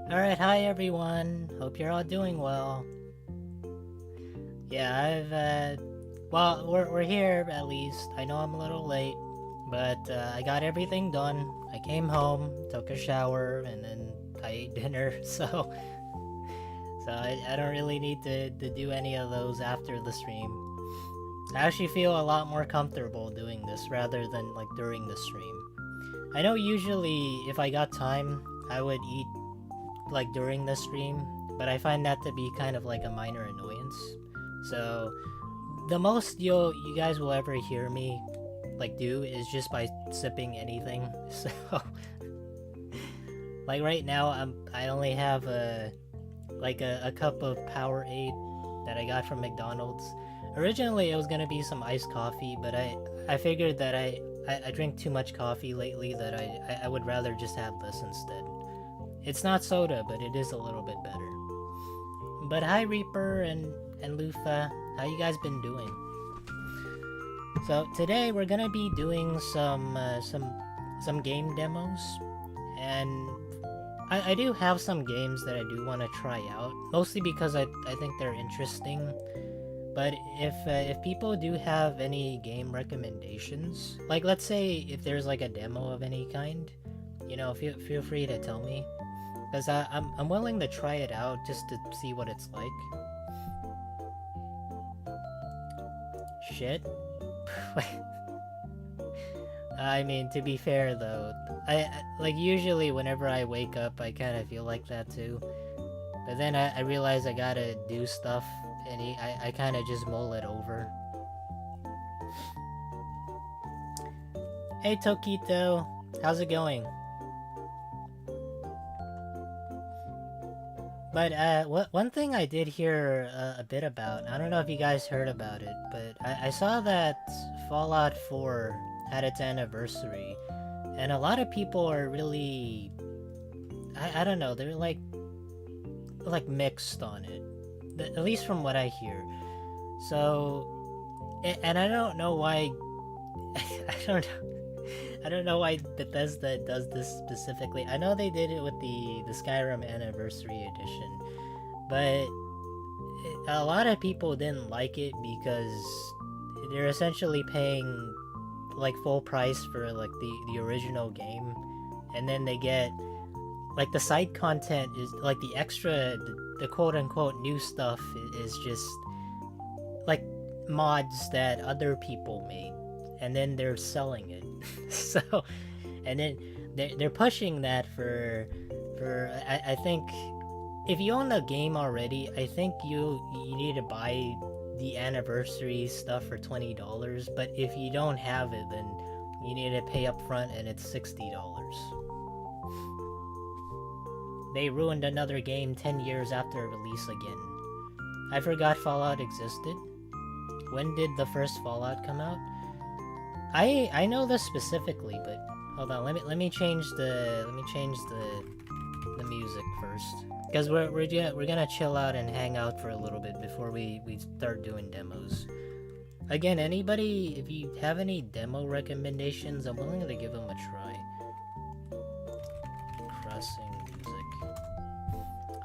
Alright, hi everyone. Hope you're all doing well. Yeah, well, we're here at least. I know I'm a little late, but I got everything done. I came home, took a shower, and then I ate dinner, so I don't really need to do any of those after the stream. I actually feel a lot more comfortable doing this rather than like during the stream. I know usually if I got time, I would eat like during the stream, but I find that to be kind of like a minor annoyance. So the most you guys will ever hear me like do is just by sipping anything. So like right now I only have a cup of Powerade that I got from McDonald's. Originally it was gonna be some iced coffee, but I figured that I drink too much coffee lately that I would rather just have this instead. It's not soda, but it is a little bit better. But hi Reaper and Lufa, how you guys been doing? So today we're gonna be doing some game demos, and I do have some games that I do want to try out, mostly because I think they're interesting. But if people do have any game recommendations, like let's say if there's like a demo of any kind, feel free to tell me, because I'm willing to try it out just to see what it's like. Shit. I mean, to be fair though, like usually whenever I wake up, I kind of feel like that too. But then I realize I gotta do stuff, and I kind of just mull it over. Hey Tokito, how's it going? But one thing I did hear a bit about, I don't know if you guys heard about it, but I saw that Fallout 4 had its anniversary, and a lot of people are really, I don't know, they're like mixed on it, at least from what I hear. So, and I don't know why, I don't know why Bethesda does this specifically. I know they did it with the Skyrim Anniversary Edition, but a lot of people didn't like it because they're essentially paying like full price for like the original game, and then they get like the side content is like the extra, the quote unquote new stuff is just like mods that other people made, and then they're selling it. So, and then they're pushing that for I think if you own the game already, I think you need to buy the anniversary stuff for $20. But if you don't have it, then you need to pay up front, and it's $60. They ruined another game 10 years after release again. I forgot Fallout existed. When did the first Fallout come out? I know this specifically, but hold on. Let me change the music first, because we're gonna chill out and hang out for a little bit before we start doing demos. Again, anybody, if you have any demo recommendations, I'm willing to give them a try. Crossing music.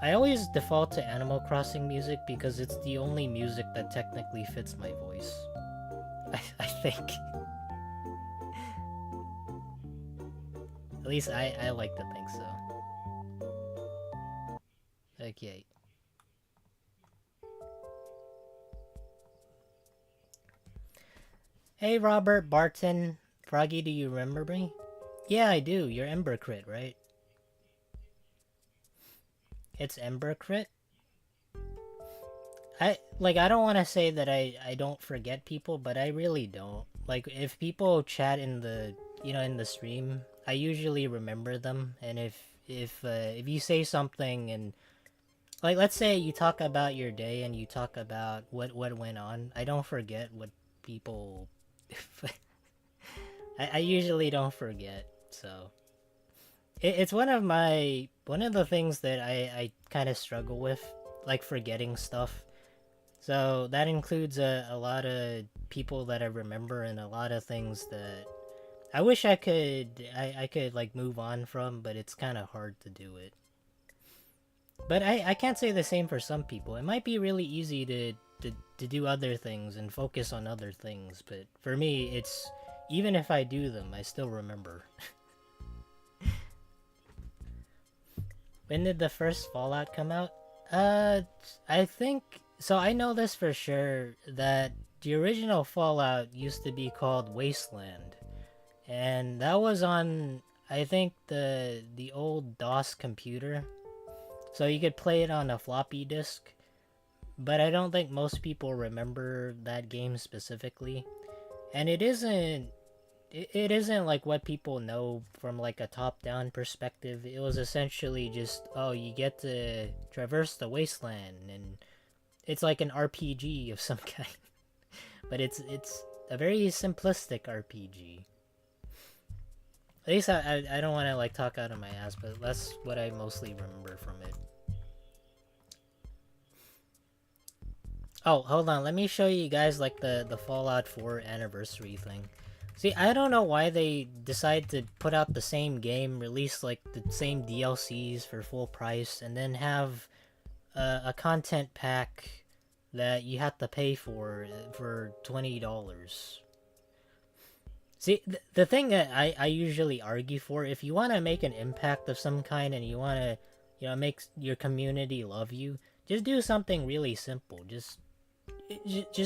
I always default to Animal Crossing music because it's the only music that technically fits my voice. I think. At least I like to think so. Okay. Hey Robert, Barton, Froggy, do you remember me? Yeah, I do. You're Ember Crit, right? It's Ember Crit? I don't want to say that I don't forget people, but I really don't. Like if people chat in the in the stream, I usually remember them, and if you say something, and like let's say you talk about your day and you talk about what went on, I don't forget what people I usually don't forget. So it's one of the things that I kind of struggle with, like forgetting stuff. So that includes a lot of people that I remember, and a lot of things that I wish I could like move on from, but it's kind of hard to do it. But I can't say the same for some people. It might be really easy to do other things and focus on other things, but for me, it's even if I do them, I still remember. When did the first Fallout come out? Uh, I think so. I know this for sure that the original Fallout used to be called Wasteland, and that was on I think the old DOS computer, so you could play it on a floppy disk. But I don't think most people remember that game specifically, and it isn't like what people know from like a top-down perspective. It was essentially just, oh, you get to traverse the wasteland, and it's like an RPG of some kind. But it's a very simplistic RPG. At least I don't want to like talk out of my ass, but that's what I mostly remember from it. Oh, hold on. Let me show you guys like the Fallout 4 anniversary thing. See, I don't know why they decide to put out the same game, release like the same DLCs for full price, and then have a content pack that you have to pay for $20. See, the thing that I usually argue for, if you want to make an impact of some kind and you want to, make your community love you, just do something really simple. Just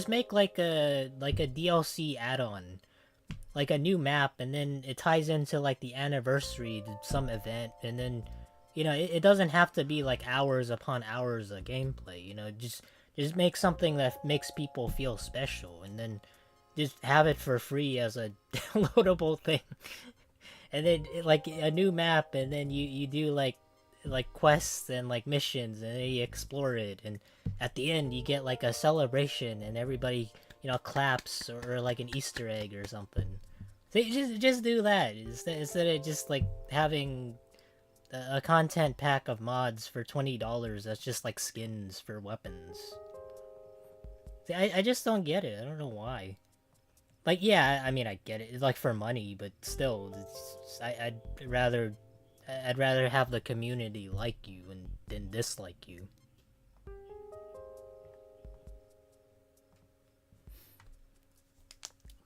make like a DLC add-on, like a new map, and then it ties into like the anniversary to some event, and then it doesn't have to be like hours upon hours of gameplay. Just make something that makes people feel special, and then just have it for free as a downloadable thing. And then like a new map, and then you do like quests and like missions, and then you explore it, and at the end you get like a celebration, and everybody claps, or like an Easter egg or something. So just do that instead of just like having a content pack of mods for $20 that's just like skins for weapons. See, I just don't get it. I don't know why. Like, yeah, I mean, I get it. It's like for money, but still, I'd rather have the community like you and than dislike you.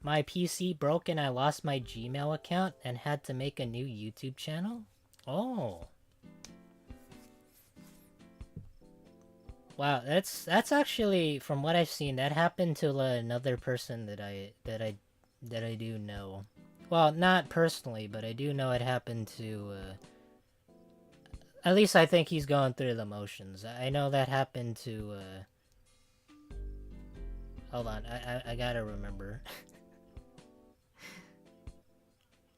My PC broke and I lost my Gmail account and had to make a new YouTube channel. Oh, wow, that's actually, from what I've seen, that happened to another person that I do know. Well, not personally, but I do know it happened to. At least I think he's going through the motions. I know that happened to. Hold on, I gotta remember.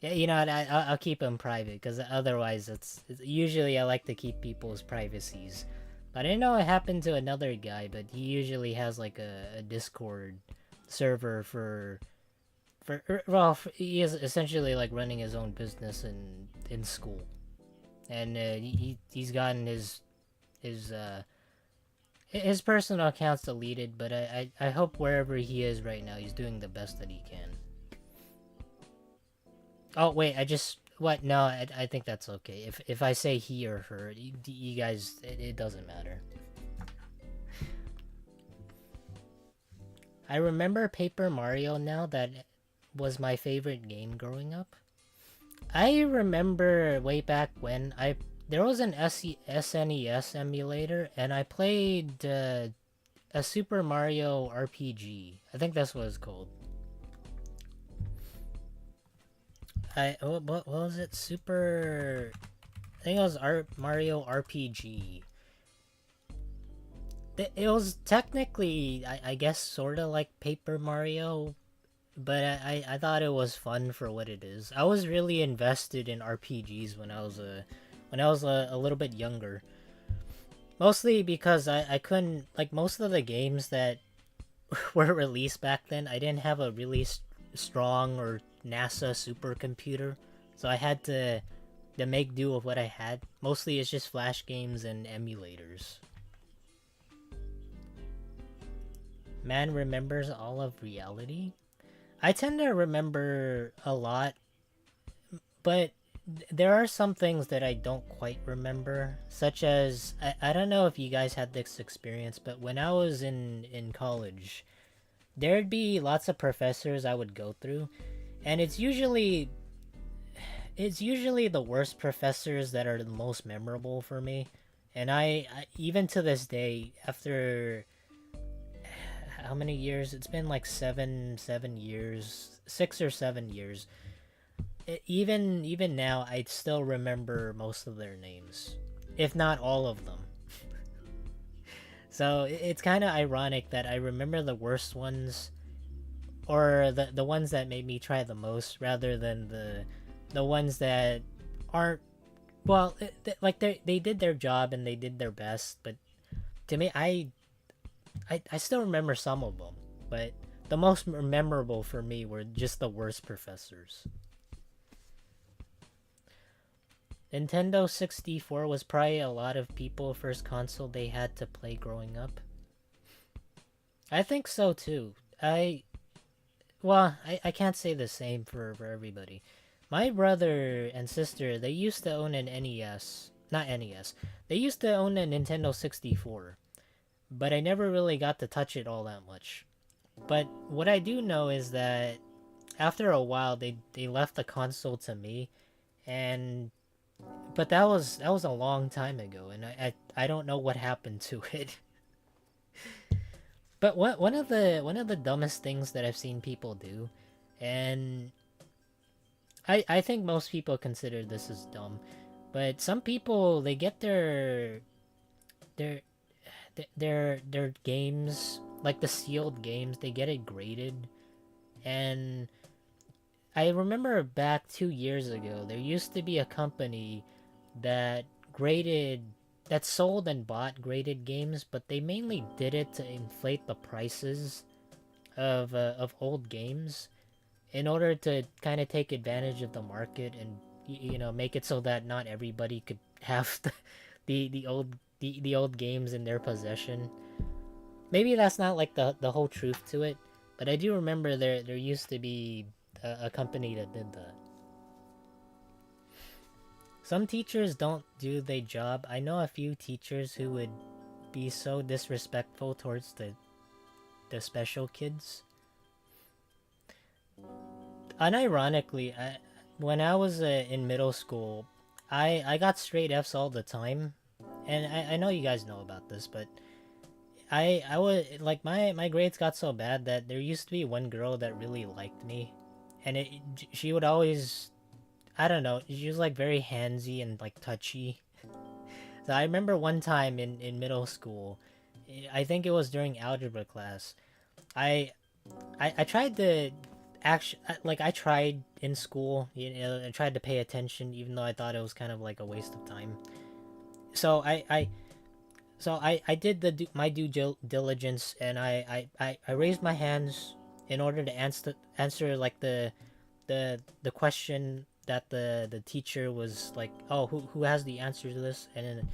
Yeah, you know what? I'll keep him private, because otherwise it's usually I like to keep people's privacies. But I know it happened to another guy, but he usually has like a Discord server well, he is essentially like running his own business in school, and he's gotten his personal accounts deleted. But I hope wherever he is right now, he's doing the best that he can. Oh wait, what? No, I think that's okay. If I say he or her, you guys, it doesn't matter. I remember Paper Mario now. That was my favorite game growing up. I remember way back when there was an SNES emulator, and I played a Super Mario RPG. I think that's what it's called. What was it? I think it was Mario RPG. It was technically, I guess, sort of like Paper Mario, but I thought it was fun for what it is. I was really invested in RPGs when I was a little bit younger. Mostly because I couldn't, like, most of the games that were released back then, I didn't have a really strong or NASA supercomputer, so I had to make do with what I had. Mostly it's just flash games and emulators. Man remembers all of reality. I tend to remember a lot, but there are some things that I don't quite remember, such as I don't know if you guys had this experience, but when I was in college, there'd be lots of professors I would go through, and it's usually the worst professors that are the most memorable for me. And I even to this day, after how many years? It's been like 7 years, 6 or 7 years. Even now, I still remember most of their names, if not all of them. So it's kind of ironic that I remember the worst ones, or the ones that made me try the most, rather than the ones that aren't. Well, like they did their job and they did their best, but to me, I still remember some of them, but the most memorable for me were just the worst professors. Nintendo 64 was probably a lot of people first console they had to play growing up. I think so too. I can't say the same for everybody. My brother and sister, they used to own an NES. Not NES. They used to own a Nintendo 64, but I never really got to touch it all that much. But what I do know is that after a while they left the console to me, and but that was a long time ago, and I don't know what happened to it. But one of the dumbest things that I've seen people do, and I think most people consider this as dumb, but some people, they get their their games, like the sealed games, they get it graded. And I remember back 2 years ago, there used to be a company that graded that sold and bought graded games, but they mainly did it to inflate the prices of old games in order to kind of take advantage of the market, and make it so that not everybody could have the old games in their possession. Maybe that's not like the whole truth to it, but I do remember there used to be a company that did that. Some teachers don't do their job. I know a few teachers who would be so disrespectful towards the special kids. Unironically, when I was in middle school, I got straight F's all the time, and I know you guys know about this, but I would like my grades got so bad that there used to be one girl that really liked me, and she would always, I don't know, she was like very handsy and like touchy. So I remember one time in middle school, I think it was during algebra class. I I tried to actually, like, I tried in school, I tried to pay attention even though I thought it was kind of like a waste of time. So I did my due diligence, and I raised my hands in order to answer like the question that the teacher was like, oh, who has the answer to this. And then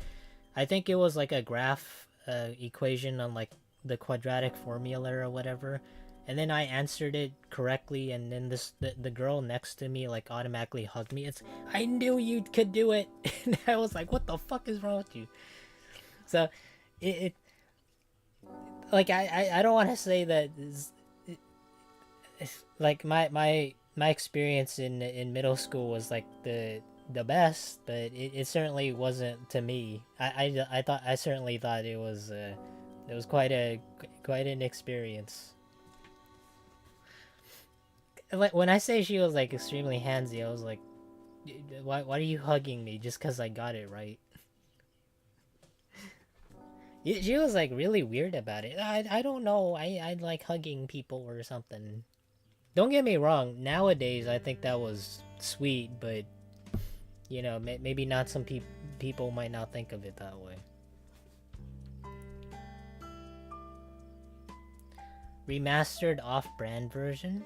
I think it was like a graph equation on like the quadratic formula or whatever, and then I answered it correctly, and then the girl next to me like automatically hugged me. It's, I knew you could do it. And I was like, what the fuck is wrong with you? So it like I don't want to say that like my experience in middle school was like the best, but it certainly wasn't to me. I thought, I certainly thought it was quite an experience. Like, when I say she was like extremely handsy, I was like, why are you hugging me just because I got it right? She was like really weird about it. I don't know. I like hugging people or something. Don't get me wrong. Nowadays, I think that was sweet, but maybe not. Some people might not think of it that way. Remastered off-brand version.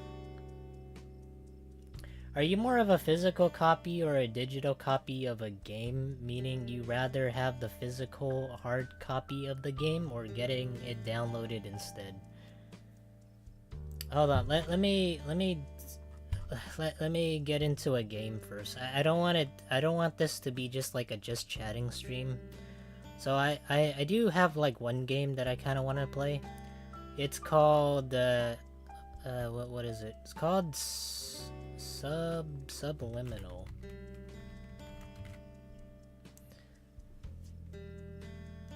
Are you more of a physical copy or a digital copy of a game? Meaning you rather have the physical hard copy of the game or getting it downloaded instead? Hold on. let me get into a game first. I don't want it. I don't want this to be just like a just chatting stream. So I do have like one game that I kind of want to play. It's called what is it? It's called Subliminal.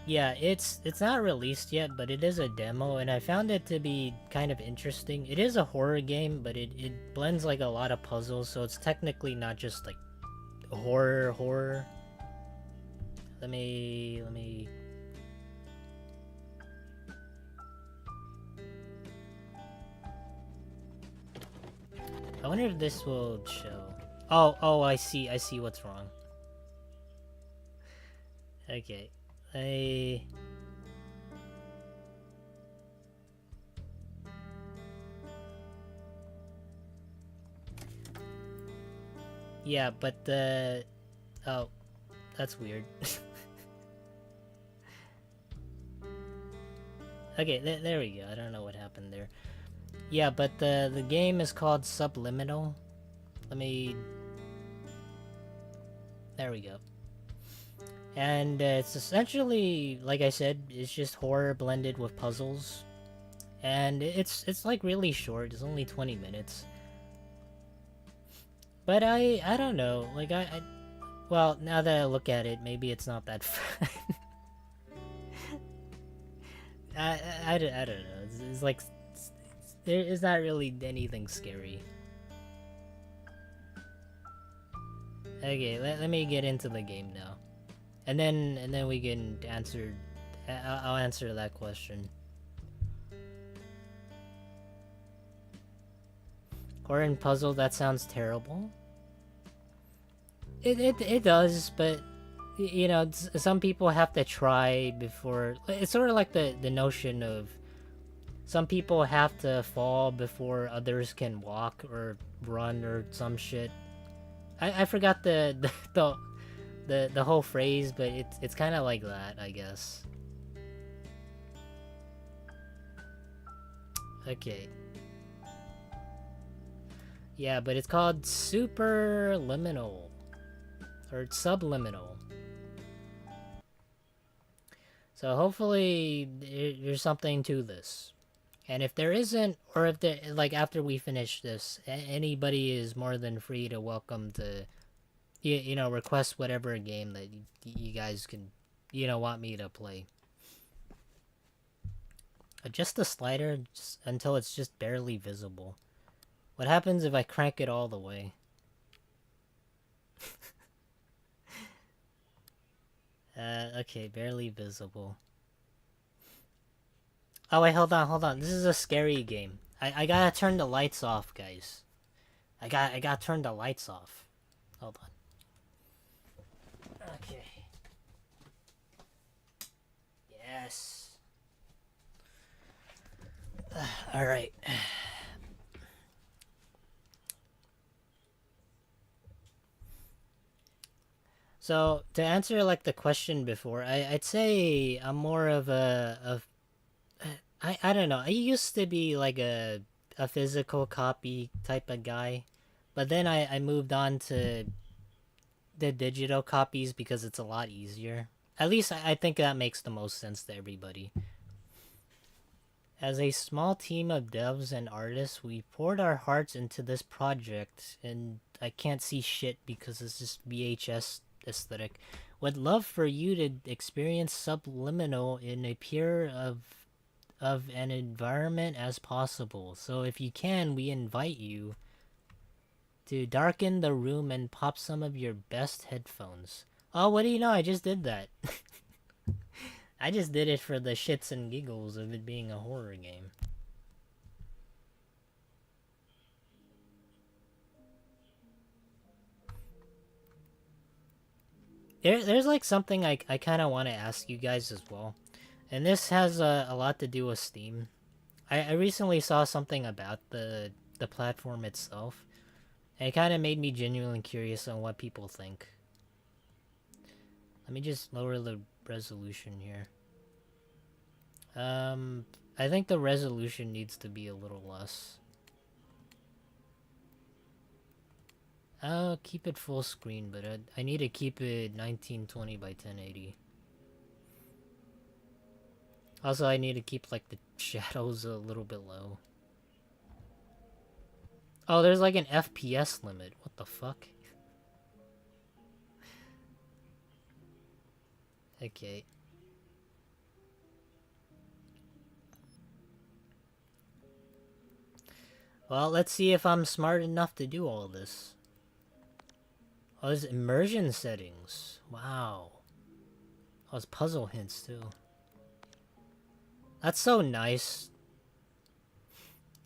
Yeah, it's not released yet, but it is a demo, and I found it to be kind of interesting. It is a horror game, but it blends like a lot of puzzles, so it's technically not just like horror. Let me. I wonder if this will show. Oh, I see what's wrong. Okay, yeah, but oh, that's weird. Okay, there we go. I don't know what happened there. Yeah, but the game is called Subliminal. Let me. There we go. And it's essentially, like I said, it's just horror blended with puzzles, and it's like really short. It's only 20 minutes. But I don't know. Like well, now that I look at it, maybe it's not that fun. I don't know. It's like there is not really anything scary. Okay, let me get into the game now, and then we can answer. I'll answer that question. Horror and puzzle. That sounds terrible. It does, but you know, some people have to try before. It's sort of like the notion of some people have to fall before others can walk or run or some shit. I forgot the whole phrase, but it's kind of like that, I guess. Okay. Yeah, but it's called Superliminal or Subliminal. So hopefully there's something to this. And if there isn't, or if there, like after we finish this, anybody is more than free to welcome to, you know, request whatever game that you guys can, you know, want me to play. Adjust the slider until it's just barely visible. What happens if I crank it all the way? Okay, barely visible. Oh wait, hold on. This is a scary game. I gotta turn the lights off, guys. I gotta turn the lights off. Hold on. Okay. Yes. All right. So to answer like the question before, I'd say I'm more of I don't know. I used to be like a physical copy type of guy, but then I moved on to the digital copies because it's a lot easier. At least I think that makes the most sense to everybody. As a small team of devs and artists, we poured our hearts into this project, and I can't see shit because it's just VHS aesthetic. Would love for you to experience Subliminal in a pure of an environment as possible. So if you can, we invite you to darken the room and pop some of your best headphones. Oh, what do you know? I just did that. I just did it for the shits and giggles of it being a horror game. There's like something I kind of want to ask you guys as well. And this has a lot to do with Steam. I recently saw something about the platform itself. And it kind of made me genuinely curious on what people think. Let me just lower the resolution here. I think the resolution needs to be a little less. I'll keep it full screen, but I need to keep it 1920 by 1080. Also, I need to keep like the shadows a little bit low. Oh, there's like an FPS limit. What the fuck? Okay. Well, let's see if I'm smart enough to do all this. Oh, there's immersion settings. Wow. Oh, there's puzzle hints too. That's so nice.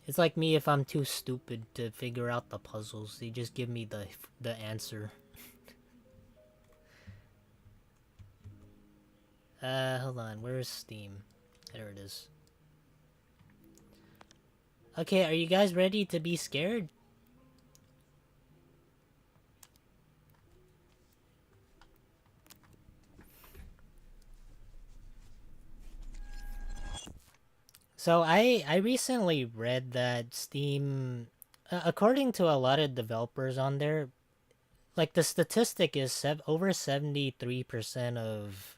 It's like me if I'm too stupid to figure out the puzzles. They just give me the answer. Hold on. Where's Steam? There it is. Okay, are you guys ready to be scared? So I recently read that Steam, according to a lot of developers on there, like the statistic is over 73% of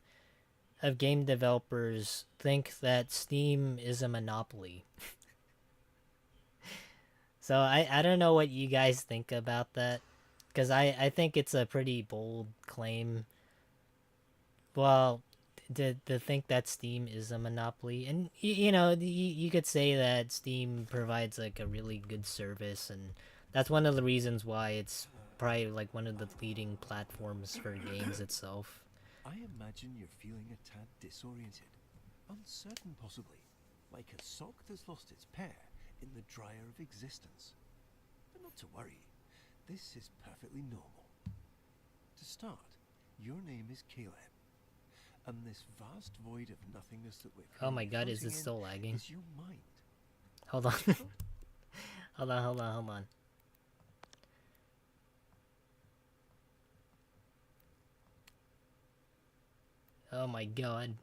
game developers think that Steam is a monopoly. So I don't know what you guys think about that, because I think it's a pretty bold claim. Well, to think that Steam is a monopoly, and you know, you could say that Steam provides like a really good service, and that's one of the reasons why it's probably like one of the leading platforms for games itself. I imagine you're feeling a tad disoriented, uncertain possibly, like a sock that's lost its pair in the dryer of existence. But not to worry, this is perfectly normal. To start, your name is Caleb, and this vast void of nothingness that we're Oh my god, is floating it still lagging? is your mind. Hold on. hold on. Oh my god.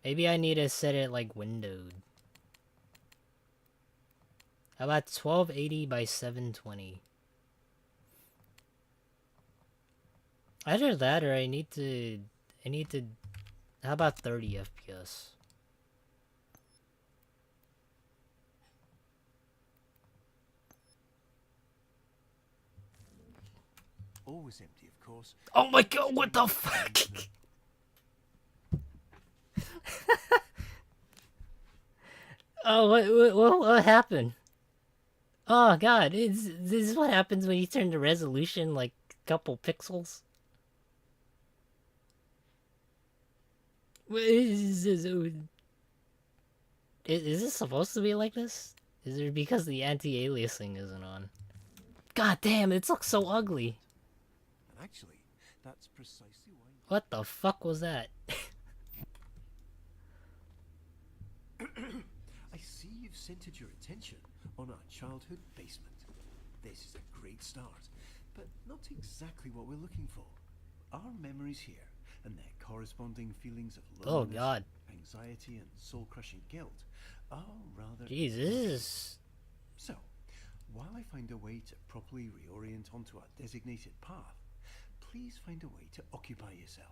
Maybe I need to set it like windowed. How about 1280 by 720? Either that or I need to how about 30 FPS? Always empty, of course. Oh my god, what the fuck? Oh, what happened? Oh god, this is what happens when you turn the resolution like a couple pixels. Is this supposed to be like this? Is it because the anti-aliasing isn't on? God damn, it looks so ugly. And actually, that's precisely why. What the fuck was that? I see you've centered your attention on our childhood basement. This is a great start, but not exactly what we're looking for. Our memories here and their corresponding feelings of loneliness, Oh god. anxiety, and soul-crushing guilt are rather... Jesus. So, while I find a way to properly reorient onto our designated path, please find a way to occupy yourself.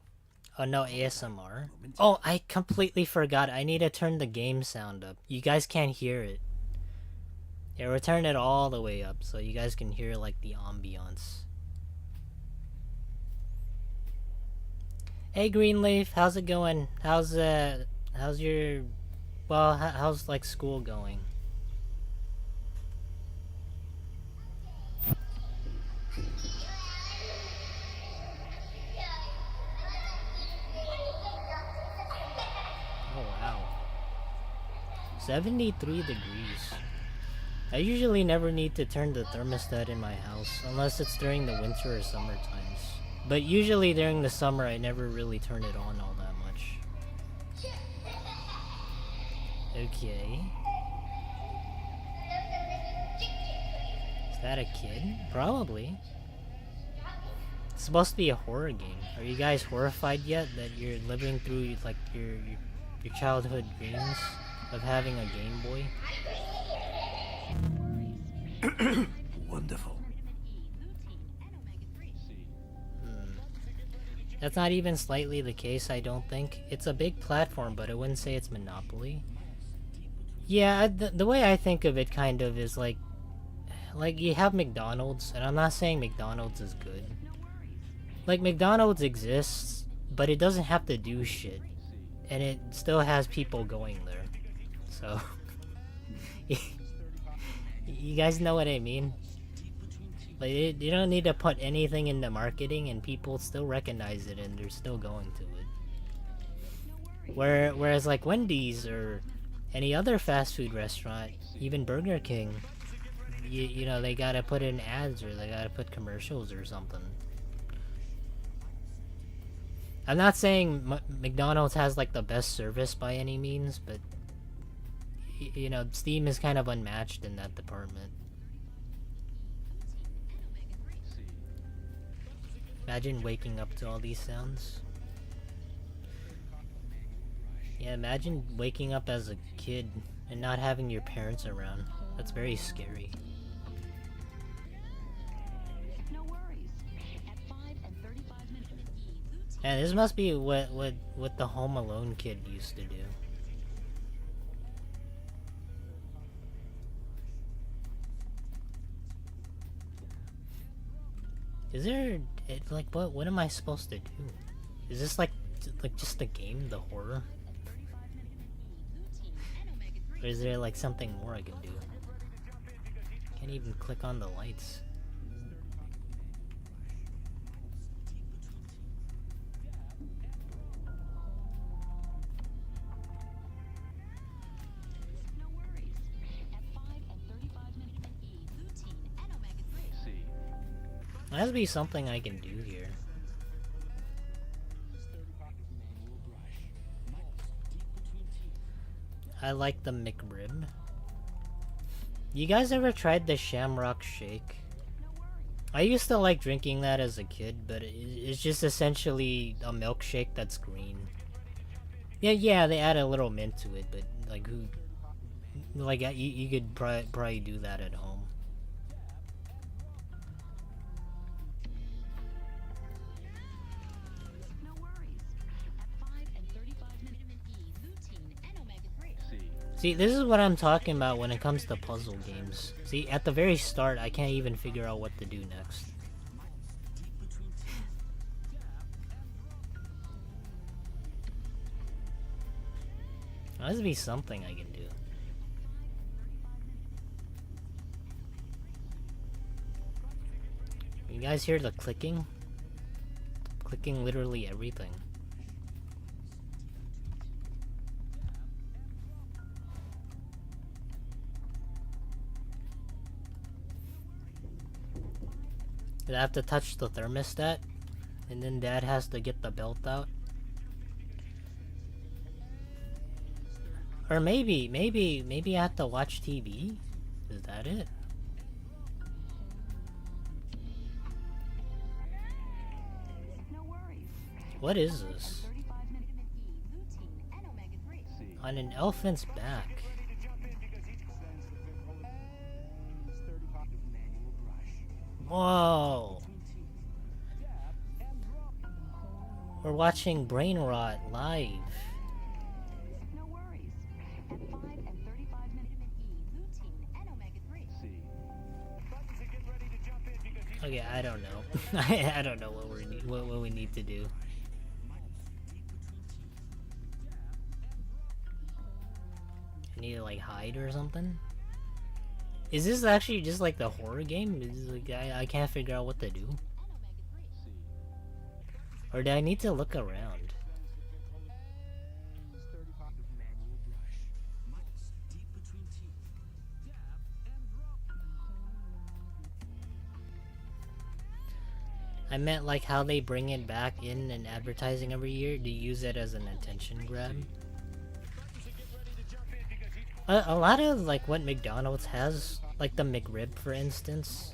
Oh no, ASMR. Oh, I completely forgot. I need to turn the game sound up. You guys can't hear it. Yeah, we're turning it all the way up so you guys can hear like the ambiance. Hey Greenleaf, how's it going? How's your, well, how's like school going? Oh wow. 73 degrees. I usually never need to turn the thermostat in my house unless it's during the winter or summer times. But usually during the summer I never really turn it on all that much. Okay. Is that a kid? Probably. It's supposed to be a horror game. Are you guys horrified yet that you're living through like your childhood dreams of having a Game Boy? Wonderful. That's not even slightly the case, I don't think. It's a big platform, but I wouldn't say it's Monopoly. Yeah, the way I think of it kind of is like you have McDonald's, and I'm not saying McDonald's is good. Like, McDonald's exists, but it doesn't have to do shit. And it still has people going there. So, you guys know what I mean? Like, you don't need to put anything into marketing, and people still recognize it, and they're still going to it. Whereas, like, Wendy's or any other fast food restaurant, even Burger King, you know, they gotta put in ads or they gotta put commercials or something. I'm not saying McDonald's has like the best service by any means, but you know, Steam is kind of unmatched in that department. Imagine waking up to all these sounds. Yeah, imagine waking up as a kid and not having your parents around. That's very scary. And this must be what the Home Alone kid used to do. Is there like what am I supposed to do? Is this like just a game, the horror? Or is there like something more I can do? Can't even click on the lights. There has to be something I can do here. I like the McRib. You guys ever tried the Shamrock Shake? I used to like drinking that as a kid, but it's just essentially a milkshake that's green. Yeah, they add a little mint to it, but like who... Like, you could probably do that at home. See, this is what I'm talking about when it comes to puzzle games. See, at the very start, I can't even figure out what to do next. There has to be something I can do. You guys hear the clicking? Clicking literally everything. I have to touch the thermostat, and then Dad has to get the belt out. Or maybe I have to watch TV? Is that it? What is this? On an elephant's back. Whoa! We're watching Brain Rot live. Okay, I don't know. I don't know what we need to do. I need to like hide or something? Is this actually just like the horror game? Is like I can't figure out what to do? Or do I need to look around? I meant like how they bring it back in advertising every year to use it as an attention grab. A lot of like what McDonald's has, like the McRib for instance.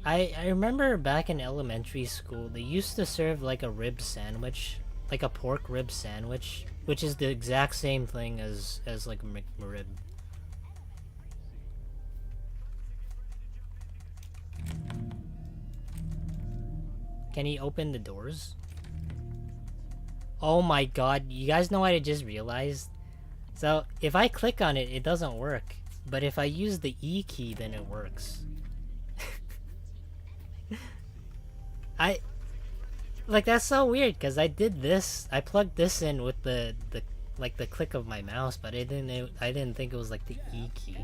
I remember back in elementary school, they used to serve like a rib sandwich, like a pork rib sandwich, which is the exact same thing as like a McRib. Can he open the doors? Oh my god, you guys know what I just realized? So, if I click on it, it doesn't work. But if I use the E key, then it works. Like, that's so weird, because I did this. I plugged this in with the click of my mouse, but I didn't think it was like the E key.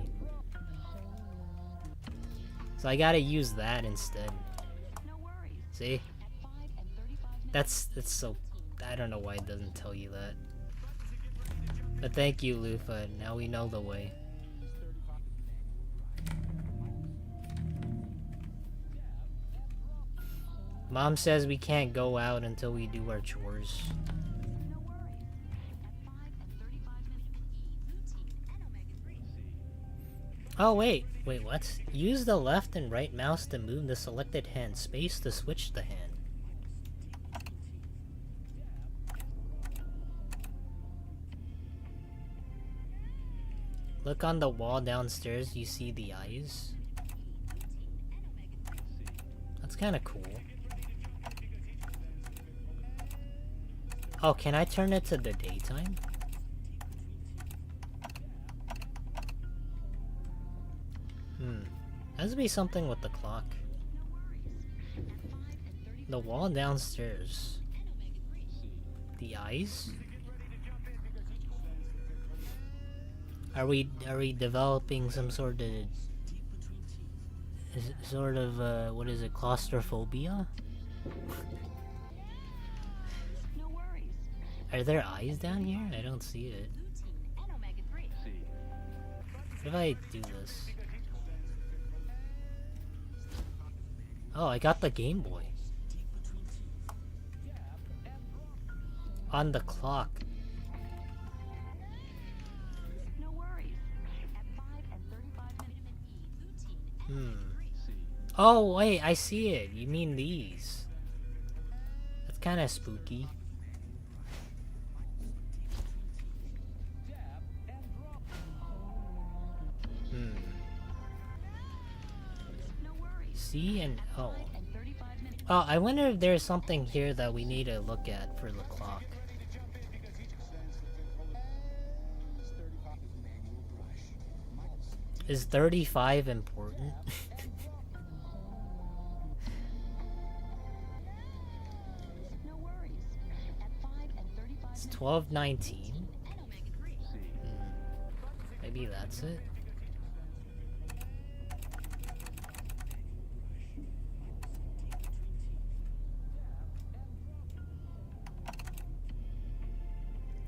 So I gotta use that instead. See? That's so... I don't know why it doesn't tell you that. But thank you, Lufa. Now we know the way. Mom says we can't go out until we do our chores. Oh wait, what? Use the left and right mouse to move the selected hand, space to switch the hand. Look on the wall downstairs, you see the eyes? That's kinda cool. Oh, can I turn it to the daytime? Has to be something with the clock. The wall downstairs. The eyes? Are we developing some sort of what is it, claustrophobia? Are there eyes down here? I don't see it. What if I do this? Oh, I got the Game Boy. On the clock. Oh, wait, I see it. You mean these. That's kind of spooky. C and O. Oh, I wonder if there's something here that we need to look at for the clock. Is 35 important? It's 12:19. Maybe that's it.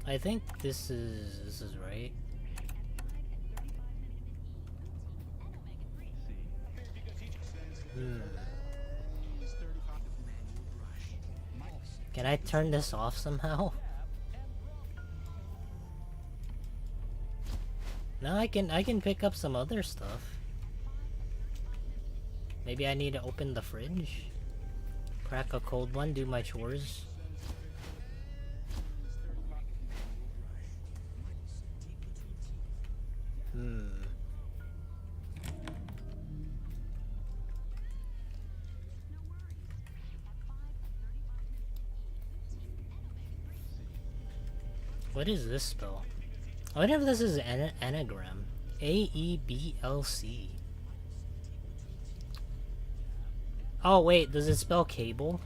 I think this is right. Can I turn this off somehow? No, I can pick up some other stuff. Maybe I need to open the fridge. Crack a cold one, do my chores. What is this spell? I wonder if this is an anagram. AEBLC. Oh wait, does it spell cable?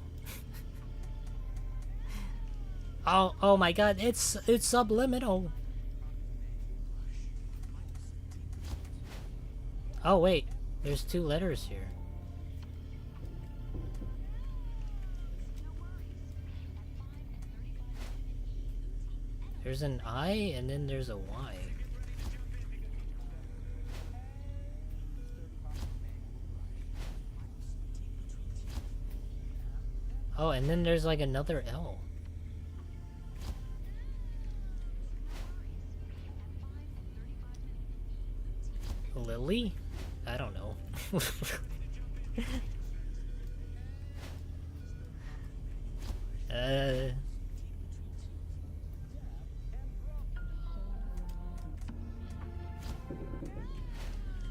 Oh my god, it's subliminal. Oh wait, there's two letters here. There's an I and then there's a Y. Oh, and then there's like another L. Lily? I don't know.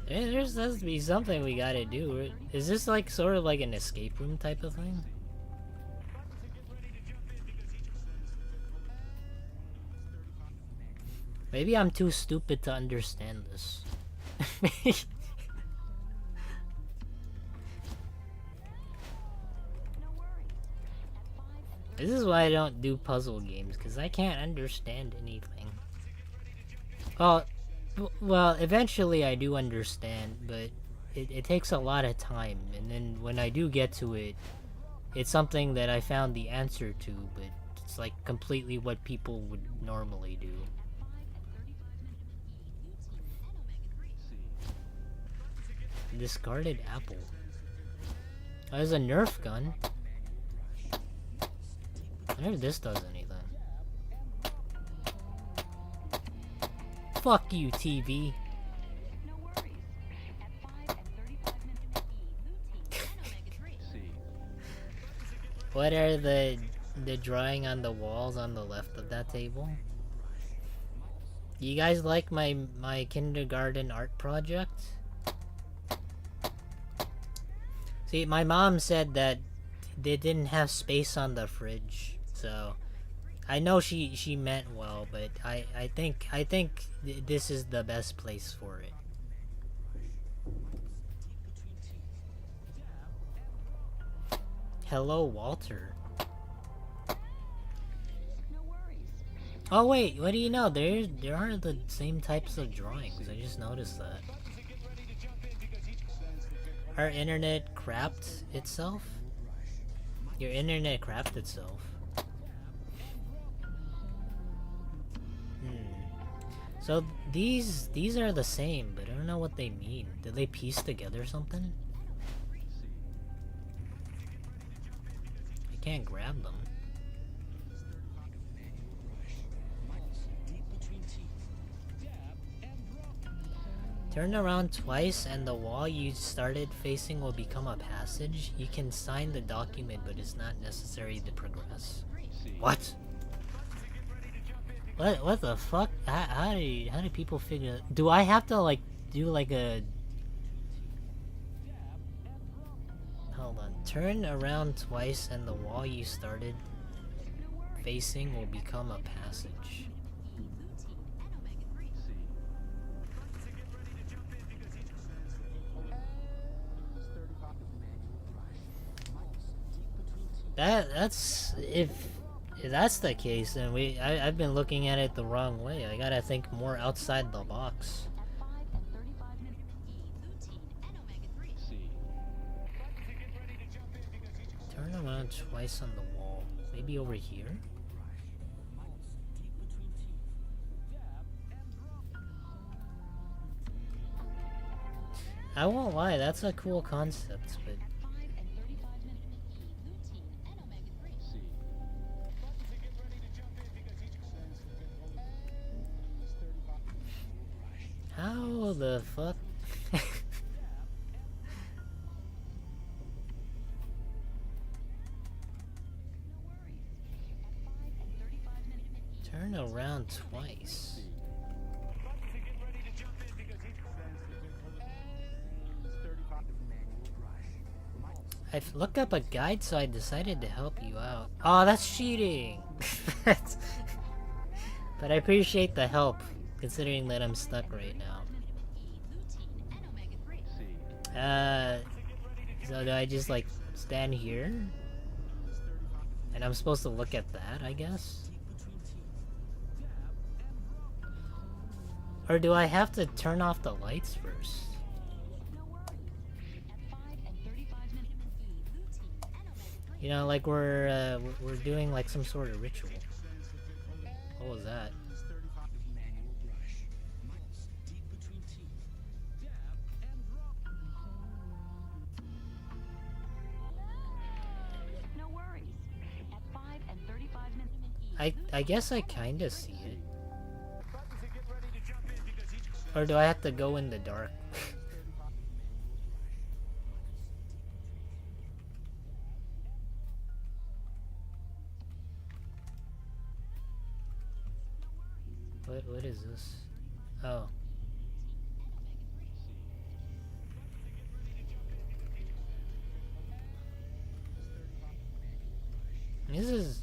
There has to be something we gotta do. Is this like sort of like an escape room type of thing? Maybe I'm too stupid to understand this. This is why I don't do puzzle games, because I can't understand anything. Well, eventually I do understand, but it takes a lot of time, and then when I do get to it, it's something that I found the answer to, but it's like completely what people would normally do. Discarded apple. Oh, there's a Nerf gun. I wonder if this does anything. Fuck you, TV. What are the drawing on the walls on the left of that table? You guys like my kindergarten art project? See, my mom said that they didn't have space on the fridge, so I know she meant well, but I think this is the best place for it. Hello, Walter. Oh wait, what do you know? There are the same types of drawings. I just noticed that. Our internet crapped itself? Your internet crapped itself. So these are the same, but I don't know what they mean. Did they piece together something? I can't grab them. Turn around twice and the wall you started facing will become a passage. You can sign the document, but it's not necessary to progress. What? What the fuck? How do people figure? Do I have to like do like a? Hold on. Turn around twice and the wall you started facing will become a passage. That's if that's the case, then I've been looking at it the wrong way. I gotta think more outside the box. Turn around twice on the wall. Maybe over here? I won't lie, that's a cool concept, but how the fuck? Turn around twice. I looked up a guide, so I decided to help you out. Oh, that's cheating! But I appreciate the help, considering that I'm stuck right now. So do I just like stand here? And I'm supposed to look at that, I guess? Or do I have to turn off the lights first? You know, like we're doing like some sort of ritual. What was that? I guess I kinda see it. Or do I have to go in the dark? What is this? Oh. This is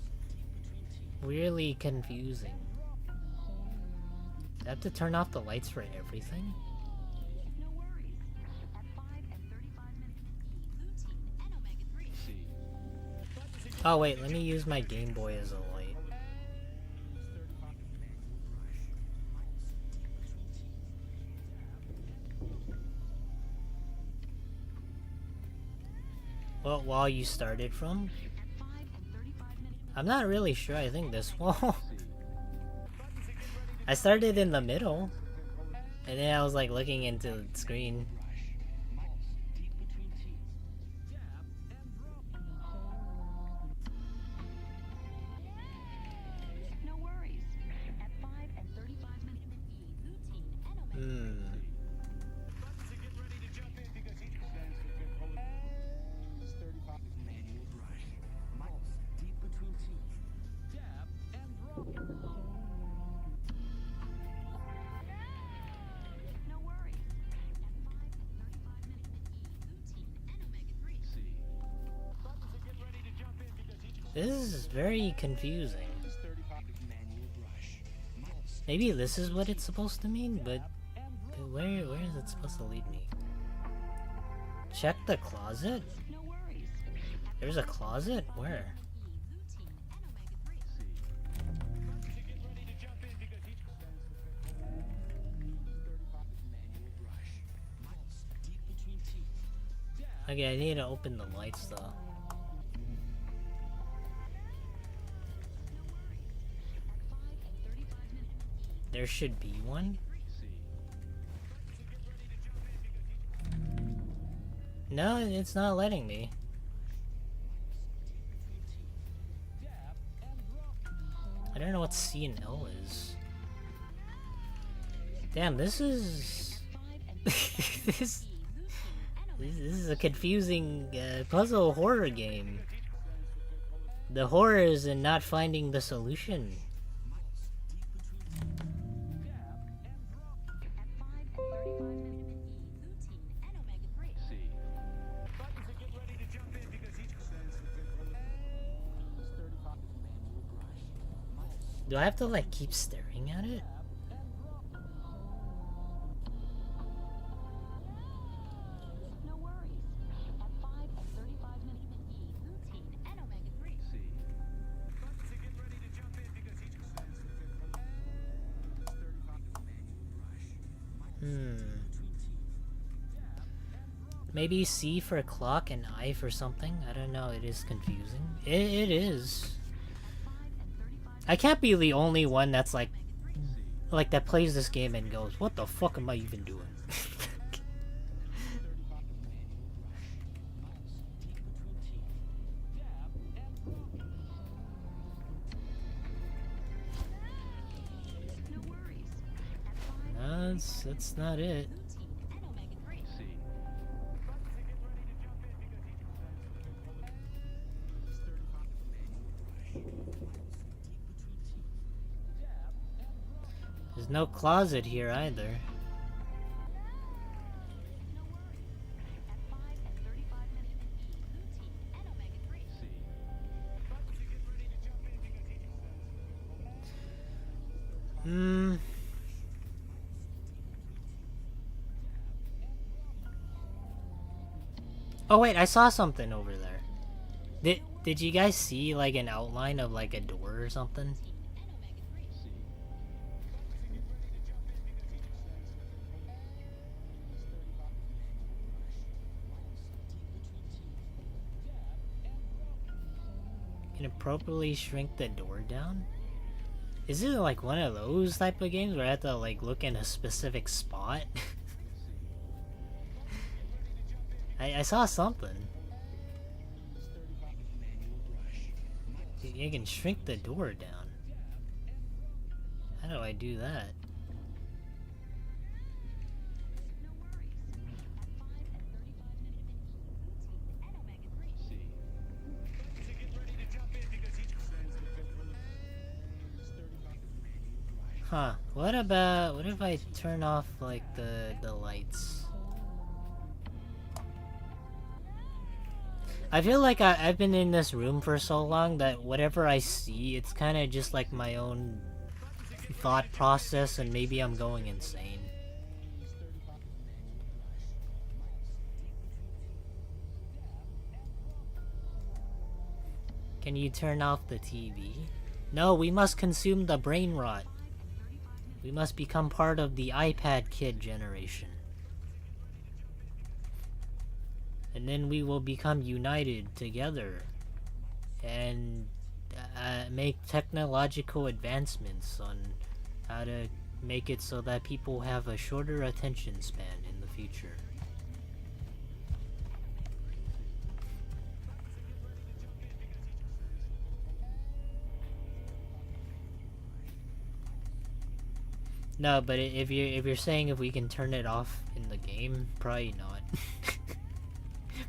weirdly confusing. I have to turn off the lights for everything? No worries. At 5 and 35 minutes, lutein and omega-3. Oh wait, let me use my Game Boy as a light. What wall you started from? At 5 and 35 minutes, I'm not really sure, I think this wall. I started in the middle. And then I was like looking into the screen. no worries. At 5 and 35 minutes, lutein and omega-3. Hmm. No worries. At 5 and 35 minutes, lutein and omega-3. This is very confusing. Maybe this is what it's supposed to mean, but where is it supposed to lead me? Check the closet? No worries. There's a closet? Where? Lutein and omega-3. Okay, I need to open the lights though. There should be one. No, it's not letting me. I don't know what C and L is. Damn, this is... this is a confusing puzzle horror game. The horror is in not finding the solution. At 5 and 35 minutes, lutein and omega-3. Do I have to like keep staring at it? No worries. At 5 and 35 minutes, lutein and omega-3. Maybe C for clock and I for something? I don't know, it is confusing. It is. I can't be the only one that's like that plays this game and goes, what the fuck am I even doing? No worries. No, that's not it. Lutein and omega-3. There's no closet here either. No worries. At 5 and 35 minutes, lutein and omega-3. Oh wait, I saw something over there. Did you guys see like an outline of like a door or something? Can appropriately shrink the door down? Is it like one of those type of games where I have to like look in a specific spot? I saw something. You can shrink the door down. How do I do that? No worries. At 5 and 35 minutes, lutein and omega-3. Huh. What if I turn off like the lights? I feel like I've been in this room for so long that whatever I see, it's kind of just like my own thought process and maybe I'm going insane. Can you turn off the TV? No, we must consume the brain rot. We must become part of the iPad kid generation. And then we will become united together and make technological advancements on how to make it so that people have a shorter attention span in the future. No, but if you're saying if we can turn it off in the game, probably not.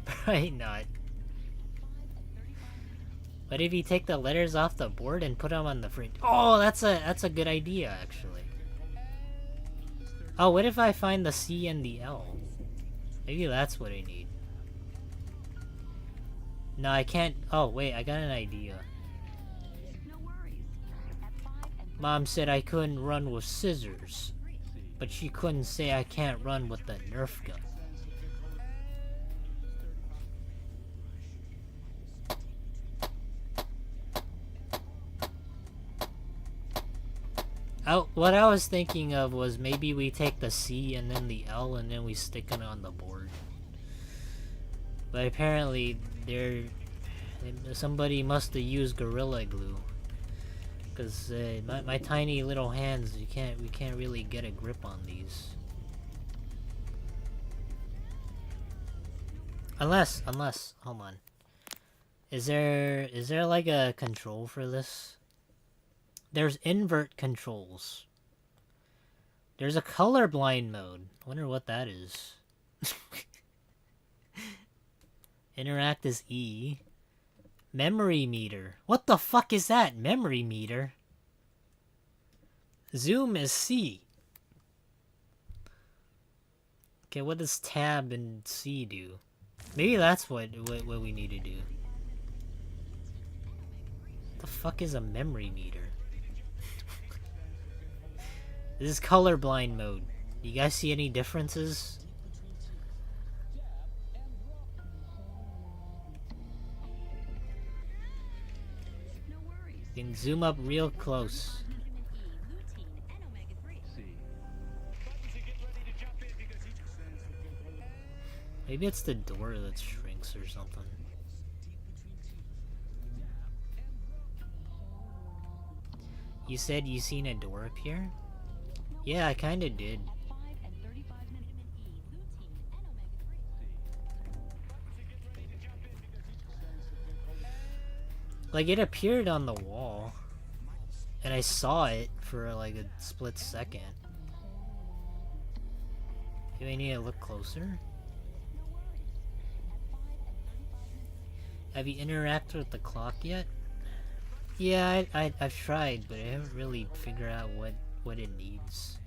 Probably not. But if you take the letters off the board and put them on the fridge, oh, that's a good idea actually. Oh, what if I find the C and the L? Maybe that's what I need. No, I can't. Oh wait, I got an idea. No worries. At 5 and Mom said I couldn't run with scissors, but she couldn't say I can't run with the Nerf gun. What I was thinking of was maybe we take the C and then the L and then we stick it on the board. But apparently somebody must have used Gorilla Glue. Cause my tiny little hands, we can't really get a grip on these. Unless, hold on. Is there like a control for this? There's invert controls. There's a colorblind mode. Wonder what that is. Interact is E. Memory meter. What the fuck is that? Memory meter? Zoom is C. Okay, what does tab and C do? Maybe that's what we need to do. What the fuck is a memory meter? This is colorblind mode. You guys see any differences? no worries. You can zoom up real close. Vitamin E, lutein, and omega-3. Maybe it's the door that shrinks or something. You said you seen a door appear? Yeah, I kinda did. At 5 and 35 vitamin E, lutein, and omega-3. Like, it appeared on the wall. And I saw it for like a split second. Do I need to look closer? Have you interacted with the clock yet? Yeah, I've tried, but I haven't really figured out what it needs.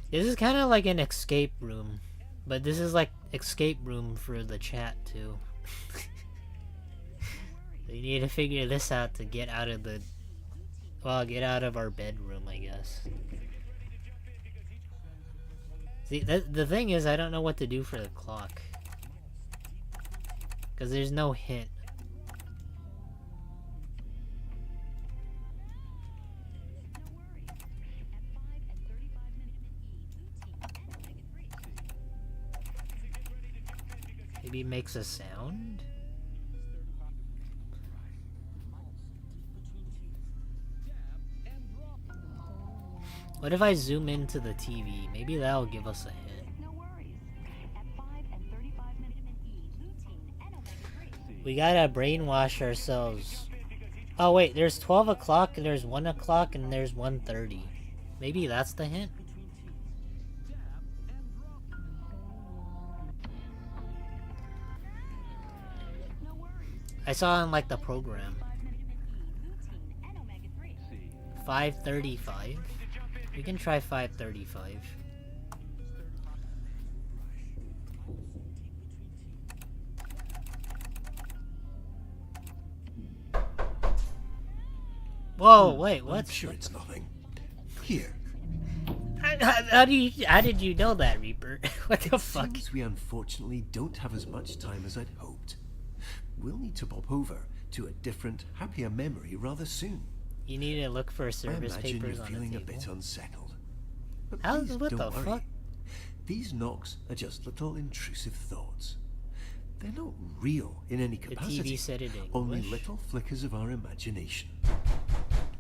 This is kind of like an escape room, but this is like escape room for the chat too. We need to figure this out to get out of the, well, get out of our bedroom, I guess. See, the thing is, I don't know what to do for the clock, because there's no hint. Maybe it makes a sound? What if I zoom into the TV? Maybe that'll give us a hint. No worries. At 5 and 35 vitamin E, lutein, and omega-3. We gotta brainwash ourselves. Oh wait, there's 12 o'clock, there's 1 o'clock, and there's 1:30. Maybe that's the hint? No worries. I saw in like the program. 5 vitamin E, lutein, and omega-3. 5:35? We can try 5:35. Whoa, wait, I'm what? sure it's nothing. Here. How did you know that, Reaper? What the fuck? Seems we unfortunately don't have as much time as I'd hoped. We'll need to pop over to a different, happier memory rather soon. You need to look for I service imagine papers you're on the feeling a table. bit unsettled. But How- please what don't the worry. fuck? These knocks are just little intrusive thoughts. They're not real in any The capacity. TV said it in Only English. little flickers of our imagination.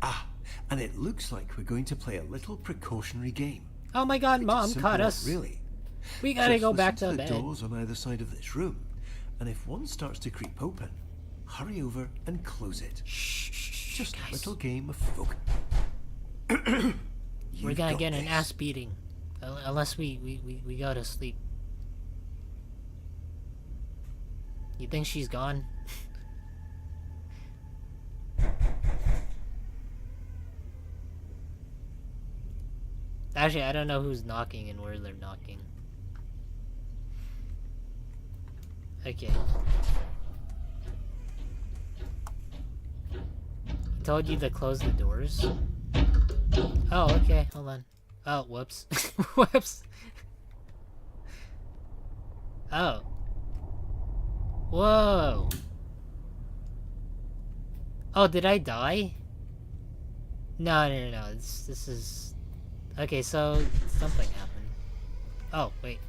Ah, and it looks like we're going to play a little precautionary game. Oh my god, Pretty Mom simple, caught us. Really. We gotta Just go listen back to to the bed. doors on either side of this room, and if one starts to creep open, hurry over and close it. Shh, Just a guys. little game of focus. We're gonna get an ass beating. Unless we go to sleep. You think she's gone? Actually, I don't know who's knocking and where they're knocking. Okay. Told you to close the doors? Oh, okay, hold on. Oh, whoops. Whoops. Oh. Whoa. Oh, did I die? No. This is... Okay, so something happened. Oh, wait.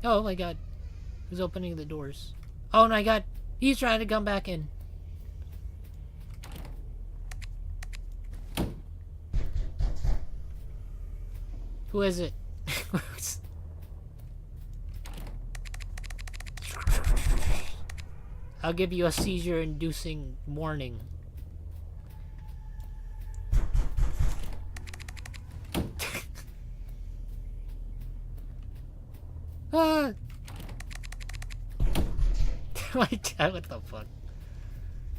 Oh my god. Who's opening the doors? Oh my god. He's trying to come back in. Who is it? I'll give you a seizure-inducing warning. Ah! What the fuck?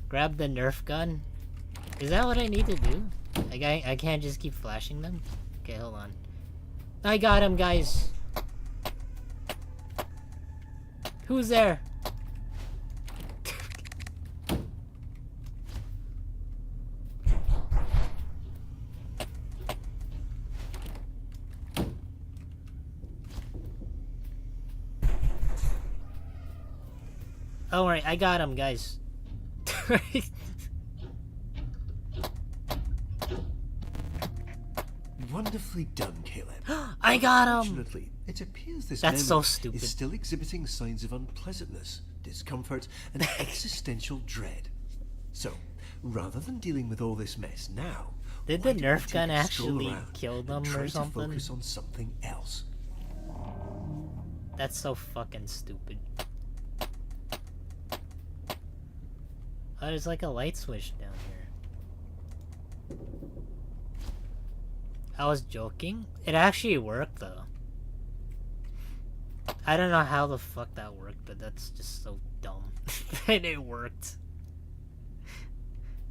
Grab the Nerf gun? Is that what I need to do? I can't just keep flashing them? Okay, hold on. I got him, guys! Who's there? Don't worry, I got him, guys. Wonderfully done, Caleb. I got him! Unfortunately, it appears this That's so memory stupid. is still exhibiting signs of unpleasantness, discomfort, and existential dread. So, rather than dealing with all this mess now, Did why the don't we Nerf take gun a stroll actually around kill and them try or to something? focus on something else. That's so fucking stupid. Oh, there's like a light switch down here. I was joking. It actually worked though. I don't know how the fuck that worked, but that's just so dumb. And it worked.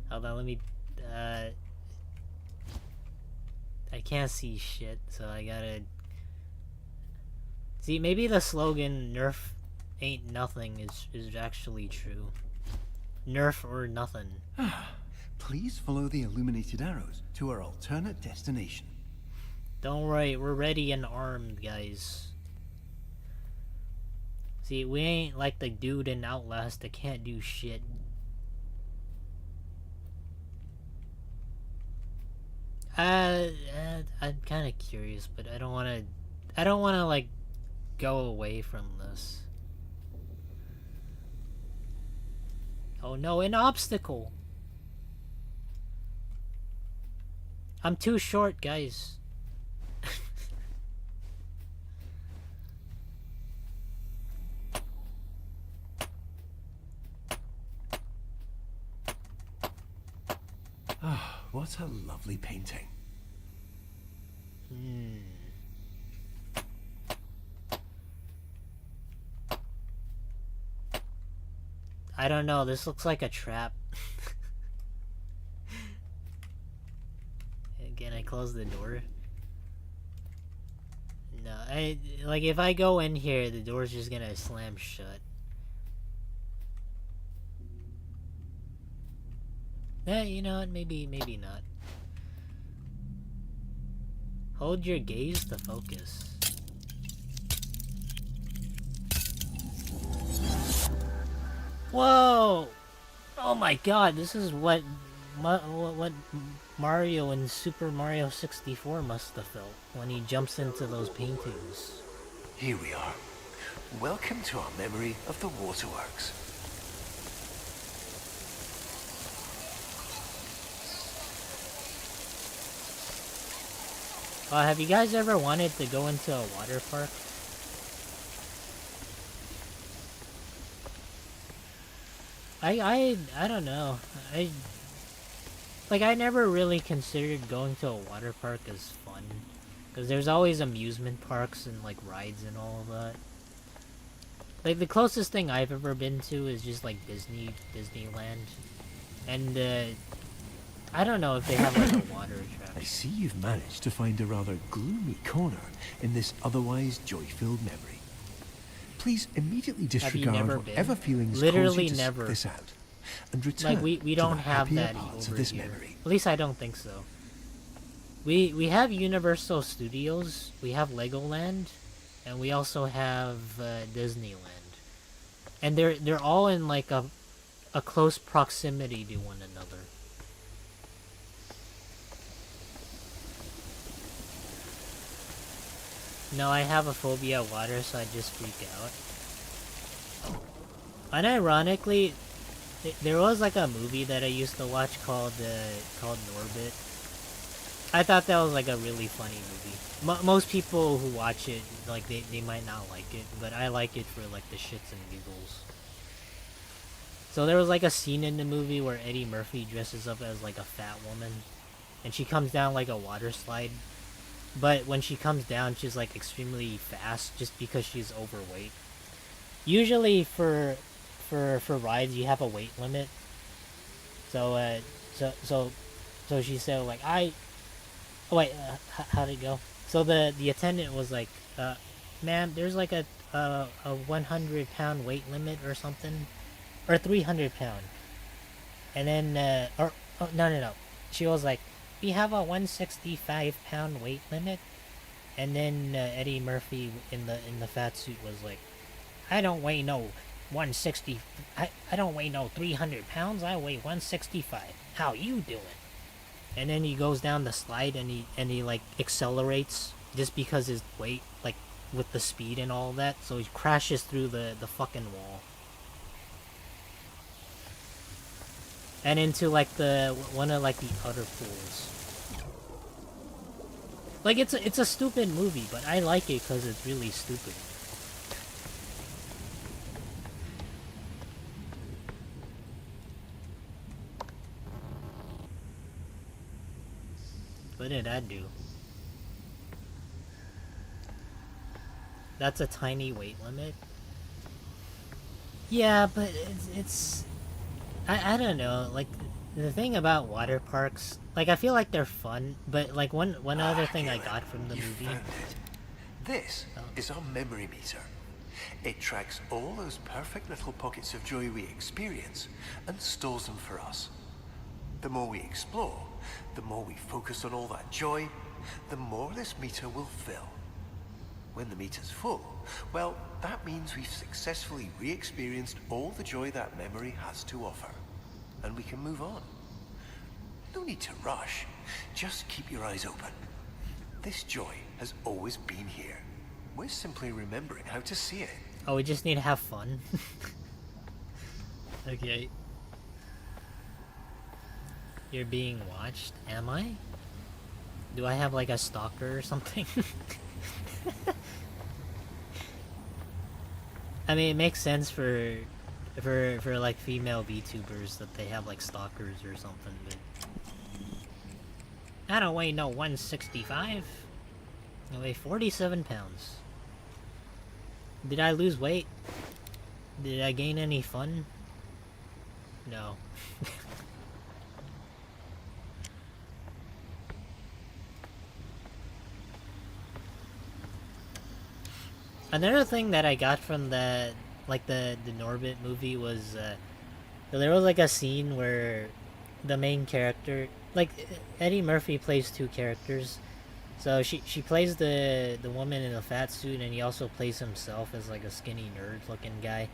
Hold on, let me... I can't see shit, so I gotta... See, maybe the slogan, Nerf ain't nothing, is actually true. Nerf or nothing. Please follow the illuminated arrows to our alternate destination. Don't worry, we're ready and armed, guys. See, we ain't like the dude in Outlast that can't do shit. I'm kind of curious, but I don't want to, like, go away from this. Oh no, an obstacle! I'm too short, guys. Ah, what a lovely painting. I don't know, this looks like a trap. Again, I close the door. No, like if I go in here, the door's just gonna slam shut. You know what? Maybe not. Hold your gaze to focus. Whoa! Oh my god, this is what Mario in Super Mario 64 must have felt when he jumps into those paintings. Here we are. Welcome to our memory of the waterworks. Have you guys ever wanted to go into a water park? I don't know. I never really considered going to a water park as fun, because there's always amusement parks and like rides and all of that. Like the closest thing I've ever been to is just like Disneyland, and I don't know if they have like a water attraction. I see you've managed to find a rather gloomy corner in this otherwise joy-filled memory. Please immediately disregard whatever feelings Literally cause you to never. Seek this out, and return Like we don't to the have happier that parts over of this here. memory. At least I don't think so. We have Universal Studios, we have Legoland, and we also have Disneyland, and they're all in like a close proximity to one another. No, I have a phobia of water, so I just freak out. Unironically, there was like a movie that I used to watch called Norbit. I thought that was like a really funny movie. Most people who watch it, like they might not like it, but I like it for like the shits and giggles. So there was like a scene in the movie where Eddie Murphy dresses up as like a fat woman, and she comes down like a water slide. But when she comes down, she's like extremely fast just because she's overweight. Usually for rides, you have a weight limit. So so she said like oh wait, how'd it go? So the attendant was like, ma'am, there's like a 100-pound weight limit or something, or 300-pound. And then no. She was like, we have a 165-pound weight limit. And then Eddie Murphy in the fat suit was like, I don't weigh no 160. I don't weigh no 300 pounds. I weigh 165. How you doing? And then he goes down the slide and he like accelerates just because his weight, like with the speed and all that. So he crashes through the fucking wall. And into like one of like the other pools. Like it's a stupid movie, but I like it because it's really stupid. What did that do? That's a tiny weight limit. Yeah, but it's I don't know, like the thing about water parks, like I feel like they're fun, but like one other thing I got from the movie. Found it. This is our memory meter. It tracks all those perfect little pockets of joy we experience and stores them for us. The more we explore, the more we focus on all that joy, the more this meter will fill. When the meter's full, well, that means we've successfully re-experienced all the joy that memory has to offer. And we can move on. No need to rush. Just keep your eyes open. This joy has always been here. We're simply remembering how to see it. Oh, we just need to have fun. Okay. You're being watched? Am I? Do I have like a stalker or something? I mean, it makes sense for like female vtubers that they have like stalkers or something, but I don't weigh no 165. I weigh 47 pounds. Did I lose weight? Did I gain any fun? No. Another thing that I got from the Norbit movie was there was like a scene where the main character, like Eddie Murphy plays two characters. So she plays the woman in a fat suit, and he also plays himself as like a skinny nerd looking guy.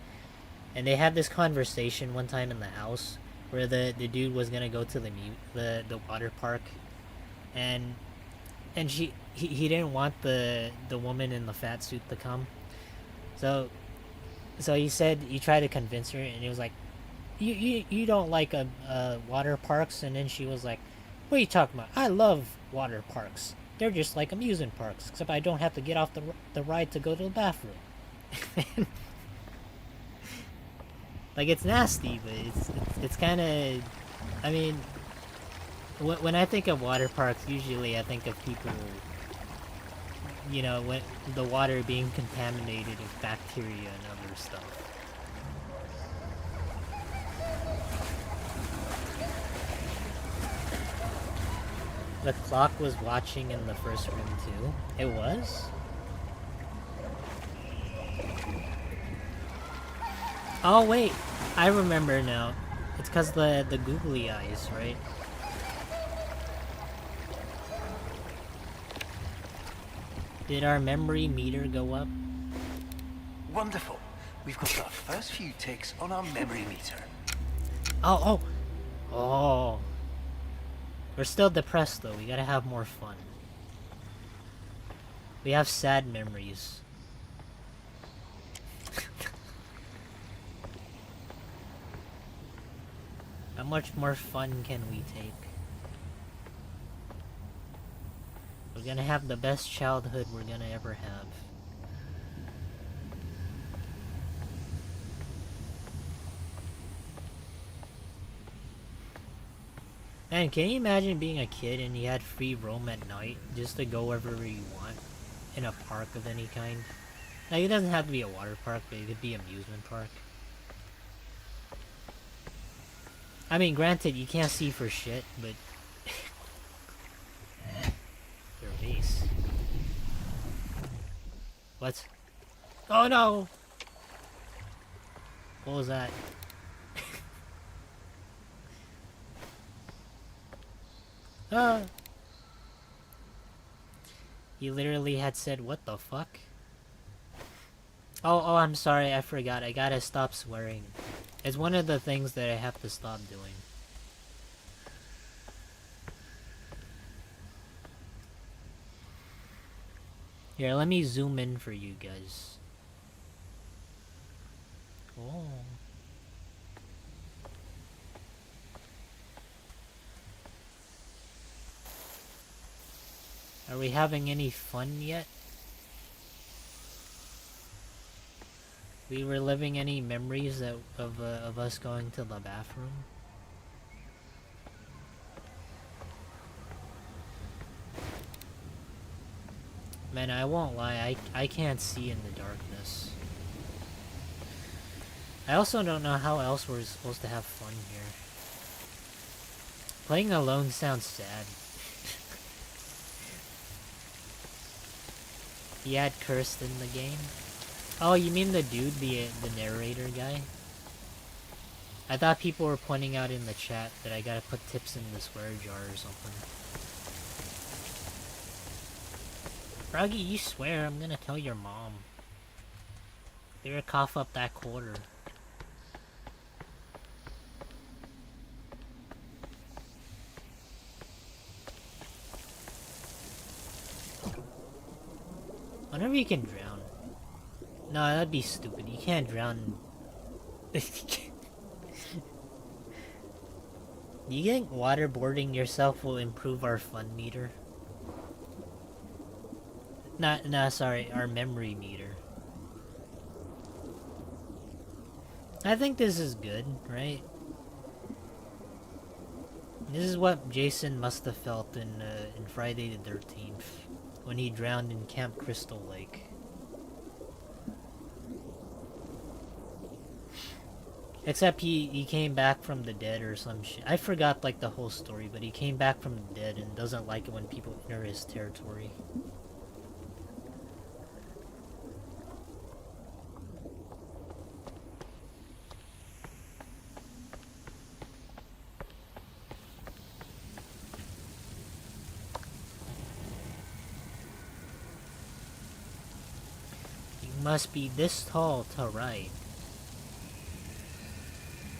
And they had this conversation one time in the house where the dude was gonna go to the water park, and he didn't want the woman in the fat suit to come. So he said he tried to convince her, and he was like, you don't like water parks. And then she was like, what are you talking about? I love water parks. They're just like amusement parks, except I don't have to get off the ride to go to the bathroom. Like, it's nasty, but it's kind of, I mean, when I think of water parks, usually I think of people, you know, when the water being contaminated with bacteria and other stuff. The clock was watching in the first room too. It was? Oh wait, I remember now. It's cause the googly eyes, right? Did our memory meter go up? Wonderful. We've got our first few ticks on our memory meter. Oh. We're still depressed though, we gotta have more fun. We have sad memories. How much more fun can we take? We're gonna have the best childhood we're gonna ever have. Man, can you imagine being a kid and you had free roam at night just to go wherever you want in a park of any kind? Like, it doesn't have to be a water park, but it could be an amusement park. I mean, granted, you can't see for shit, but your face. What? Oh no! What was that? Ah! He literally had said, what the fuck? Oh, I'm sorry, I forgot. I gotta stop swearing. It's one of the things that I have to stop doing. Here, let me zoom in for you guys. Oh. Are we having any fun yet? We reliving any memories of us going to the bathroom? Man, I won't lie, I can't see in the darkness. I also don't know how else we're supposed to have fun here. Playing alone sounds sad. He had cursed in the game? Oh, you mean the dude, the narrator guy? I thought people were pointing out in the chat that I gotta put tips in the swear jar or something. Froggy, you swear, I'm gonna tell your mom. Better cough up that quarter. Whenever you can drown. No, that'd be stupid. You can't drown. Do you think waterboarding yourself will improve our fun meter? Nah, sorry, our memory meter. I think this is good, right? This is what Jason must have felt in Friday the 13th, when he drowned in Camp Crystal Lake. Except he came back from the dead or some shit. I forgot like the whole story, but he came back from the dead and doesn't like it when people enter his territory. must be this tall to ride.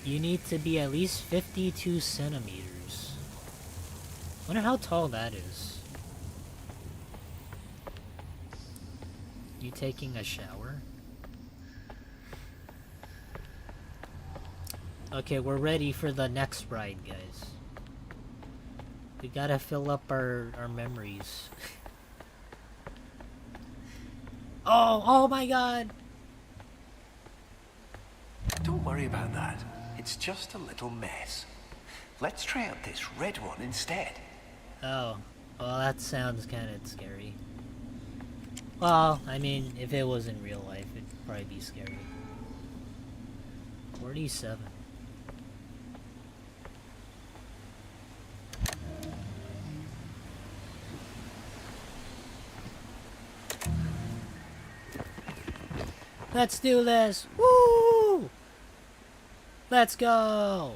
You need to be at least 52 centimeters. Wonder how tall that is. You taking a shower? Okay, we're ready for the next ride, guys. We gotta fill up our memories. Oh my god! Don't worry about that. It's just a little mess. Let's try out this red one instead. Oh, well, that sounds kind of scary. Well, I mean, if it was in real life, it'd probably be scary. 47. Let's do this! Woo! Let's go!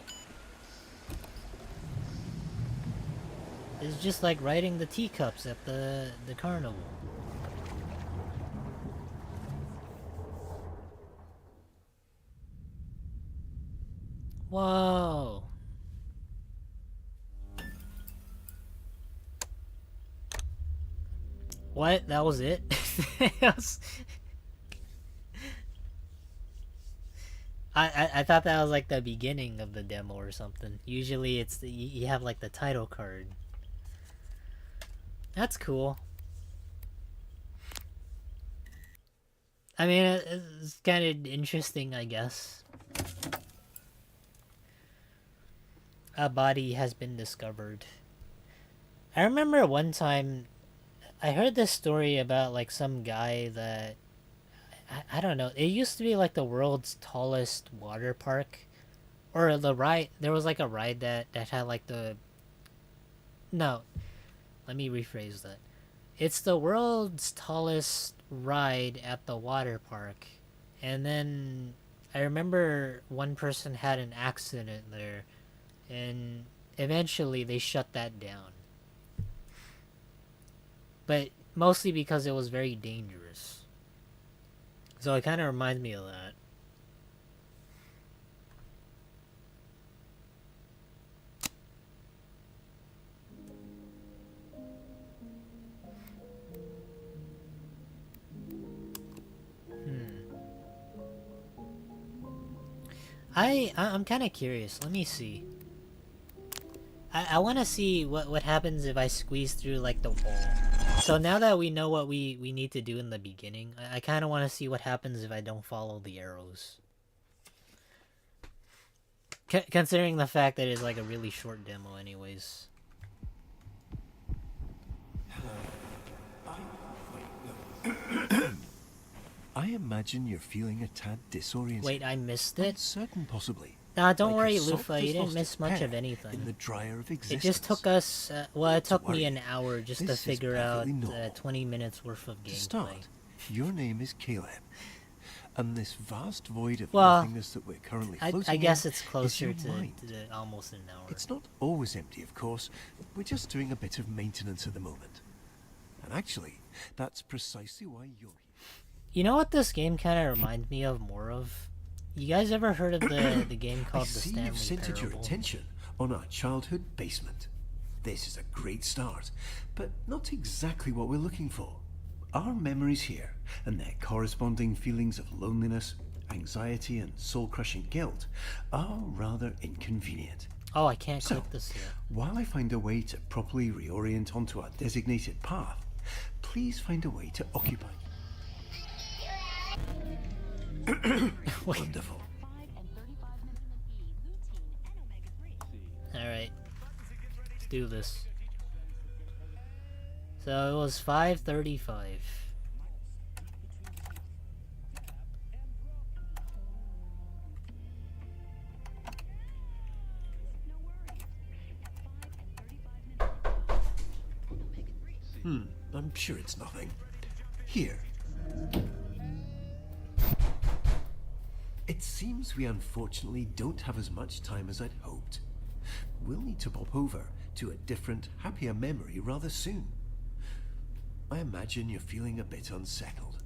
It's just like riding the teacups at the carnival. Whoa! What? That was it? I thought that was like the beginning of the demo or something. Usually it's you have like the title card. That's cool. I mean, it's kind of interesting, I guess. A body has been discovered. I remember one time I heard this story about like some guy that I don't know. It used to be like the world's tallest water park, or the ride. There was like a ride that had like the. No, let me rephrase that. It's the world's tallest ride at the water park, and then I remember one person had an accident there, and eventually they shut that down. But mostly because it was very dangerous. So it kind of reminds me of that. I'm kind of curious. Let me see. I want to see what happens if I squeeze through like the wall. So now that we know what we need to do in the beginning, I kind of want to see what happens if I don't follow the arrows. Considering the fact that it's like a really short demo anyways. I imagine you're feeling a tad disoriented. Wait, I missed it? Uncertain, possibly. Nah, don't Like worry, a sock Lufa, that's you didn't lost miss its much pair of anything. in the dryer of It existence. just took us, well, it took me worry. an hour just to This is figure out perfectly normal. 20 minutes worth of To gameplay. start, your name is Caleb. And this vast void of Well, nothingness that we're currently floating I guess in it's is closer your to mind. almost an hour. It's not always empty, of course. We're just doing a bit of maintenance at the moment. And actually, that's precisely why you're here. You know what this game kind of reminds me of more of? You guys ever heard of the game I called The see Stanley you've centered your Parable? attention on our childhood basement. This is a great start, but not exactly what we're looking for. Our memories here, and their corresponding feelings of loneliness, anxiety, and soul-crushing guilt, are rather inconvenient. Oh, I can't So, click this yet. while I find a way to properly reorient onto our designated path, please find a way to occupy. Wonderful. 5 and 35 minutes E, lutein, and omega-3. Alright. Let's do this. So it was 5:35. No worries. At 5 and 35 minutes E, omega-3. I'm sure it's nothing. Here. It seems we unfortunately don't have as much time as I'd hoped. We'll need to pop over to a different, happier memory rather soon. I imagine you're feeling a bit unsettled.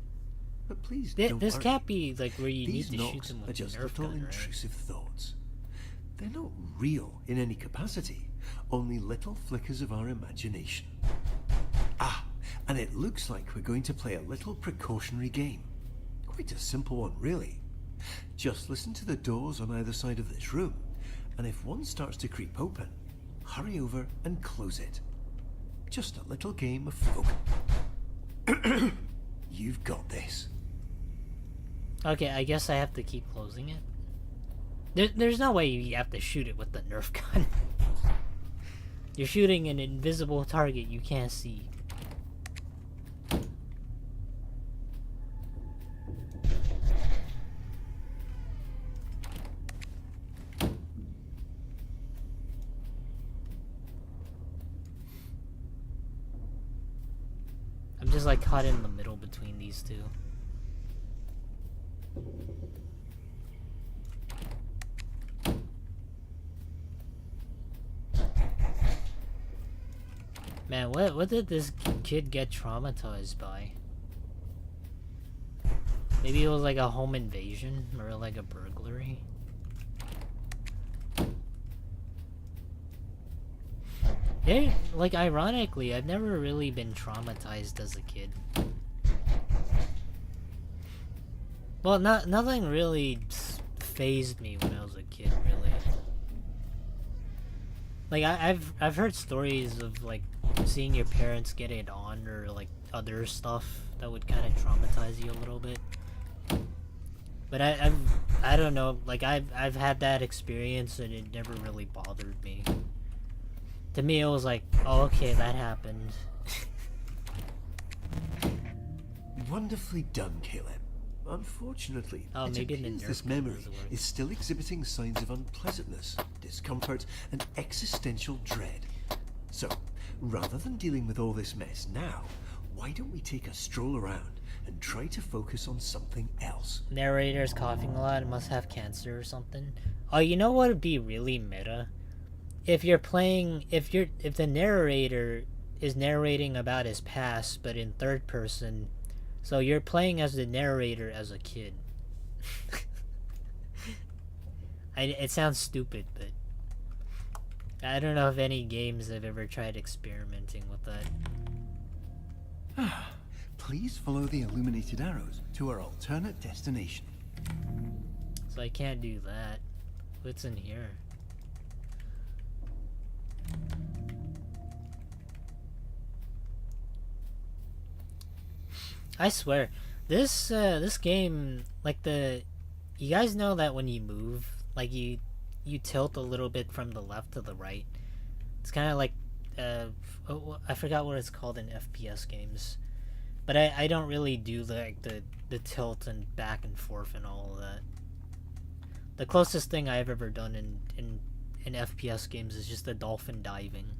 But please don't This worry. can't be like where you These need to shoot knocks them are with a just Nerf little gun, right? intrusive thoughts. They're not real in any capacity, only little flickers of our imagination. Ah, and it looks like we're going to play a little precautionary game. Quite a simple one, really. Just listen to the doors on either side of this room, and if one starts to creep open, hurry over and close it. Just a little game of focus. You've got this. Okay, I guess I have to keep closing it. There's no way you have to shoot it with the Nerf gun. You're shooting an invisible target you can't see. I'm just like caught in the middle between these two. Man, what did this kid get traumatized by? Maybe it was like a home invasion or like a burglary. Yeah, like ironically, I've never really been traumatized as a kid. Well, nothing really phased me when I was a kid, really. Like I've heard stories of like seeing your parents get it on or like other stuff that would kind of traumatize you a little bit. But I don't know, like I've had that experience and it never really bothered me. To me it was like, oh okay, that happened. Wonderfully done, Caleb. Unfortunately, Oh, it maybe the appears Nerf this gun memory doesn't work. is still exhibiting signs of unpleasantness, discomfort, and existential dread. So, rather than dealing with all this mess now, why don't we take a stroll around and try to focus on something else? Narrator's coughing a lot, must have cancer or something. Oh, you know what would be really meta? If you're playing, if the narrator is narrating about his past, but in third person, so you're playing as the narrator as a kid. It sounds stupid, but I don't know if any games have ever tried experimenting with that. Please follow the illuminated arrows to our alternate destination. So I can't do that. What's in here? I swear, this game, like you guys know that when you move, like you tilt a little bit from the left to the right. It's kind of like, I forgot what it's called in FPS games, but I don't really do like the tilt and back and forth and all of that. The closest thing I've ever done in FPS games is just the dolphin diving.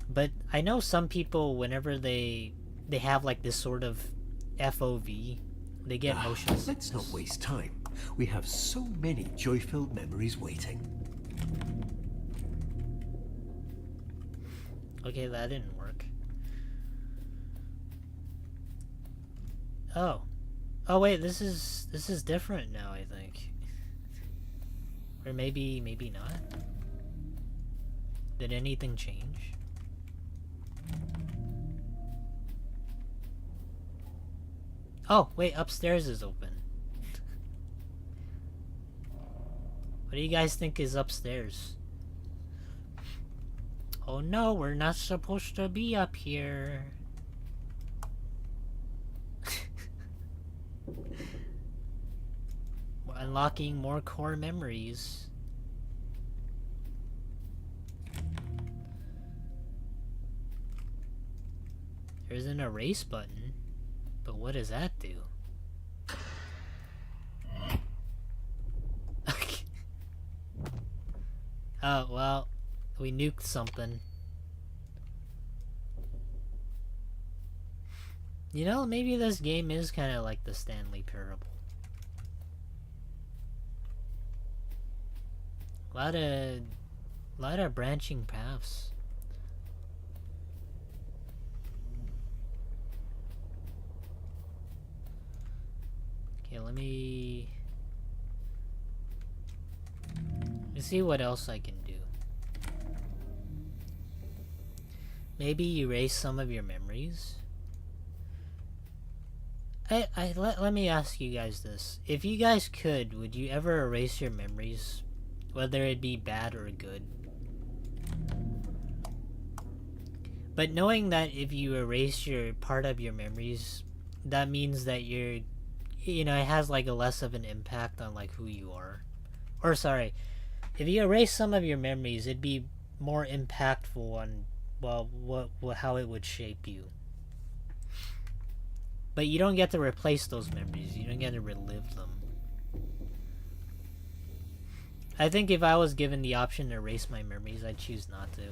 But I know some people, whenever they have like this sort of FOV, they get motion sickness. Let's not waste time. We have so many joy-filled memories waiting. Okay, that didn't work. Oh wait, this is different now, I think. Or maybe not. Did anything change? Oh, wait, upstairs is open. What do you guys think is upstairs? Oh no, we're not supposed to be up here. We're unlocking more core memories. There's an erase button. But what does that do? Oh, well, we nuked something. You know, maybe this game is kind of like the Stanley Parable. A lot of branching paths. let's see what else I can do. Maybe erase some of your memories. Let me ask you guys this. If you guys could, would you ever erase your memories? Whether it be bad or good? But knowing that if you erase your part of your memories, that means that you're, you know, it has like a less of an impact on like who you are. Or sorry, if you erase some of your memories, it'd be more impactful on, well, what how it would shape you. But you don't get to replace those memories. You don't get to relive them. I think if I was given the option to erase my memories, I'd choose not to.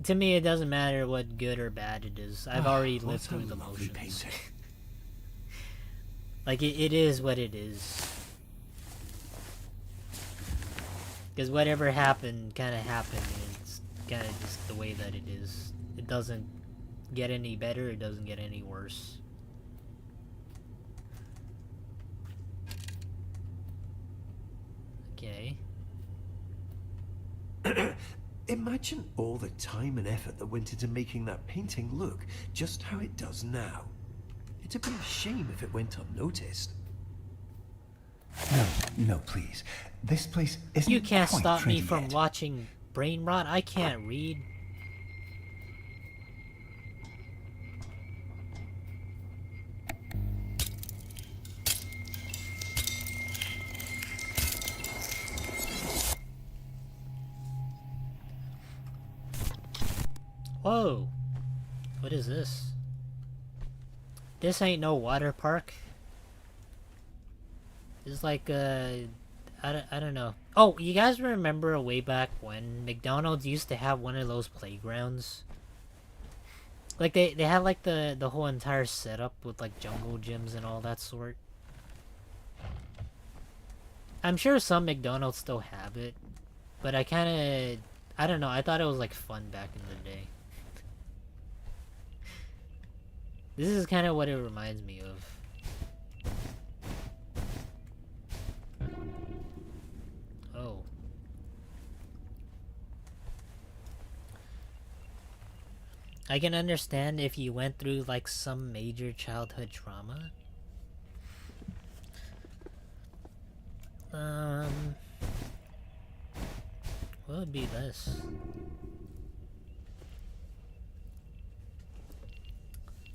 To me, it doesn't matter what good or bad it is. I've already lived through the motions. Like, it is what it is. Because whatever happened, kind of happened. And it's kind of just the way that it is. It doesn't get any better, it doesn't get any worse. Okay. Imagine all the time and effort that went into making that painting look just how it does now. It'd be a shame if it went unnoticed. No, no, please. This place isn't You can't quite stop me ready from yet. watching Brain Rot. I can't read. Whoa. What is this? This ain't no water park. It's like I don't know. Oh, you guys remember way back when McDonald's used to have one of those playgrounds? Like they had like the whole entire setup with like jungle gyms and all that sort. I'm sure some McDonald's still have it, but I don't know, I thought it was like fun back in the day. This is kind of what it reminds me of. Oh. I can understand if you went through like some major childhood trauma. What would be this?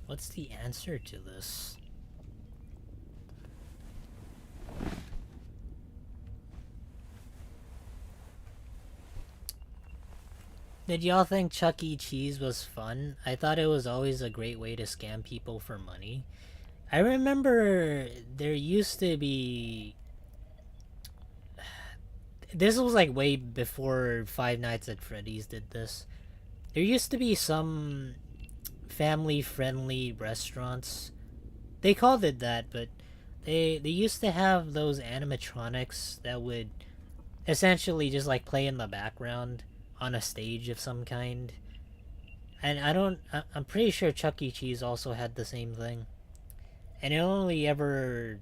What's the answer to this? Did y'all think Chuck E. Cheese was fun? I thought it was always a great way to scam people for money. I remember there used to be... This was like way before Five Nights at Freddy's did this. There used to be some family-friendly restaurants. They called it that, but they used to have those animatronics that would essentially just like play in the background on a stage of some kind. And I'm pretty sure Chuck E. Cheese also had the same thing. And it only ever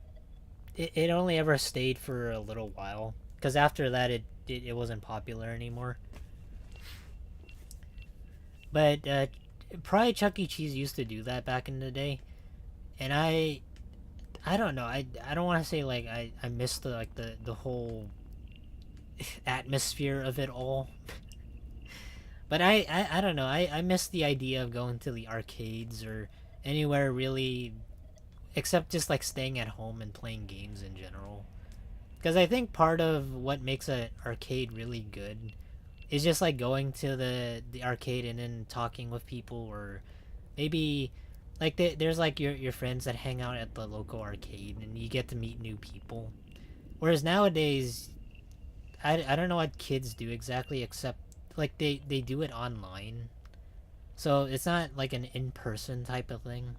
stayed for a little while, because after that it wasn't popular anymore. But probably Chuck E. Cheese used to do that back in the day, and I don't know, I don't want to say like I missed the whole atmosphere of it all. But I don't know, I miss the idea of going to the arcades or anywhere really, except just like staying at home and playing games in general. Because I think part of what makes an arcade really good is just like going to the arcade and then talking with people, or maybe like there's like your friends that hang out at the local arcade and you get to meet new people. Whereas nowadays, I don't know what kids do exactly, except like they do it online, so it's not like an in-person type of thing.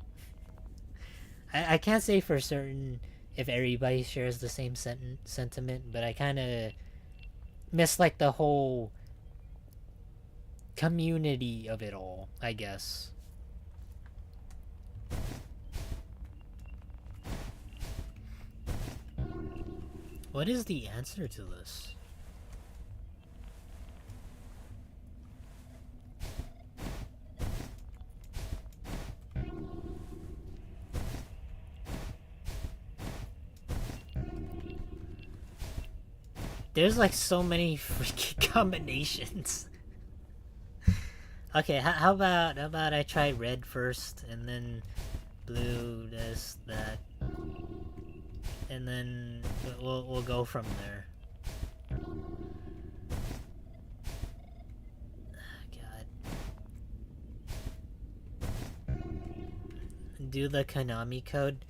I can't say for certain if everybody shares the same sentiment, but I kind of miss like the whole community of it all, I guess. What is the answer to this? There's like so many freaking combinations. Okay, how about I try red first, and then blue, this, that, and then we'll go from there. God. Do the Konami code.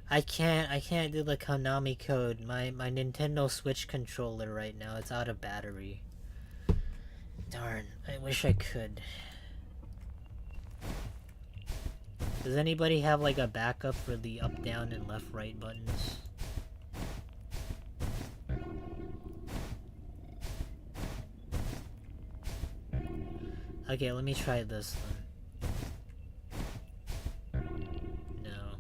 I can't do the Konami code. My Nintendo Switch controller right now, it's out of battery. Darn, I wish I could. Does anybody have like a backup for the up, down, and left, right buttons? Okay, let me try this then. No.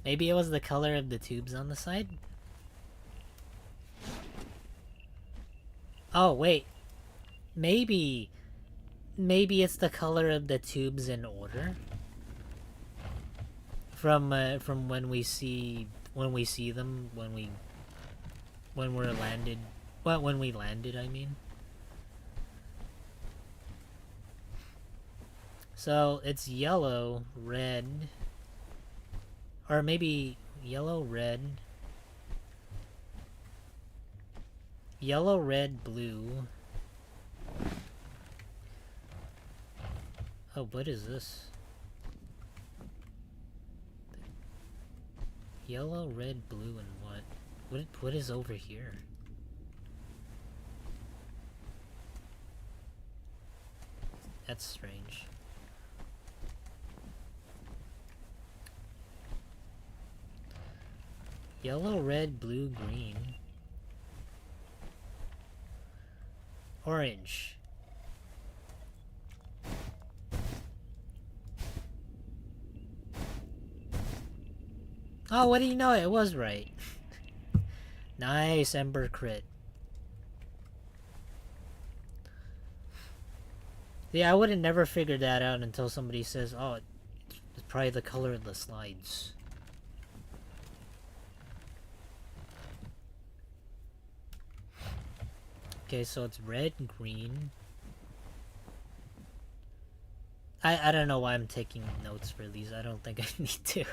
Maybe it was the color of the tubes on the side? Oh, wait. Maybe it's the color of the tubes in order? From when we see them, when we're landed. Well, when we landed, I mean. So, it's yellow, red, or maybe yellow, red, blue. Oh, what is this? Yellow, red, blue, and what? What is over here? That's strange. Yellow, red, blue, green. Orange. Oh, what do you know? It was right. Nice, Ember crit. Yeah, I would have never figured that out until somebody says, oh, it's probably the color of the slides. Okay, so it's red, green. I don't know why I'm taking notes for these. I don't think I need to.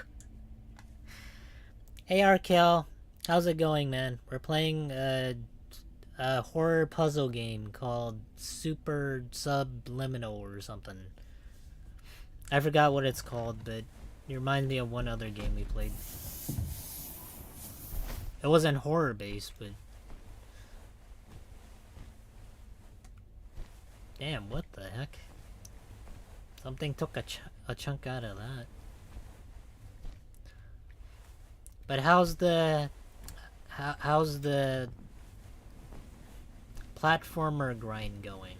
Hey, Arkel. How's it going, man? We're playing a horror puzzle game called Super Subliminal or something. I forgot what it's called, but it reminds me of one other game we played. It wasn't horror-based, but... Damn, what the heck? Something took a chunk out of that. But how's the platformer grind going?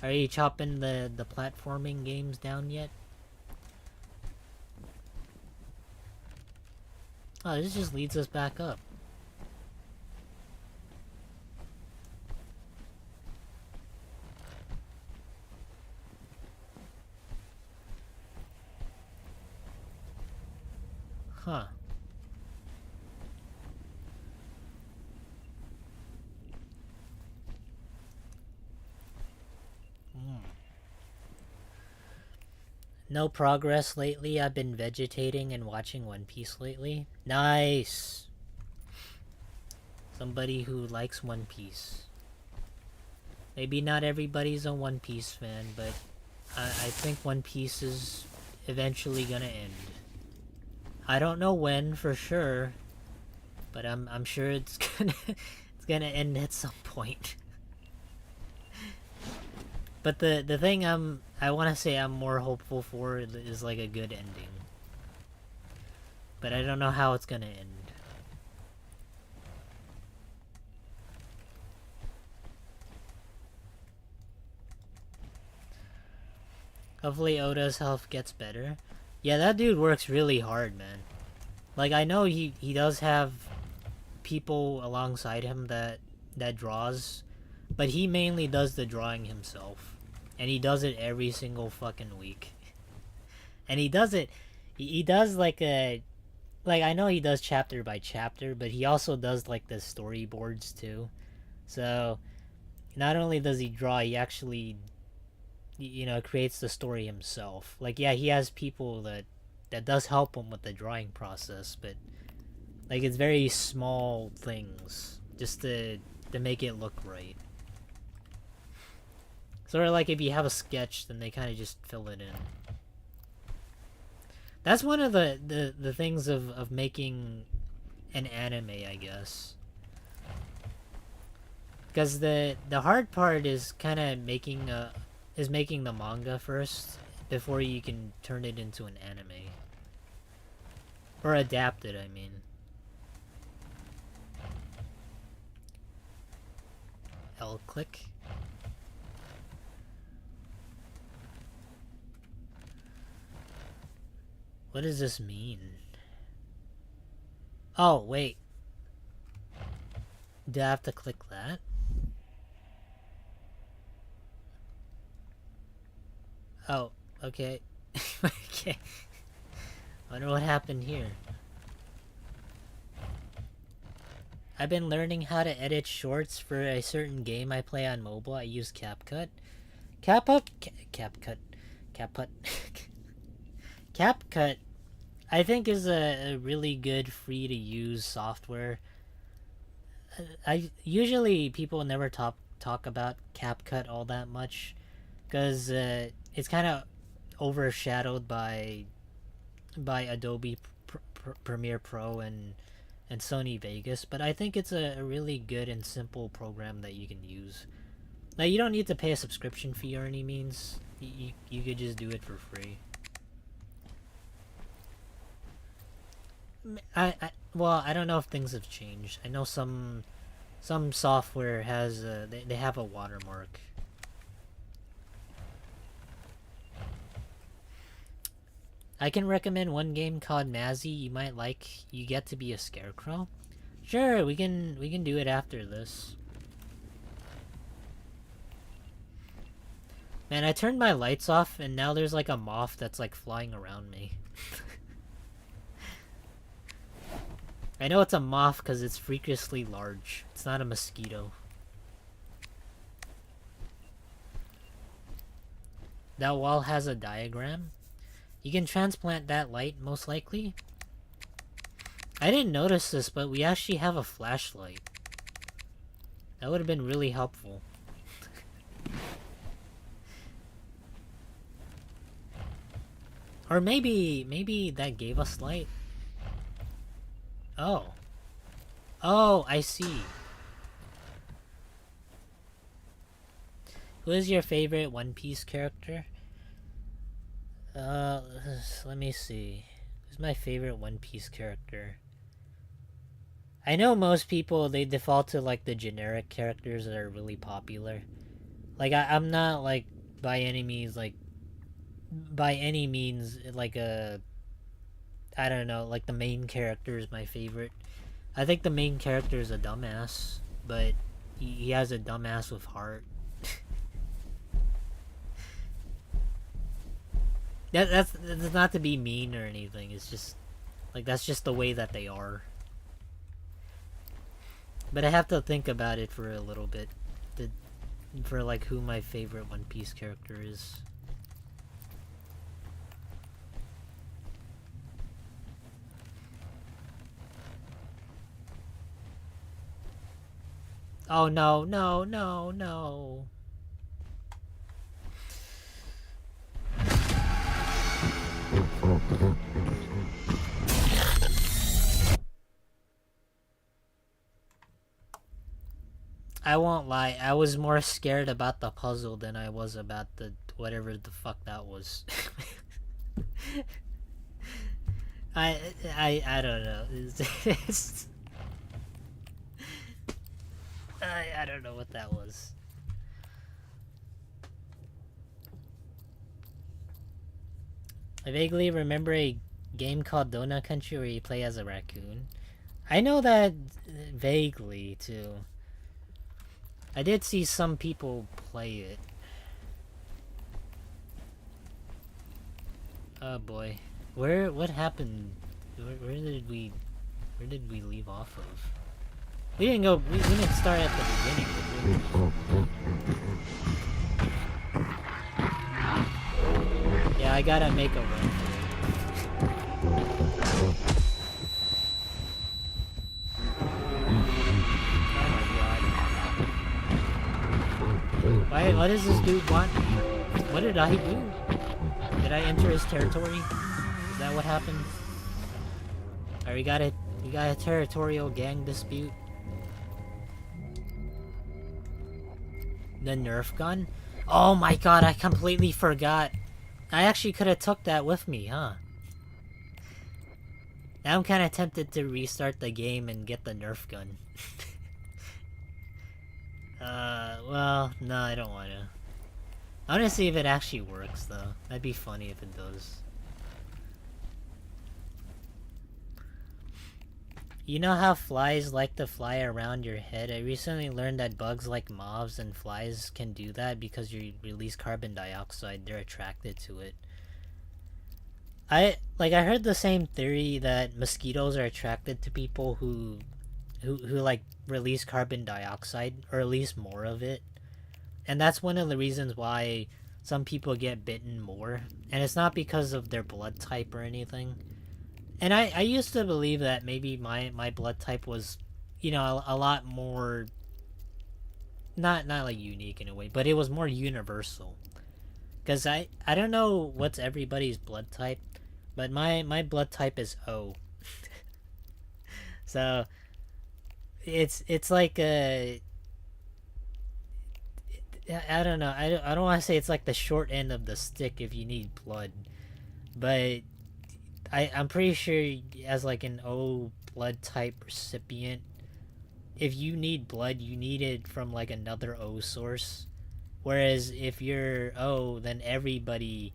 Are you chopping the platforming games down yet? Oh, this just leads us back up. Huh. No progress lately. I've been vegetating and watching One Piece lately. Nice! Somebody who likes One Piece. Maybe not everybody's a One Piece fan, but I think One Piece is eventually gonna end. I don't know when for sure, but I'm sure it's gonna end at some point. But the thing I want to say I'm more hopeful for is like a good ending. But I don't know how it's gonna end. Hopefully Oda's health gets better. Yeah, that dude works really hard, man. Like, I know he does have people alongside him that draws, but he mainly does the drawing himself. And he does it every single fucking week. And he does it, he does like a, like, I know he does chapter by chapter, but he also does like the storyboards too. So, not only does he draw, he actually, you know, creates the story himself. Like, yeah, he has people that does help him with the drawing process, but like, it's very small things just to make it look right. Sort of like if you have a sketch, then they kind of just fill it in. That's one of the things of making an anime, I guess. Because the hard part is kind of making the manga first before you can turn it into an anime. Or adapt it, I mean. L click. What does this mean? Oh, wait. Do I have to click that? Oh, okay. Okay. Wonder what happened here. I've been learning how to edit shorts for a certain game I play on mobile. I use CapCut. CapCut. CapCut, I think, is a really good free to use software. I usually people never talk about CapCut all that much because it's kind of overshadowed by Adobe Premiere Pro and Sony Vegas, but I think it's a really good and simple program that you can use. Now, you don't need to pay a subscription fee or any means. You could just do it for free. Well, I don't know if things have changed. I know some software has they have a watermark. I can recommend one game called Nazi you might like. You get to be a scarecrow. Sure, we can do it after this. Man, I turned my lights off and now there's like a moth that's like flying around me. I know it's a moth because it's freakishly large. It's not a mosquito. That wall has a diagram. You can transplant that light, most likely. I didn't notice this, but we actually have a flashlight. That would have been really helpful. Or maybe that gave us light. Oh. Oh, I see. Who is your favorite One Piece character? Let me see. Who's my favorite One Piece character? I know most people, they default to like the generic characters that are really popular. Like, I'm not like by any means like a, I don't know, like the main character is my favorite. I think the main character is a dumbass, but he has a dumbass with heart. That's not to be mean or anything. It's just like that's just the way that they are. But I have to think about it for a little bit, for like who my favorite One Piece character is. Oh no, no, no, no. I won't lie, I was more scared about the puzzle than I was about the whatever the fuck that was. I don't know. I don't know what that was. I vaguely remember a game called Donut Country where you play as a raccoon. I know that vaguely too. I did see some people play it. Oh boy. What happened? Where did we leave off of? We didn't go, we didn't start at the beginning, did we? Yeah, I gotta make a run for it. Why, what does this dude want me? What did I do? Did I enter his territory? Is that what happened? Alright, we got a territorial gang dispute. The Nerf gun? Oh my god, I completely forgot. I actually could have took that with me, huh? Now I'm kind of tempted to restart the game and get the Nerf gun. Well, no, I don't want to. I want to see if it actually works, though. That'd be funny if it does. You know how flies like to fly around your head? I recently learned that bugs like moths and flies can do that because you release carbon dioxide. They're attracted to it. I heard the same theory that mosquitoes are attracted to people who like release carbon dioxide, or at least more of it. And that's one of the reasons why some people get bitten more. And it's not because of their blood type or anything. And I used to believe that maybe my blood type was, you know, a lot more, not like unique in a way, but it was more universal. Because I don't know what's everybody's blood type, but my blood type is O. So it's like a, I don't know, I don't want to say it's like the short end of the stick if you need blood, but I'm pretty sure as like an O blood type recipient, if you need blood, you need it from like another O source. Whereas if you're O, then everybody,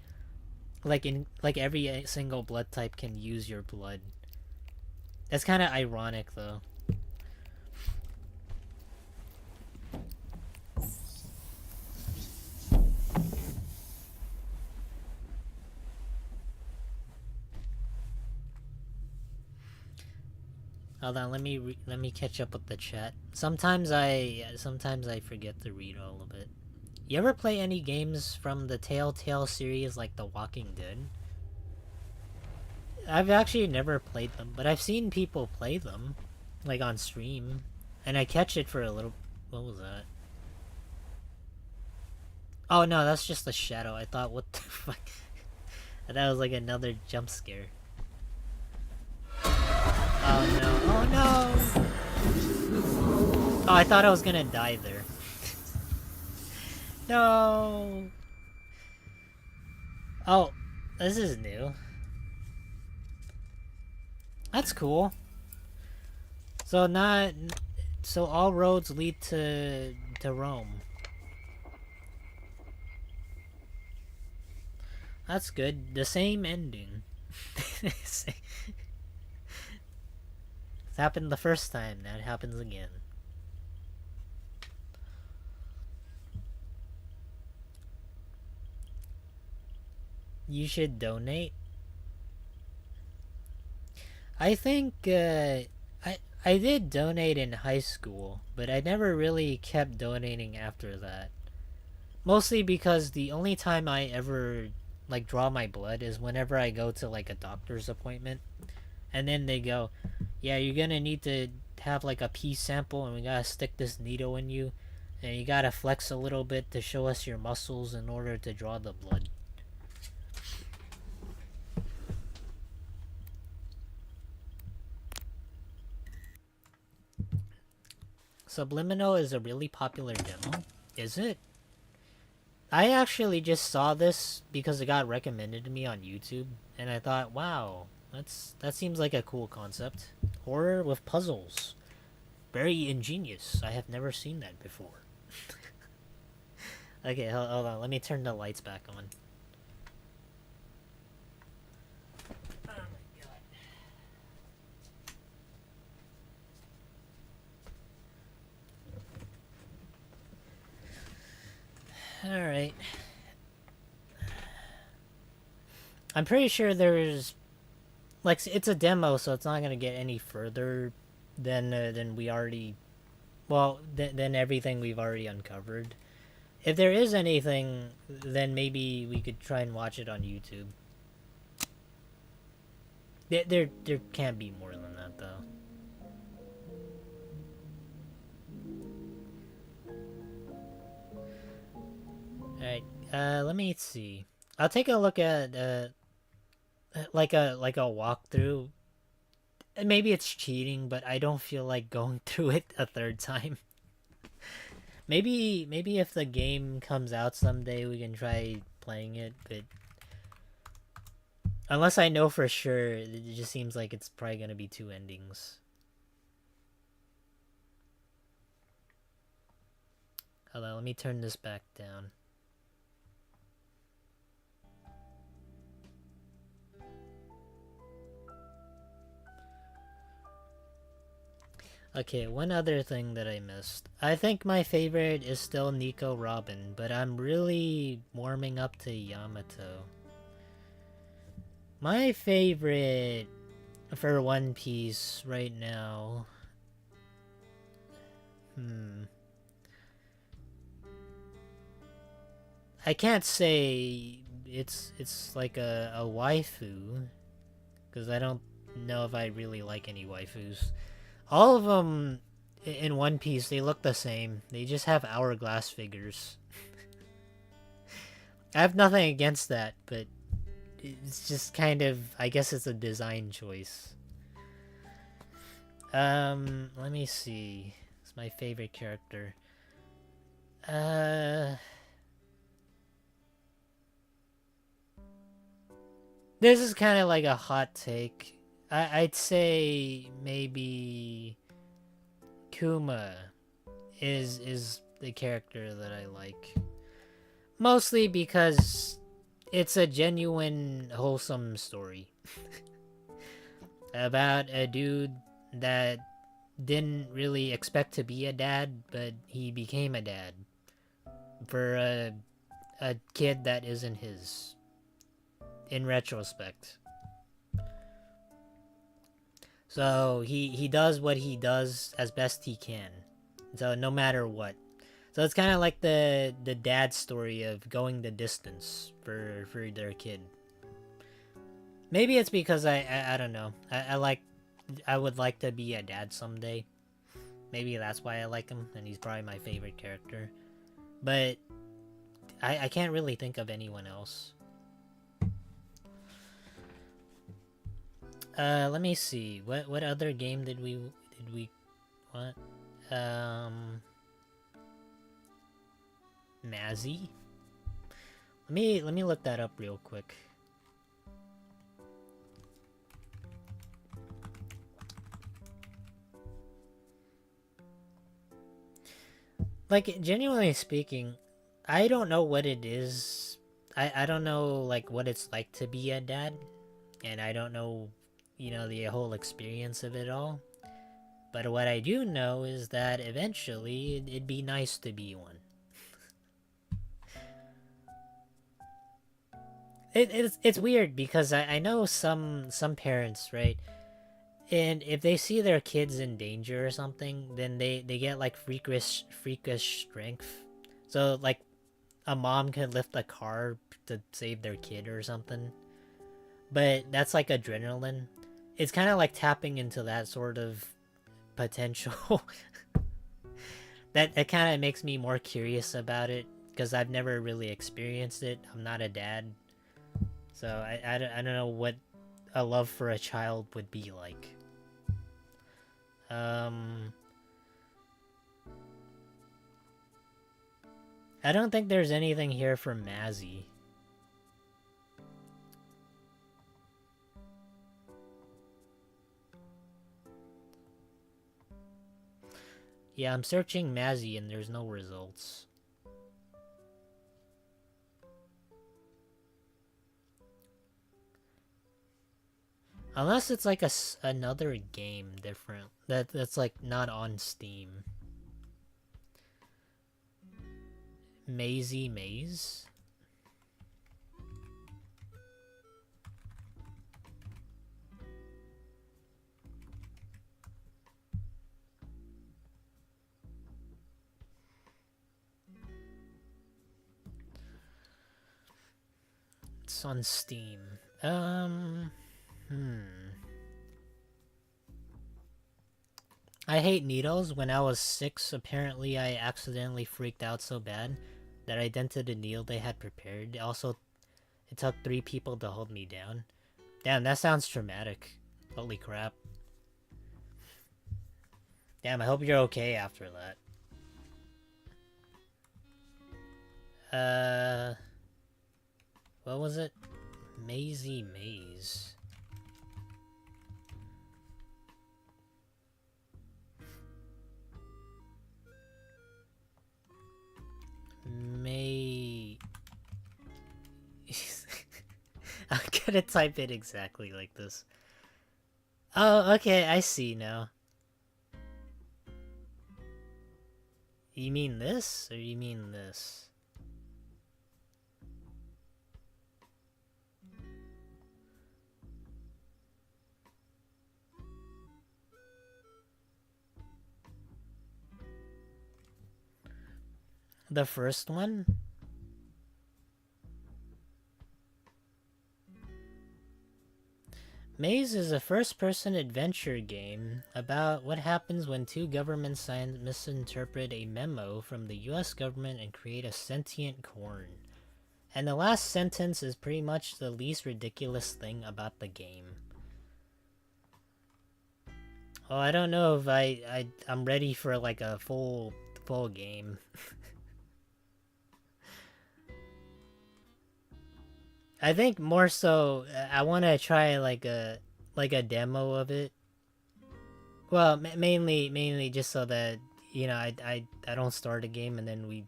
like every single blood type can use your blood. That's kind of ironic though. Hold on, let me catch up with the chat. Sometimes I forget to read all of it. You ever play any games from the Telltale series like The Walking Dead? I've actually never played them, but I've seen people play them, like on stream, and I catch it for a little. What was that? Oh no, that's just a shadow. I thought, what the fuck? I thought it was like another jump scare. Oh no! Oh no! Oh, I thought I was gonna die there. No! Oh, this is new. That's cool. So all roads lead to Rome. That's good. The same ending. It's happened the first time, now it happens again. You should donate. I think I did donate in high school, but I never really kept donating after that. Mostly because the only time I ever like draw my blood is whenever I go to like a doctor's appointment, and then they go, yeah, you're gonna need to have like a pee sample, and we gotta stick this needle in you, and you gotta flex a little bit to show us your muscles in order to draw the blood. Subliminal is a really popular demo. Is it? I actually just saw this because it got recommended to me on YouTube, and I thought, wow, that seems like a cool concept. Horror with puzzles. Very ingenious. I have never seen that before. Okay, hold on. Let me turn the lights back on. I'm pretty sure there's like it's a demo, so it's not gonna get any further than we already than everything we've already uncovered. If there is anything, then maybe we could try and watch it on YouTube. There can't be more than that though. Alright, let me see. I'll take a look at like a walkthrough. Maybe it's cheating, but I don't feel like going through it a third time. Maybe if the game comes out someday, we can try playing it, but unless I know for sure, it just seems like it's probably gonna be two endings. Hold on, let me turn this back down. Okay, one other thing that I missed. I think my favorite is still Nico Robin, but I'm really warming up to Yamato. My favorite for One Piece right now... I can't say it's like a waifu, because I don't know if I really like any waifus. All of them in One Piece, they look the same. They just have hourglass figures. I have nothing against that, but it's just kind of, I guess it's a design choice. Let me see. It's my favorite character. This is kind of like a hot take. I'd say maybe Kuma is the character that I like. Mostly because it's a genuine, wholesome story. About a dude that didn't really expect to be a dad, but he became a dad. For a kid that isn't his. In retrospect. So he does what he does as best he can. So no matter what. So it's kind of like the dad story of going the distance for their kid. Maybe it's because I don't know. I would like to be a dad someday. Maybe that's why I like him, and he's probably my favorite character. But I can't really think of anyone else. Let me see. What other game did we what? Mazzy? Let me look that up real quick. Like, genuinely speaking, I don't know what it is. I don't know, like, what it's like to be a dad. And I don't know, you know, the whole experience of it all. But what I do know is that eventually it'd be nice to be one. It's weird because I know some parents, right? And if they see their kids in danger or something, then they get like freakish strength. So like a mom could lift a car to save their kid or something. But that's like adrenaline. It's kind of like tapping into that sort of potential. that kind of makes me more curious about it because I've never really experienced it. I'm not a dad. So I don't know what a love for a child would be like. I don't think there's anything here for Mazzy. Yeah, I'm searching Mazzy and there's no results. Unless it's like another game different that's like not on Steam. Mazy Maze. It's on Steam. I hate needles. When I was 6, apparently I accidentally freaked out so bad that I dented the needle they had prepared. Also, it took 3 people to hold me down. Damn, that sounds traumatic. Holy crap. Damn, I hope you're okay after that. What was it? Mazy Maze. I'm gonna type it exactly like this. Oh, okay, I see now. You mean this, or you mean this? The first one? Maze is a first-person adventure game about what happens when 2 government scientists misinterpret a memo from the US government and create a sentient corn. And the last sentence is pretty much the least ridiculous thing about the game. Oh, I don't know if I'm ready for like a full game. I think more so, I want to try like a demo of it. Well, mainly just so that I don't start a game and then we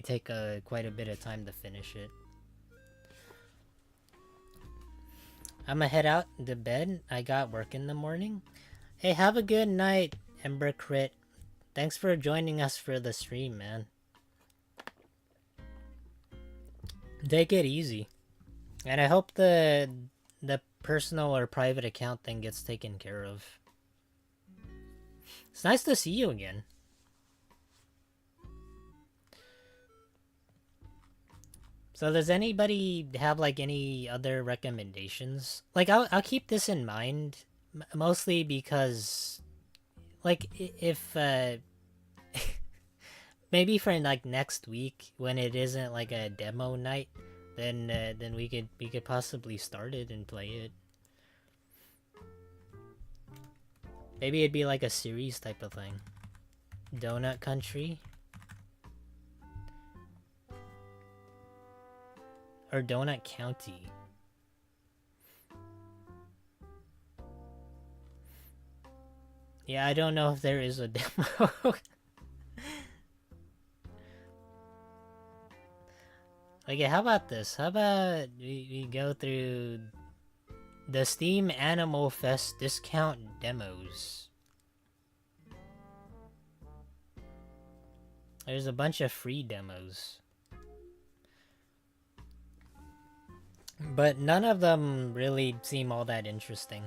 take quite a bit of time to finish it. I'm gonna head out to bed. I got work in the morning. Hey, have a good night, Ember Crit. Thanks for joining us for the stream, man. Take it easy. And I hope the personal or private account thing gets taken care of. It's nice to see you again. So does anybody have like any other recommendations? Like I'll keep this in mind, mostly because like if maybe for like next week when it isn't like a demo night, then we could possibly start it and play it. Maybe it'd be like a series type of thing. Donut Country. Or Donut County. Yeah, I don't know if there is a demo. Okay, how about this? How about we go through the Steam Animal Fest discount demos. There's a bunch of free demos. But none of them really seem all that interesting.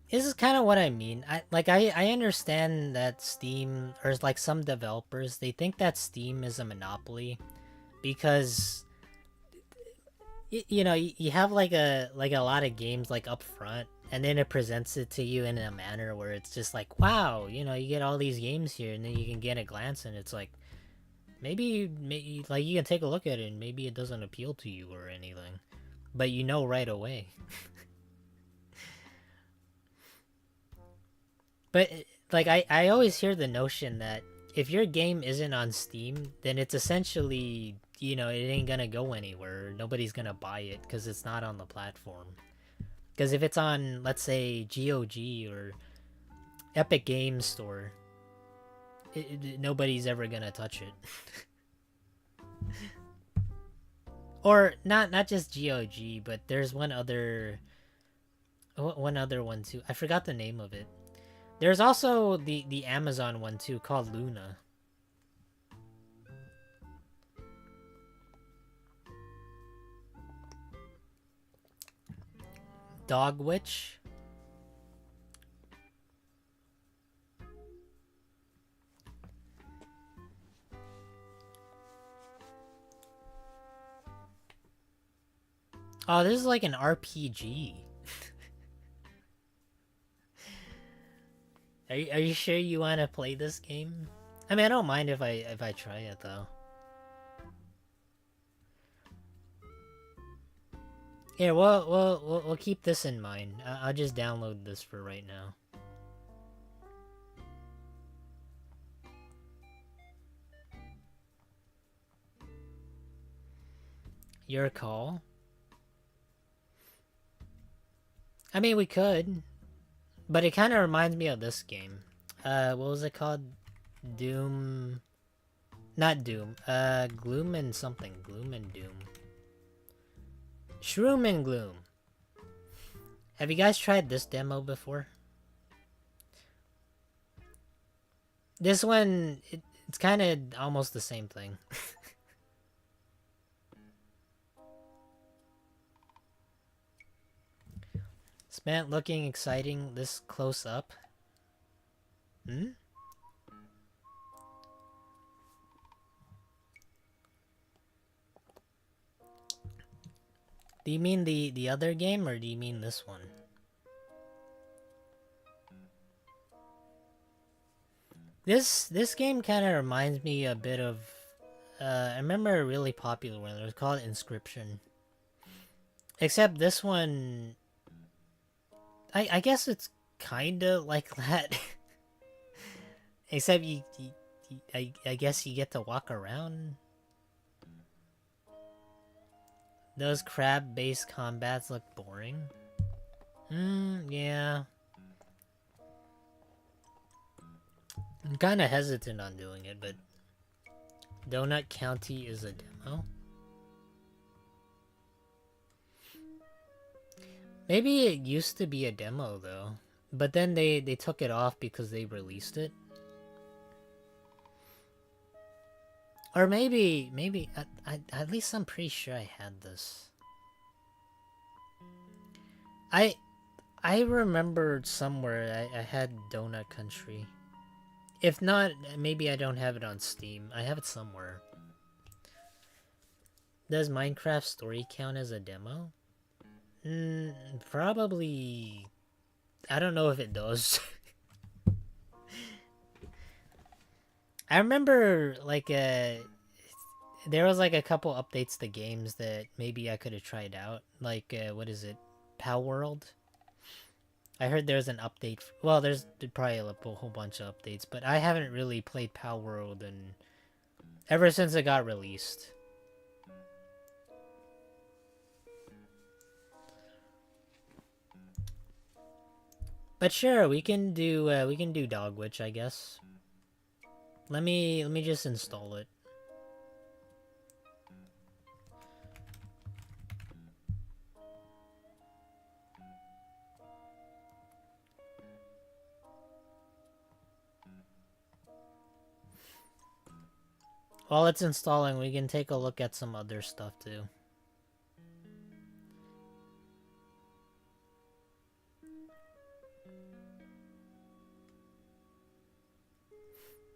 This is kind of what I mean. I understand that Steam, or like some developers, they think that Steam is a monopoly because you know, you have like a lot of games like up front, and then it presents it to you in a manner where it's just like, wow, you know, you get all these games here, and then you can get a glance, and it's like maybe like you can take a look at it, and maybe it doesn't appeal to you or anything, but you know right away. But like I always hear the notion that if your game isn't on Steam, then it's essentially, you know, it ain't gonna go anywhere. Nobody's gonna buy it because it's not on the platform. Because if it's on, let's say, GOG or Epic Games Store, nobody's ever gonna touch it. Or not just GOG, but there's one other one other one too. I forgot the name of it. There's also the Amazon one too called Luna. Dog Witch. Oh, this is like an RPG. Are you sure you want to play this game? I mean, I don't mind if I try it though. Yeah, we'll keep this in mind. I'll just download this for right now. Your call. I mean, we could, but it kind of reminds me of this game. What was it called? Doom. Not Doom. Gloom and something. Gloom and Doom. Shroom and Gloom. Have you guys tried this demo before? This one, it's kind of almost the same thing. Spent looking exciting this close up. Hmm? Do you mean the other game, or do you mean this one? This game kind of reminds me a bit of I remember a really popular one. It was called Inscription. Except this one, I guess it's kind of like that. Except I guess you get to walk around. Those crab-based combats look boring. Yeah. I'm kind of hesitant on doing it, but Donut County is a demo. Maybe it used to be a demo though, but then they took it off because they released it. Or maybe at least I'm pretty sure I had this. I remembered somewhere I had Donut Country. If not, maybe I don't have it on Steam. I have it somewhere. Does Minecraft Story count as a demo? Probably. I don't know if it does. I remember like there was like a couple updates to games that maybe I could have tried out. Like what is it? Pow World? I heard there's an update. Well, there's probably a whole bunch of updates, but I haven't really played Pow World and ever since it got released. But sure, we can do Dog Witch, I guess. Let me just install it. While it's installing, we can take a look at some other stuff too.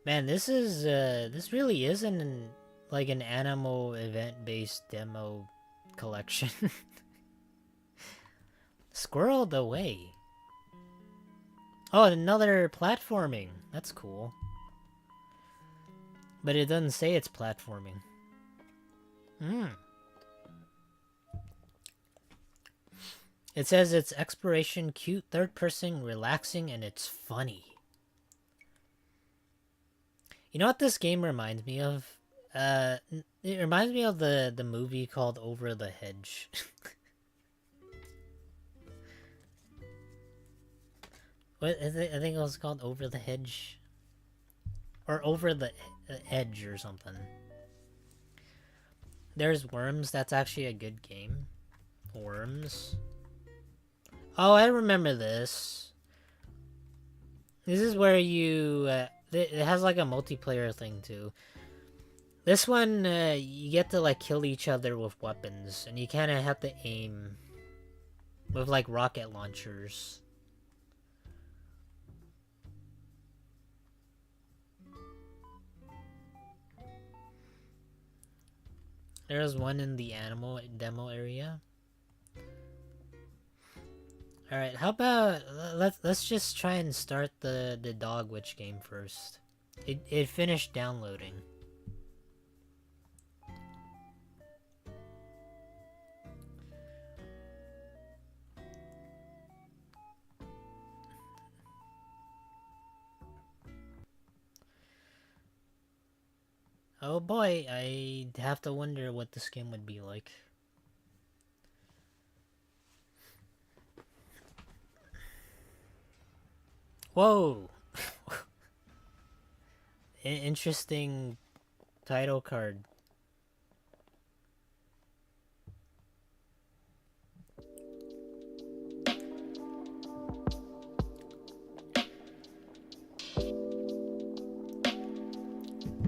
Man, this really isn't like an animal event-based demo collection. Squirreled away. Oh, another platforming. That's cool. But it doesn't say it's platforming. It says it's exploration, cute, third person, relaxing, and it's funny. You know what this game reminds me of? It reminds me of the movie called Over the Hedge. What is it? I think it was called Over the Hedge. Or Over the Edge or something. There's Worms. That's actually a good game. Worms. Oh, I remember this. This is where you... it has like a multiplayer thing too. This one, you get to like kill each other with weapons, and you kind of have to aim with like rocket launchers. There's one in the animal demo area. All right, how about let's just try and start the dog witch game first. It finished downloading. Oh boy, I have to wonder what this game would be like. Whoa! Interesting title card.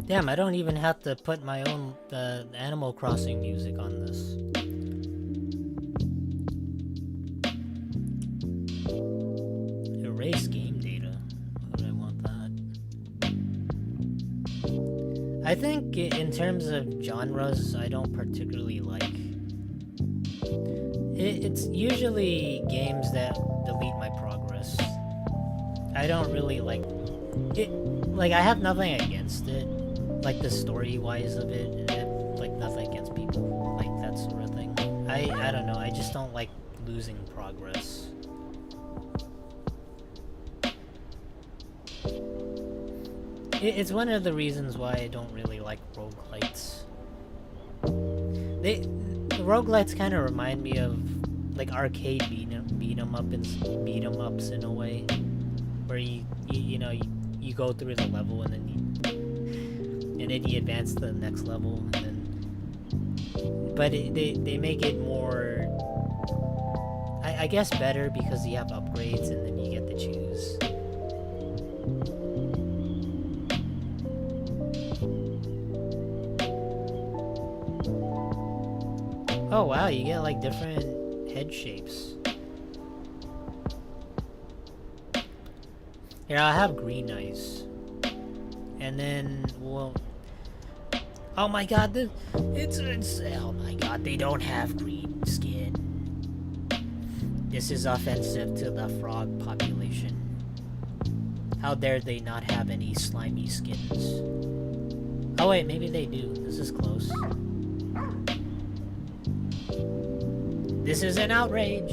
Damn, I don't even have to put my own Animal Crossing music on this. Erase game data. Why would I want that? I think in terms of genres, I don't particularly like. It's usually games that delete my progress. I don't really like it. Like, I have nothing against it. Like the story-wise of it, like nothing against people, like that sort of thing. I don't know, I just don't like losing progress. It's one of the reasons why I don't really like roguelites. The roguelites kind of remind me of like arcade beat 'em ups in a way, where you know you go through the level and then you advance to the next level, and then, but they make it more, I guess, better because you have upgrades and then you get to choose. Oh wow, you get like different head shapes. Here, I'll have green eyes. And then, well... Oh my god, oh my god, they don't have green skin. This is offensive to the frog population. How dare they not have any slimy skins? Oh wait, maybe they do. This is close. This is an outrage!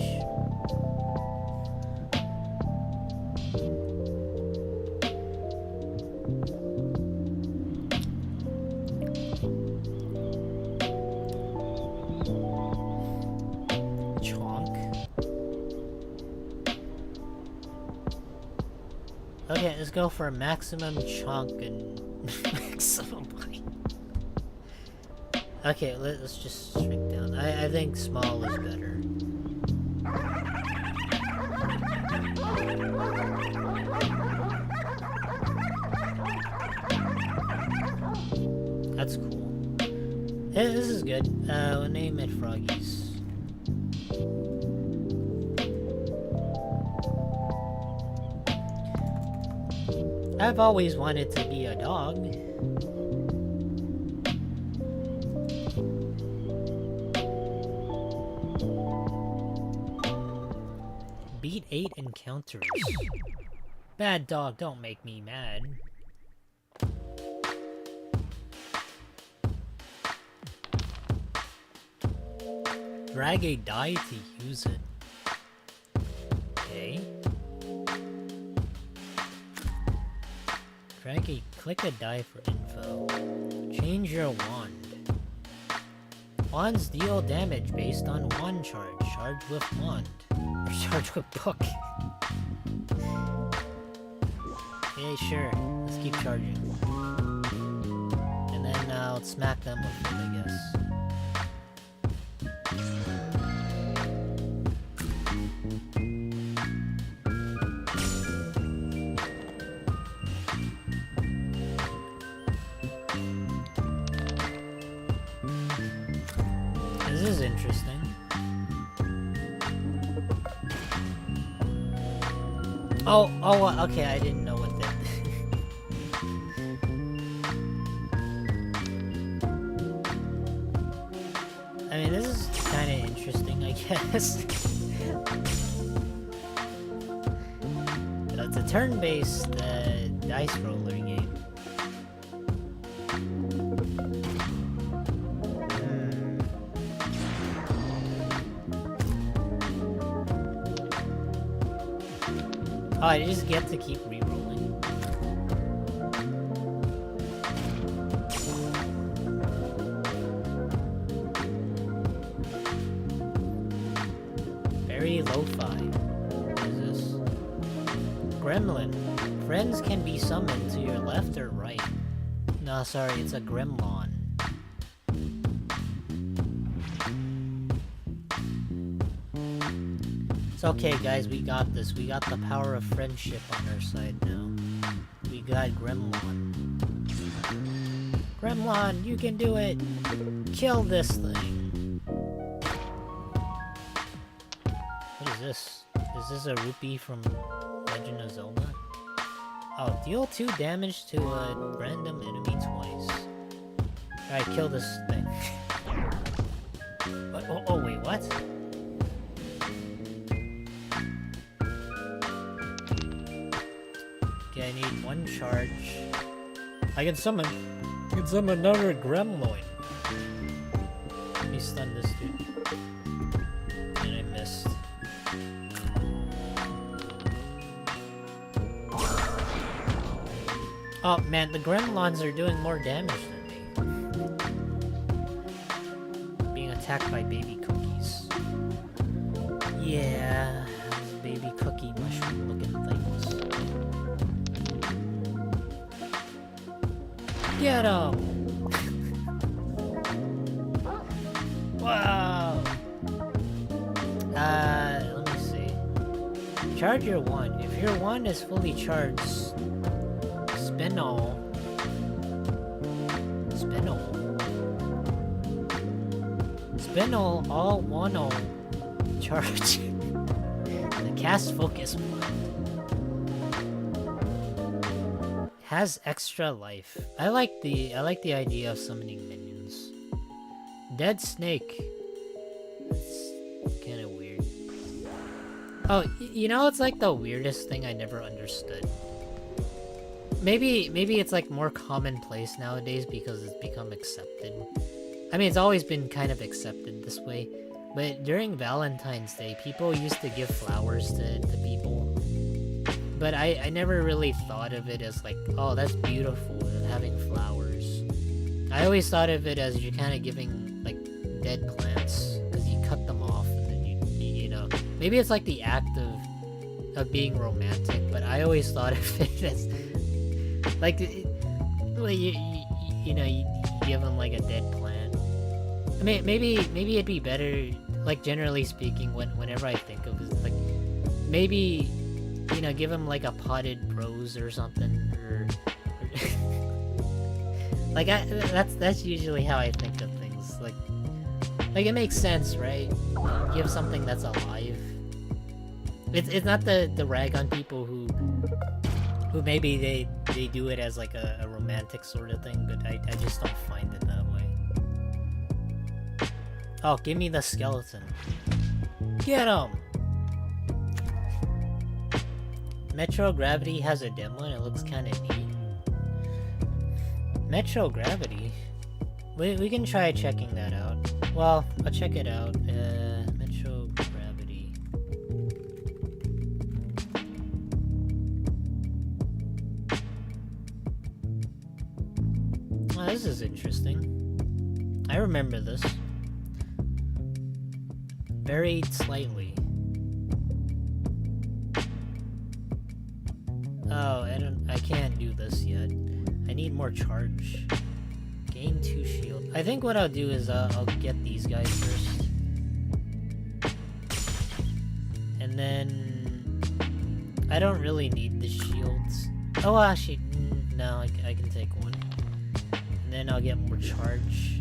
Okay, let's go for maximum chunk and maximum height. Okay, let's just shrink down. I think small is better. That's cool. Yeah, this is good. We'll name it Froggies. I've always wanted to be a dog. Beat 8 encounters. Bad dog, don't make me mad. Drag a die to use it. Okay. Click a die for info. Change your wand. Wands deal damage based on wand charge. Charge with wand. Or charge with book. Okay, sure. Let's keep charging. And then I'll smack them with it, I guess. is interesting. Oh, okay, I didn't know what that... I mean, this is kind of interesting, I guess. It's a turn-based dice roller game. Oh, I just get to keep re-rolling. Very lo-fi. What is this? Gremlin. Friends can be summoned to your left or right. No, sorry, it's a gremlin. It's okay, guys, we got this. We got the power of friendship on our side now. We got Gremlin. Gremlin, you can do it! Kill this thing! What is this? Is this a rupee from Legend of Zelda? Oh, deal 2 damage to a random enemy twice. Alright, kill this thing. What? Oh, wait, what? Okay, I need 1 charge. I can summon another gremlin. Let me stun this dude. And I missed. Oh man, the gremlins are doing more damage than me. Being attacked by baby cookies. Yeah, those baby cookie mushroom looking things. Get him! Wow! Let me see. Charge your wand. If your wand is fully charged, Spinal, all 1-0 charge. The cast focus wand has extra life. I like the idea of summoning minions. Dead snake. That's kind of weird. Oh, you know, it's like the weirdest thing I never understood. Maybe it's like more commonplace nowadays because it's become accepted. I mean, it's always been kind of accepted this way, but during Valentine's Day, people used to give flowers to people. But I never really thought of it as like, oh, that's beautiful, having flowers. I always thought of it as you're kind of giving like dead plants because you cut them off and then you know, maybe it's like the act of being romantic, but I always thought of it as like, you know, you give them like a dead plant. I mean, maybe it'd be better, like generally speaking, whenever I think of it, like maybe, you know, give him like a potted rose or something, or like that's usually how I think of things. Like it makes sense, right? Give something that's alive. It's not the rag on people who maybe they do it as like a romantic sort of thing, but I just don't find it that way. Oh, give me the skeleton. Get him! Metro Gravity has a demo and it looks kind of neat. Metro Gravity? We can try checking that out. Well, I'll check it out. Metro Gravity. Oh, this is interesting. I remember this. Buried slightly. Oh, I can't do this yet. I need more charge. Gain 2 shield. I think what I'll do is I'll get these guys first. And then I don't really need the shields. Oh, actually, no, I can take one. And then I'll get more charge.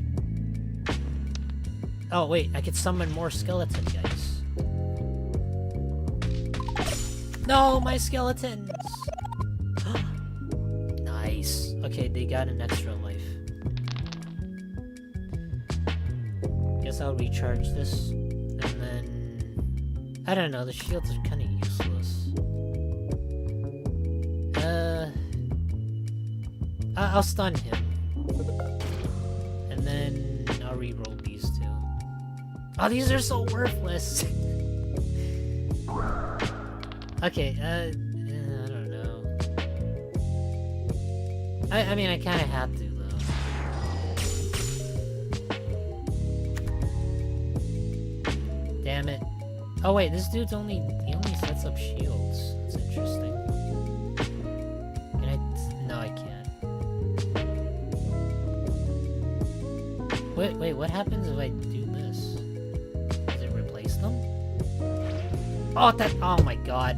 Oh, wait, I could summon more skeleton guys. No, my skeletons! Nice. Okay, they got an extra life. Guess I'll recharge this. And then... I don't know, the shields are kind of useless. I'll stun him. And then I'll re-roll these two. Oh, these are so worthless! Okay, I don't know. I mean, I kind of have to, though. Damn it. Oh wait, this dude's he only sets up shields. That's interesting. Can I... No, I can't. Wait, what happens if I do this? Does it replace them? Oh, oh my god.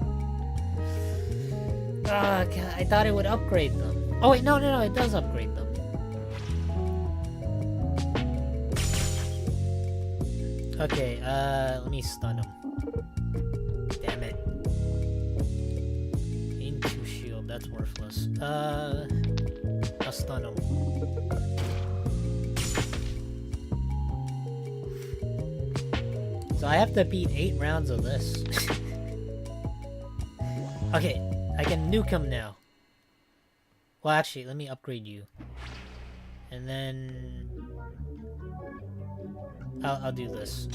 God, I thought it would upgrade them. Oh wait, no, it does upgrade them. Okay, let me stun him. Damn it. Gain 2 shield, that's worthless. I'll stun him. So I have to beat 8 rounds of this. Okay, I can nuke him now. Well, actually, let me upgrade you. And then... I'll do this.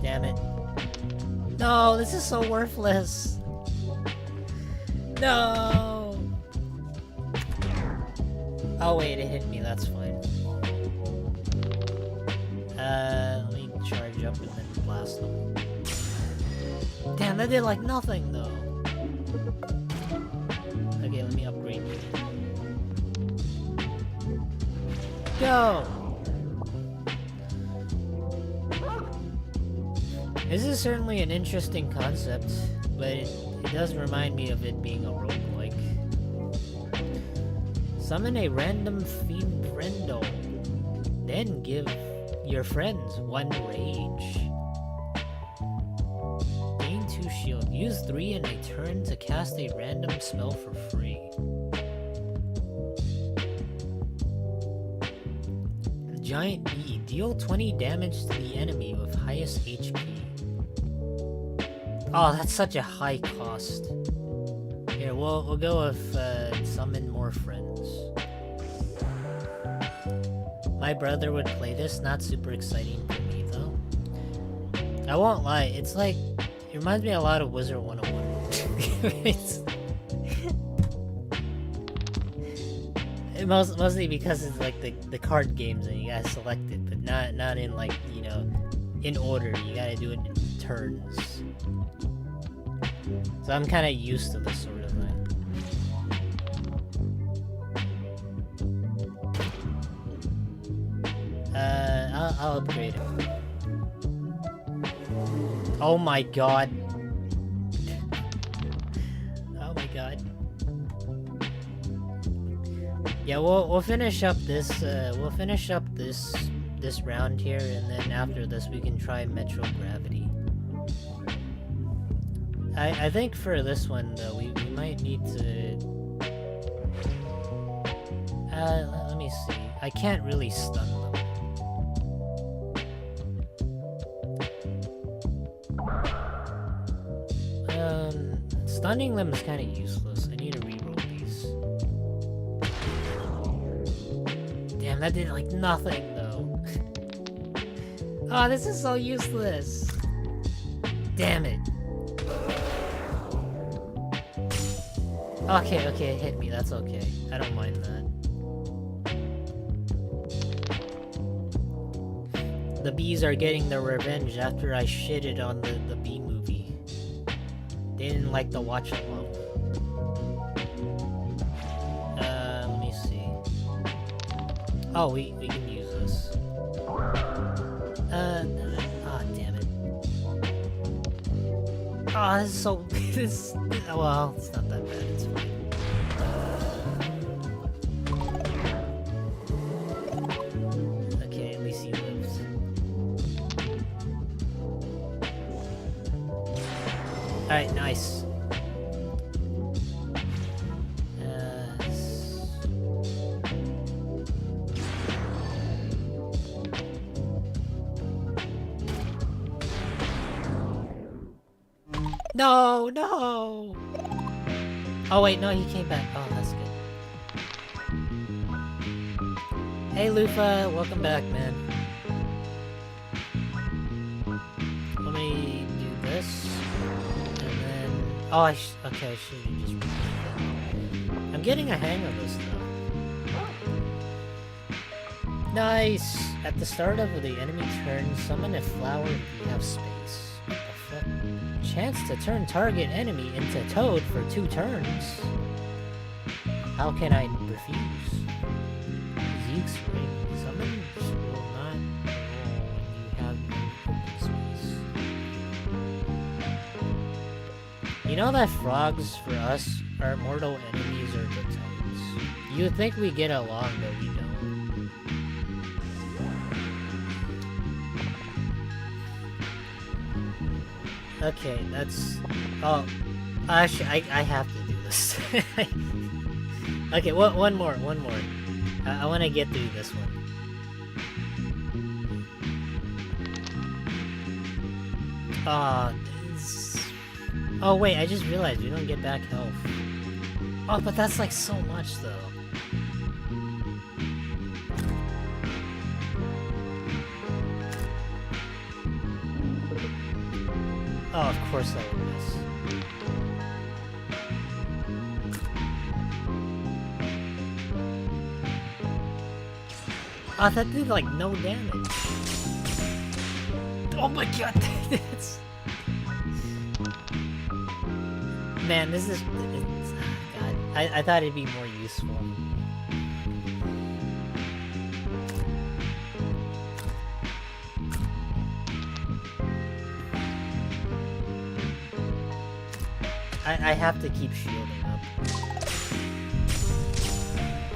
Damn it. No, this is so worthless. No! Oh wait, it hit me, that's fine. Let me charge up and then blast them. Damn, that did like nothing though. Okay, let me upgrade you. Go! This is certainly an interesting concept, but it does remind me of it being a roguelike. Summon a random fiend friendo, then give your friends 1 rage. Gain 2 shield. Use 3 in a turn to cast a random spell for free. Giant Bee. Deal 20 damage to the enemy with highest HP. Oh, that's such a high cost. Here, we'll go with summon more friends. My brother would play this, not super exciting for me though. I won't lie, it's like, it reminds me a lot of Wizard 101. Mostly because it's like the card games and you gotta select it, but not in like, you know, in order. You gotta do it in turns. So I'm kind of used to this sort of thing. I'll upgrade him. Oh my god. Oh my god. Yeah, we'll finish up this. This round here, and then after this we can try Metro Gravity. I think for this one though we might need to. Let me see. I can't really stun them. Stunning them is kind of useless. I need to reroll these. Damn, that did like nothing though. Oh, this is so useless. Damn it. Okay, it hit me. That's okay. I don't mind that. The bees are getting their revenge after I shitted on the bee movie. They didn't like the watch along. Let me see. Oh, we can use this. Damn it. Oh, this is so... well, it's not that bad, it's fine. Alright, nice. No, no! Oh wait, no, he came back. Oh, that's good. Hey Lufa, welcome back, man. Let me do this. And then... Oh, okay, I should have just repeated that. I'm getting a hang of this, though. Nice! At the start of the enemy turn, summon a flower if you have space. What the fuck? Chance to turn target enemy into Toad for 2 turns. How can I refuse? Zeke's ring. Summons will not roll when you have no open space. You know that frogs for us are mortal enemies or the toads. You would think we get along, but we don't. Okay, that's... Oh, actually, I have to do this. Okay, one more. I want to get through this one. Oh, wait, I just realized we don't get back health. Oh, but that's like so much, though. Oh, of course I would miss. Oh, that did like no damage. Oh my god, that's... Man, this is... God, I thought it'd be more useful. I have to keep shielding up.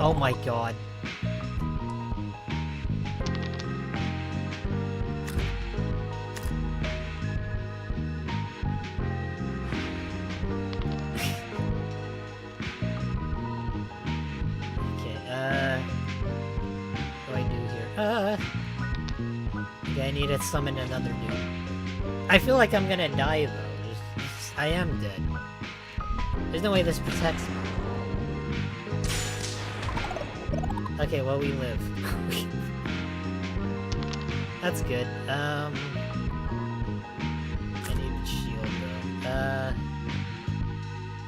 Oh my god. Okay, what do I do here? Okay, I need to summon another dude. I feel like I'm gonna die though. I am dead. There's no way this protects me. Okay, well, we live. That's good. I need a shield, though.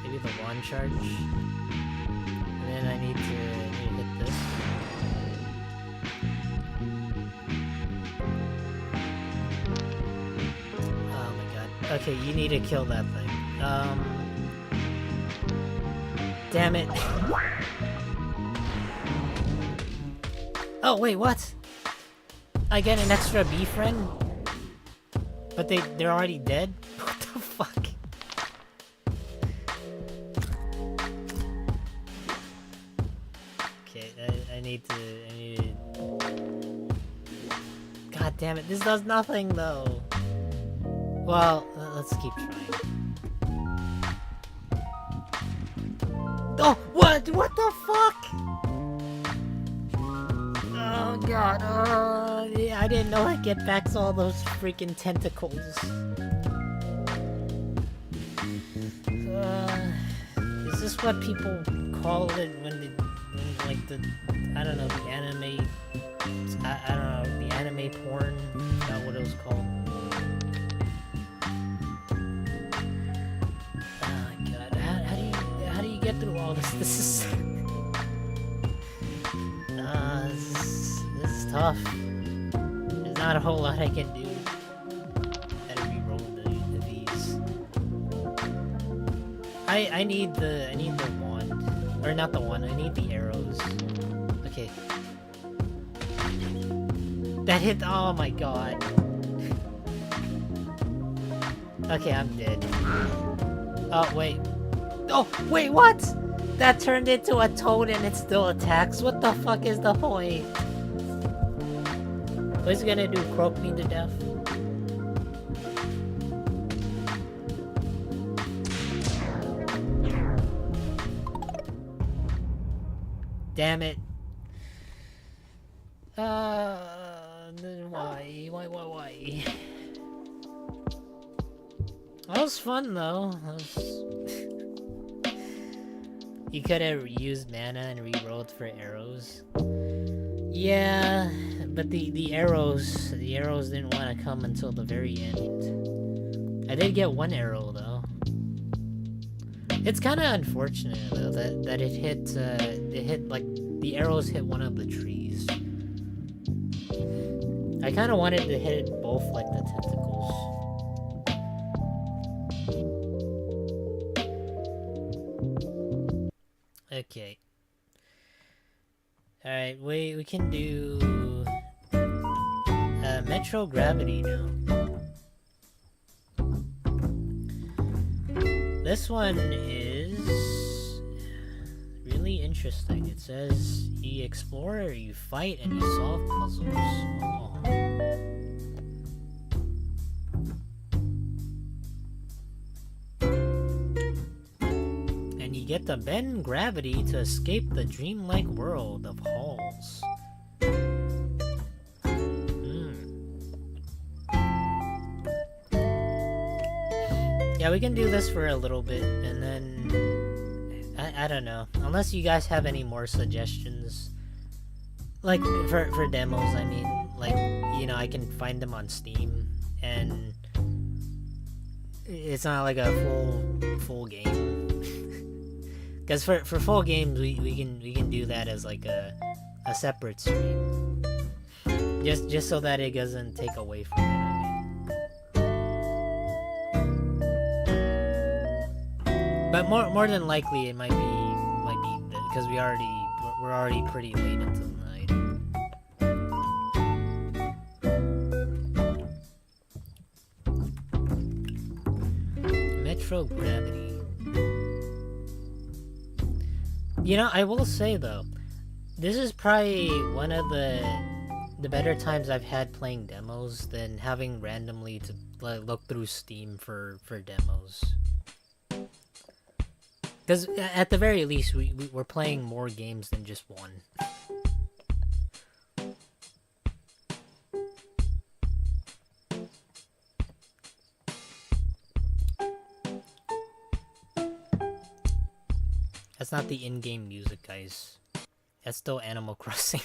Maybe the wand charge? And then I need to hit this. Oh my god. Okay, you need to kill that thing. Damn it. Oh, wait, what? I get an extra bee friend? But they're already dead? What the fuck? Okay, I need to... God damn it, this does nothing, though. Well, let's keep trying. Oh, what? What the fuck? Oh god, yeah, I didn't know I'd get back to all those freaking tentacles. Is this what people call it when like the, I don't know, the anime, I don't know, the anime porn? Is that what it was called? Get through all this. This is this is tough. There's not a whole lot I can do. Gotta re-roll these. I need the wand, or not the wand. I need the arrows. Okay. That hit. Oh my god. Okay, I'm dead. Oh wait. Oh, wait, what? That turned into a toad and it still attacks? What the fuck is the point? What's it gonna do? Croak me to death? Damn it. Why? Why? That was fun though. You could have used mana and re-rolled for arrows. Yeah, but the arrows didn't want to come until the very end. I did get one arrow though. It's kind of unfortunate though that it hit like the arrows hit one of the trees. I kind of wanted to hit it both like the tentacles. Okay. Alright, we can do Metro Gravity now. This one is really interesting. It says you explore, you fight, and you solve puzzles. Oh. And you get to bend gravity to escape the dreamlike world of halls. Yeah, we can do this for a little bit, and then I don't know. Unless you guys have any more suggestions, like for demos. I mean, like, you know, I can find them on Steam, and it's not like a full game. Because for full games, we can do that as like a separate stream, just so that it doesn't take away from it. But more than likely, it might be because we're already pretty late into the night. Metro Gravity. You know, I will say though, this is probably one of the better times I've had playing demos than having randomly to look through Steam for demos. Because at the very least, we're playing more games than just one. That's not the in-game music, guys. That's still Animal Crossing.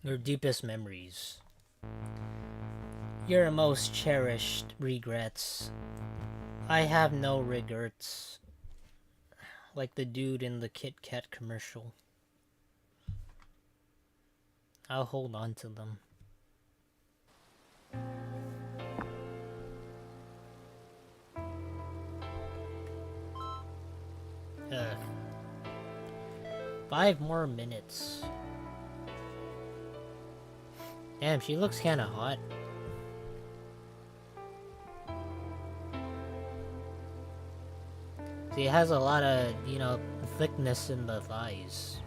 Your deepest memories. Your most cherished regrets. I have no regrets. Like the dude in the Kit Kat commercial. I'll hold on to them. Ugh. 5 more minutes. Damn, she looks kinda hot. See, it has a lot of, you know, thickness in the thighs.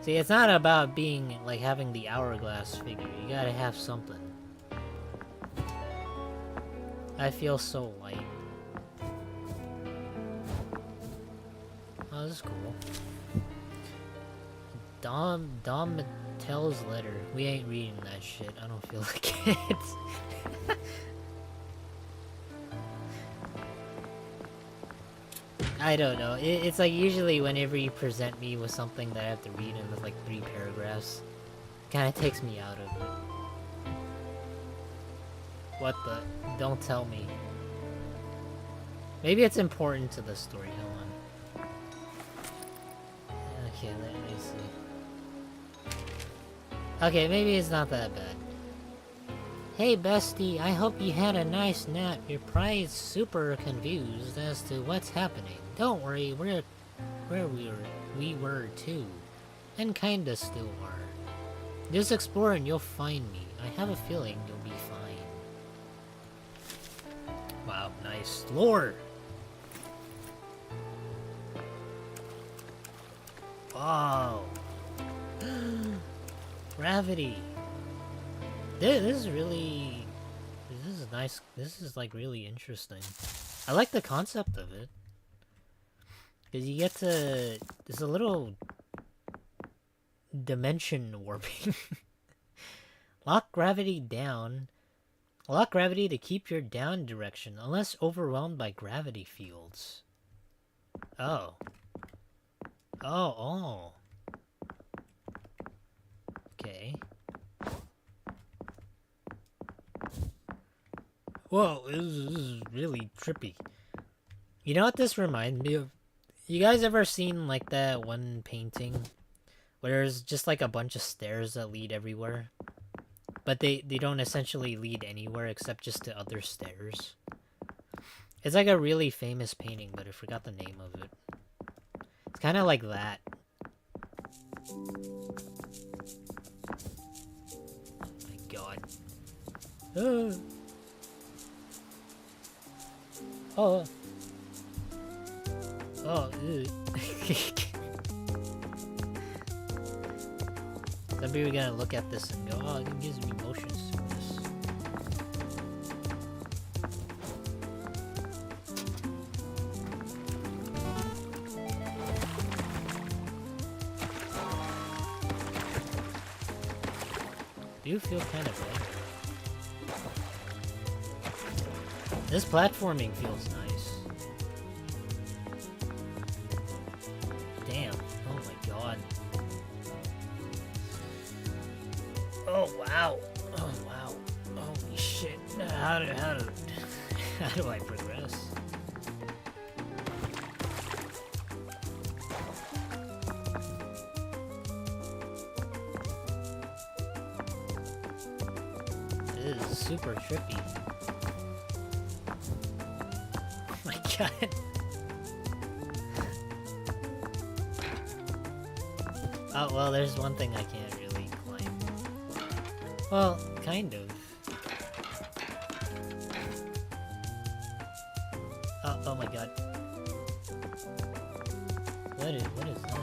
See, it's not about being, like, having the hourglass figure. You gotta have something. I feel so light. Oh, this is cool. Dom Mattel's letter. We ain't reading that shit. I don't feel like it. I don't know. It's like usually whenever you present me with something that I have to read in like 3 paragraphs, it kind of takes me out of it. What the? Don't tell me. Maybe it's important to the story. Hold on. Okay, let me see. Okay, maybe it's not that bad. Hey bestie, I hope you had a nice nap. You're probably super confused as to what's happening. Don't worry, we're where we were too. And kinda still are. Just explore and you'll find me. I have a feeling you'll be fine. Wow, nice. Lore! Wow. Gravity. This is really... This is nice. This is like really interesting. I like the concept of it. Because you get to... There's a little... dimension warping. Lock gravity down. Lock gravity to keep your down direction, unless overwhelmed by gravity fields. Oh. Oh. Okay. Whoa, this is really trippy. You know what this reminds me of? You guys ever seen like that one painting where there's just like a bunch of stairs that lead everywhere? But they don't essentially lead anywhere except just to other stairs. It's like a really famous painting, but I forgot the name of it. It's kind of like that. My god. Oh. Oh. Some people are gonna look at this and go, oh, it gives me motion sickness. Do you feel kind of bad? This platforming feels nice. Damn. Oh my god. Oh wow. Oh wow. Holy shit. How do I progress? This is super trippy. Oh my god. Oh well, there's one thing I can't really climb. Well, kind of. Oh my god. What is that?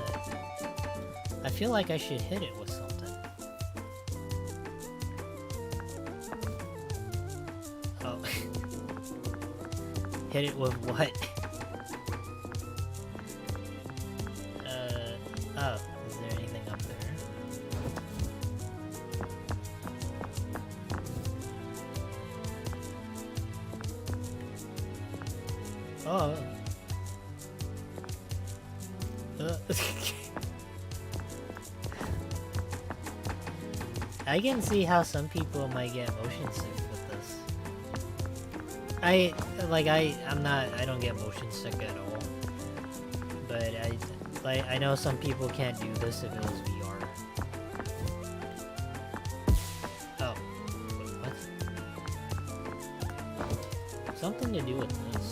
I feel like I should hit it with something. Oh. Hit it with what? Oh. Is there anything up there? Oh. I can see how some people might get motion sick with this. I don't get motion sick at all. But I know some people can't do this if it was VR. Oh. Wait, what? Something to do with this.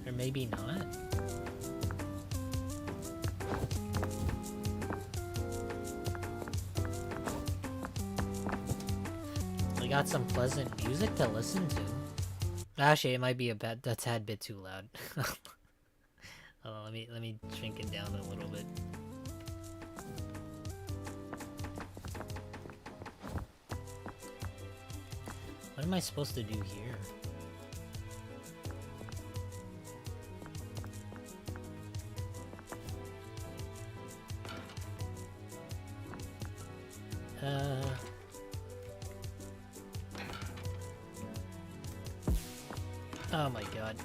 Or maybe not. We got some pleasant music to listen to. Actually, it might be a tad bit too loud. Let me shrink it down a little bit. What am I supposed to do here? Oh my god.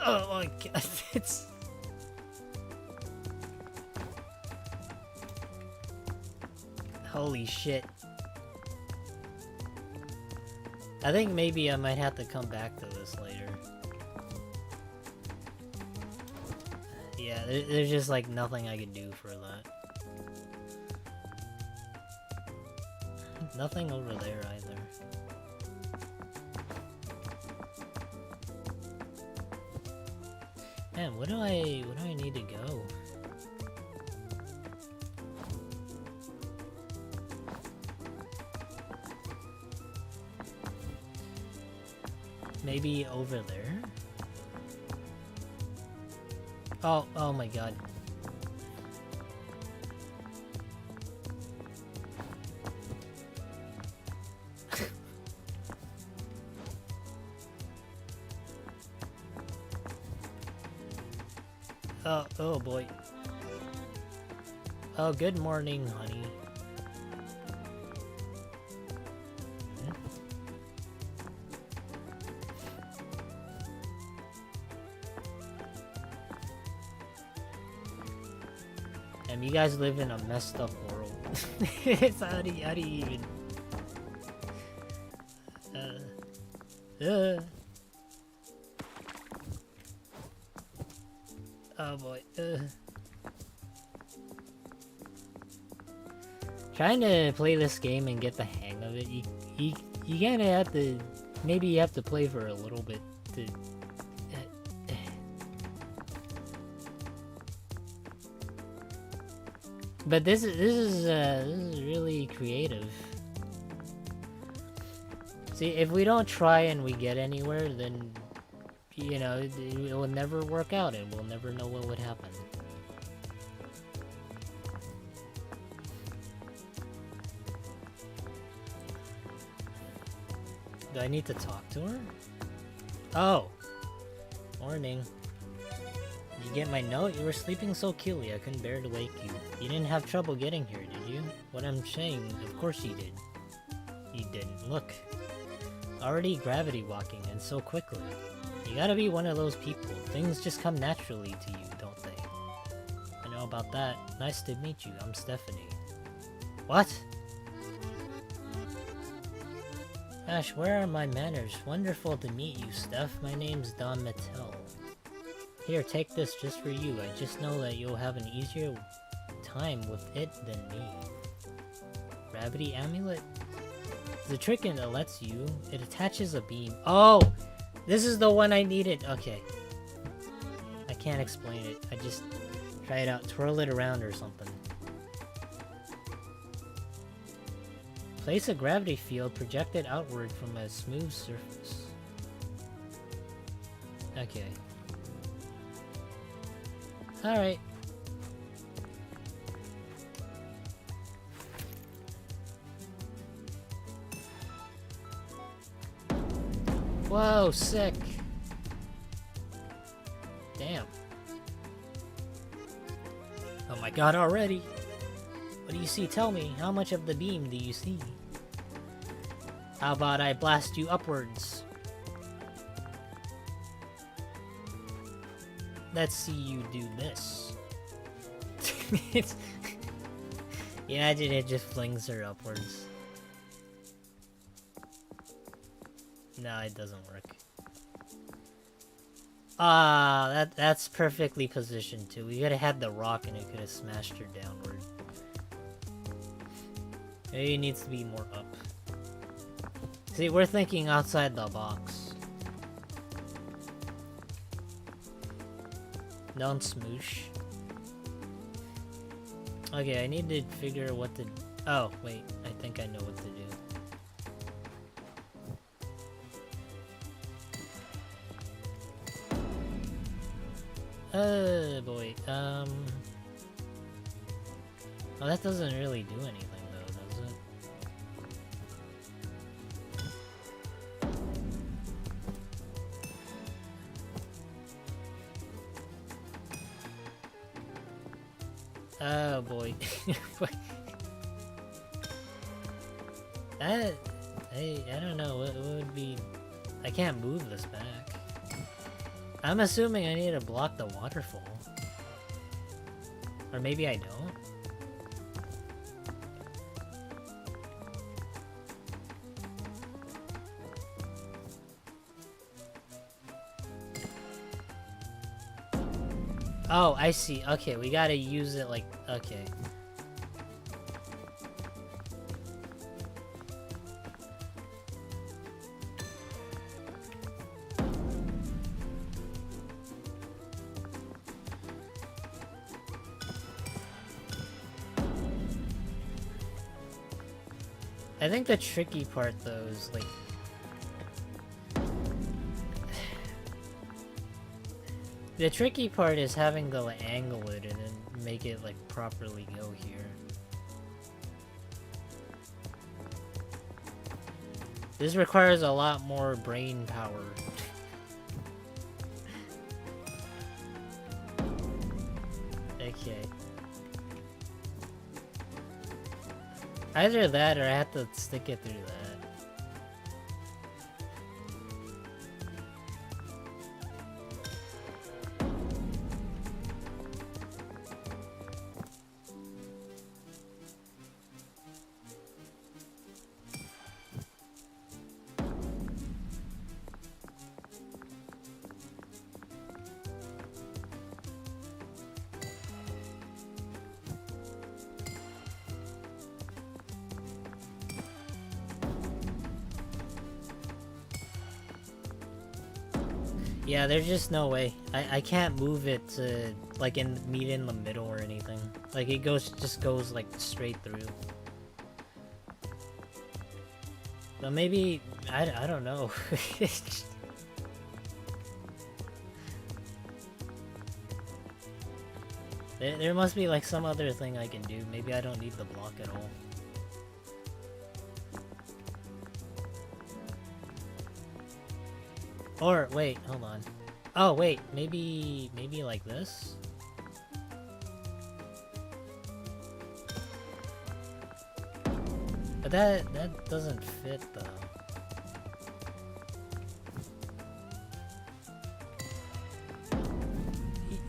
Oh my god, it's... Holy shit. I think maybe I might have to come back to this later. Yeah, there's just like nothing I can do for that. Nothing over there either. Man, where do I need to go? Maybe over there? Oh my god. Oh boy. Oh, good morning, honey. And you guys live in a messed up world. It's how do you even... Oh boy. Trying to play this game and get the hang of it, you kinda have to... Maybe you have to play for a little bit to... But this is really creative. See, if we don't try and we get anywhere, then, you know, it will never work out and we'll never know what would happen. Do I need to talk to her? Oh! Morning. Did you get my note? You were sleeping so cutely, I couldn't bear to wake you. You didn't have trouble getting here, did you? What I'm saying, of course you did. You didn't. Look. Already gravity walking, and so quickly. You gotta be one of those people. Things just come naturally to you, don't they? I know about that. Nice to meet you. I'm Stephanie. What? Gosh, where are my manners? Wonderful to meet you, Steph. My name's Don Mattel. Here, take this just for you. I just know that you'll have an easier time with it than me. Gravity amulet? The trick in it lets you. It attaches a beam. Oh! This is the one I needed. Okay. I can't explain it. I just try it out. Twirl it around or something. Place a gravity field projected outward from a smooth surface. Okay. Alright. Whoa, sick. Damn. Oh my god, already. What do you see? Tell me. How much of the beam do you see? How about I blast you upwards? Let's see you do this. Imagine it just flings her upwards. No, it doesn't work. Ah, that's perfectly positioned too. We could have had the rock and it could have smashed her downward. Maybe it needs to be more up. See, we're thinking outside the box. Don't smoosh. Okay, I need to figure what to... Oh, wait. I think I know what to do. Oh, boy. Oh, that doesn't really do anything, though, does it? Oh boy. I don't know, what would be... I can't move this back. I'm assuming I need to block the waterfall. Or maybe I don't? Oh, I see. Okay, we gotta use it like... Okay. I think the tricky part though is like the tricky part is having to like angle it and then make it like properly go here. This requires a lot more brain power. Okay. Either that or I have to stick it through that. Yeah, there's just no way. I can't move it to like meet in the middle or anything. Like it just goes like straight through. So maybe I don't know. There must be like some other thing I can do. Maybe I don't need the block at all. Or wait, hold on. Oh wait, maybe like this? But that doesn't fit though.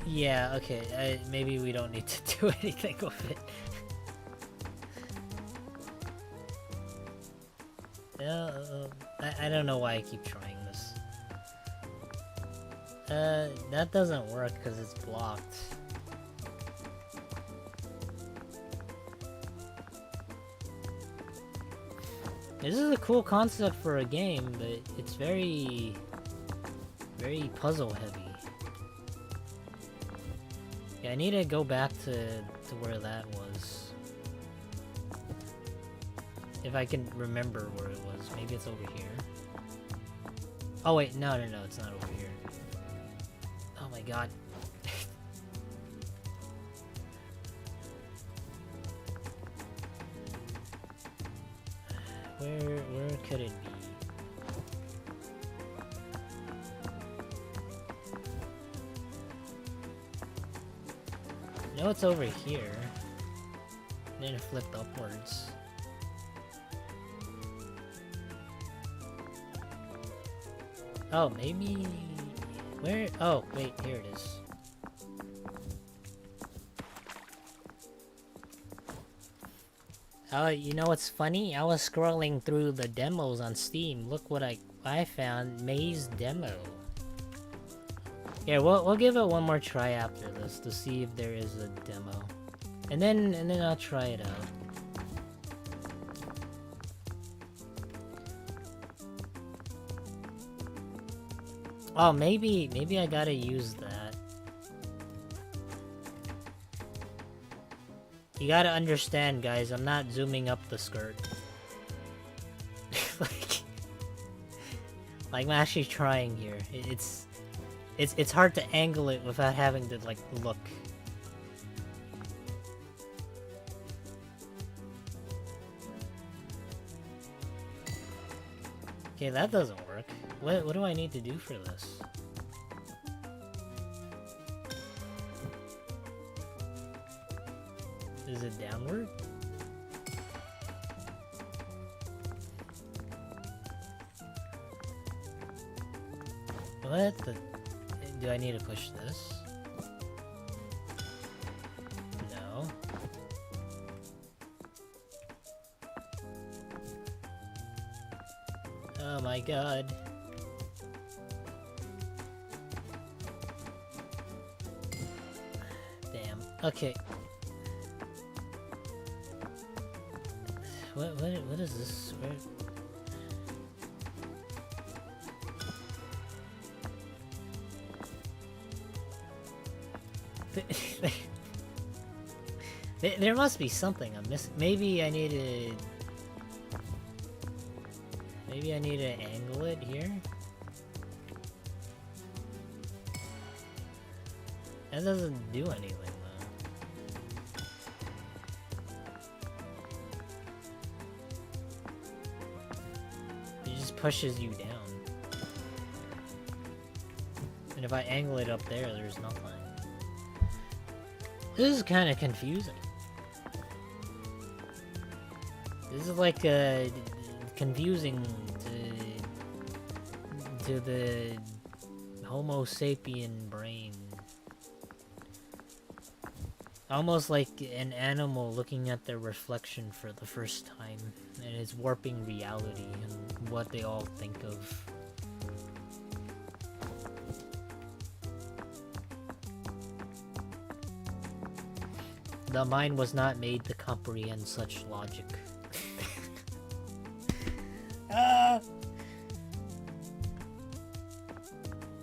Yeah, okay. Maybe we don't need to do anything with it. Yeah, I don't know why I keep trying this. That doesn't work because it's blocked. This is a cool concept for a game, but it's very puzzle heavy. Yeah, I need to go back to where that was. If I can remember where it was. Maybe it's over here. Oh wait, no, it's not over here. Oh my god. Where could it be? No, it's over here. Then it flipped upwards. Oh, maybe... Where? Oh, wait, here it is. Oh, you know what's funny? I was scrolling through the demos on Steam. Look what I found. Maze demo. Yeah, we'll give it one more try after this to see if there is a demo. And then I'll try it out. Oh, maybe I gotta use that. You gotta understand, guys, I'm not zooming up the skirt. like I'm actually trying here. It's hard to angle it without having to, like, look. Okay, that doesn't work. What do I need to do for this? Is it downward? What the... Do I need to push this? No. Oh my god. Damn. Okay. What is this? Where... There must be something I'm missing. Maybe I need to... Maybe I need to angle it here. That doesn't do anything though. It just pushes you down. And if I angle it up there, there's nothing. This is kind of confusing. This is like confusing to the Homo sapien brain. Almost like an animal looking at their reflection for the first time, and it's warping reality and what they all think of. The mind was not made to comprehend such logic.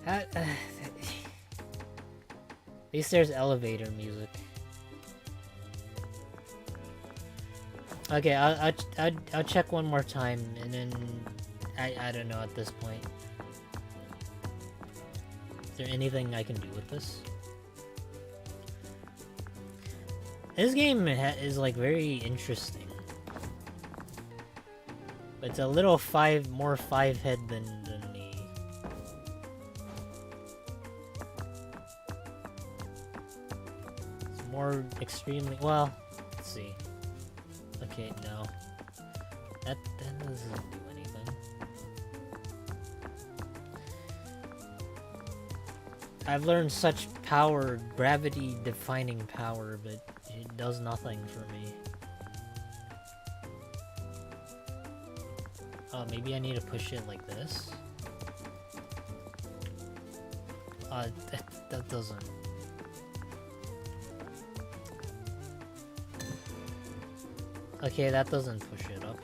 At least there's elevator music. Okay, I'll check one more time, and then I don't know at this point. Is there anything I can do with this? This game is like very interesting. It's a little more five-head than me. It's more extremely well. Let's see. Okay, no. That doesn't do anything. I've learned such power, gravity-defining power, but it does nothing for me. Oh, maybe I need to push it like this? That doesn't... Okay, that doesn't push it up.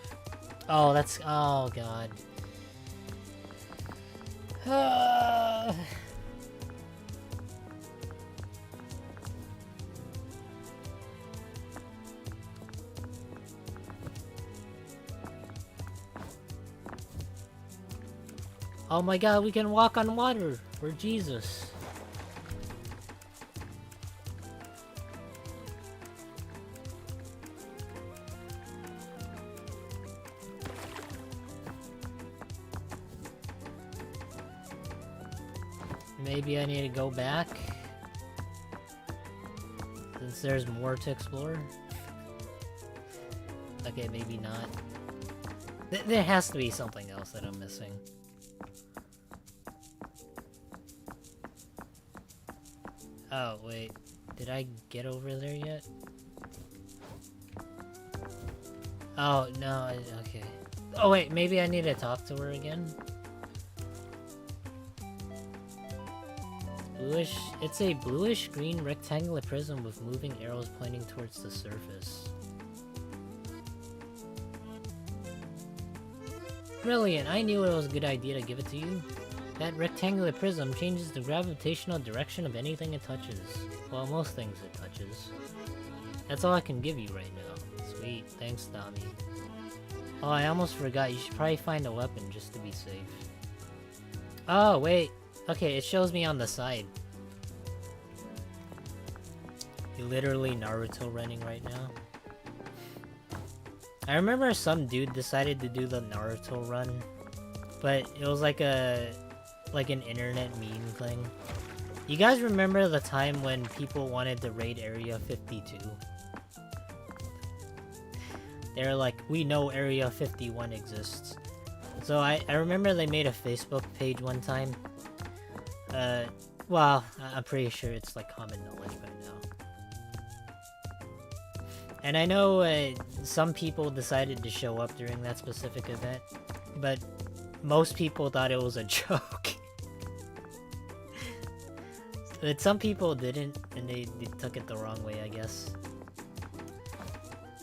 Oh, that's... Oh, God. Oh my God, we can walk on water! We're Jesus. Maybe I need to go back, since there's more to explore. Okay, maybe not. There has to be something else that I'm missing. Oh, wait. Did I get over there yet? Oh, no, okay. Oh, wait, maybe I need to talk to her again? Bluish... It's a bluish-green rectangular prism with moving arrows pointing towards the surface. Brilliant! I knew it was a good idea to give it to you. That rectangular prism changes the gravitational direction of anything it touches. Well, most things it touches. That's all I can give you right now. Sweet, thanks, Tommy. Oh, I almost forgot. You should probably find a weapon just to be safe. Oh, wait. Okay, it shows me on the side. You're literally Naruto running right now. I remember some dude decided to do the Naruto run, but it was like an internet meme thing. You guys remember the time when people wanted to raid Area 52? They're like, we know Area 51 exists. So I remember they made a Facebook page one time. Well, I'm pretty sure it's like common knowledge by now. And I know some people decided to show up during that specific event, but most people thought it was a joke. But some people didn't, and they took it the wrong way, I guess.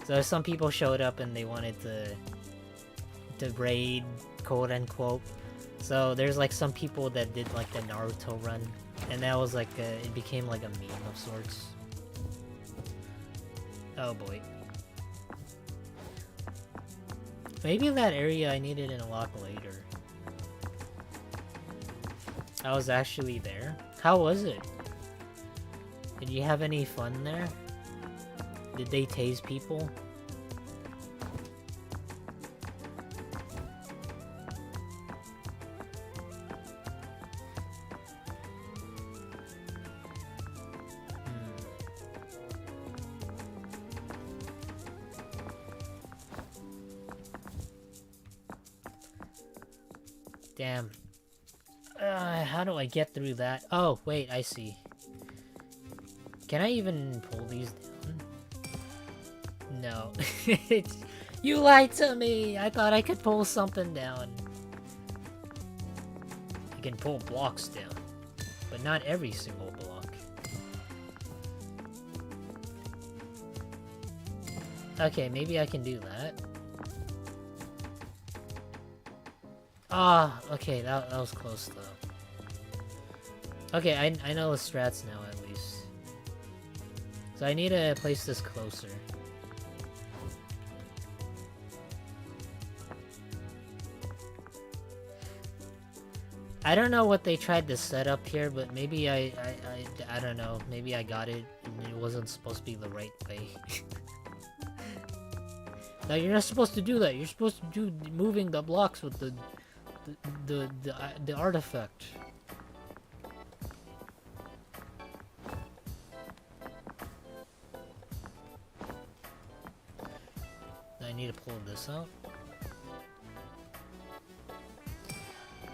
So some people showed up and they wanted to raid, quote unquote. So there's like some people that did like the Naruto run, and that was like it became like a meme of sorts. Oh boy. Maybe that area I needed to unlock later. I was actually there. How was it? Did you have any fun there? Did they tase people? Damn. How do I get through that? Oh, wait, I see. Can I even pull these down? No. You lied to me! I thought I could pull something down. I can pull blocks down, but not every single block. Okay, maybe I can do that. Ah, okay, that was close though. Okay, I know the strats now at least. So I need to place this closer. I don't know what they tried to set up here, but maybe I don't know. Maybe I got it and it wasn't supposed to be the right way. No, you're not supposed to do that. You're supposed to do moving the blocks with the artifact. I need to pull this out.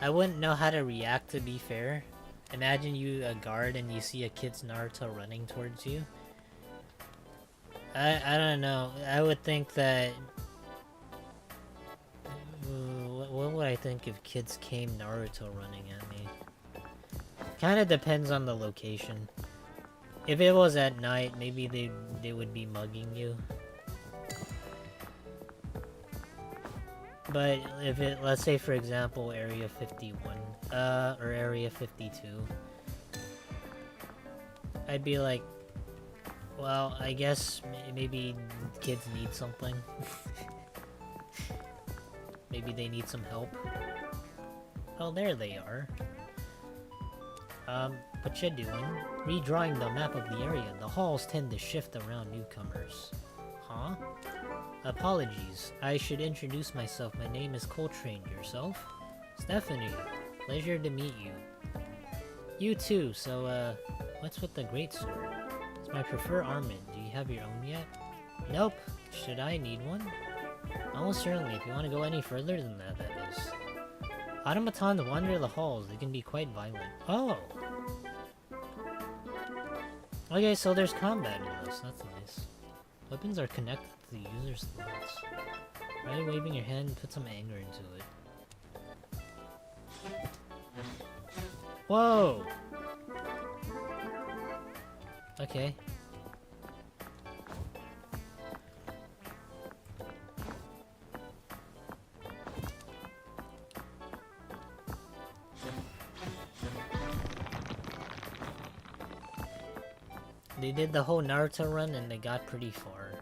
I wouldn't know how to react, to be fair. Imagine you a guard and you see a kid's Naruto running towards you. I don't know. I would think that... What would I think if kids came Naruto running at me? Kinda depends on the location. If it was at night, maybe they would be mugging you. But if it, let's say for example, Area 51, or Area 52, I'd be like, well, I guess maybe kids need something. Maybe they need some help. Oh, there they are. What you doing? Redrawing the map of the area. The halls tend to shift around newcomers. Huh? Apologies. I should introduce myself. My name is Coltrane. Yourself? Stephanie. Pleasure to meet you. You too. So, what's with the greatsword? It's my preferred armament. Do you have your own yet? Nope. Should I need one? Almost certainly. If you want to go any further than that, that is. Automatons wander the halls. They can be quite violent. Oh! Okay, so there's combat in this. That's nice. Weapons are connected to the user's thoughts. Try waving your hand and put some anger into it. Whoa! Okay. They did the whole Naruto run and they got pretty far.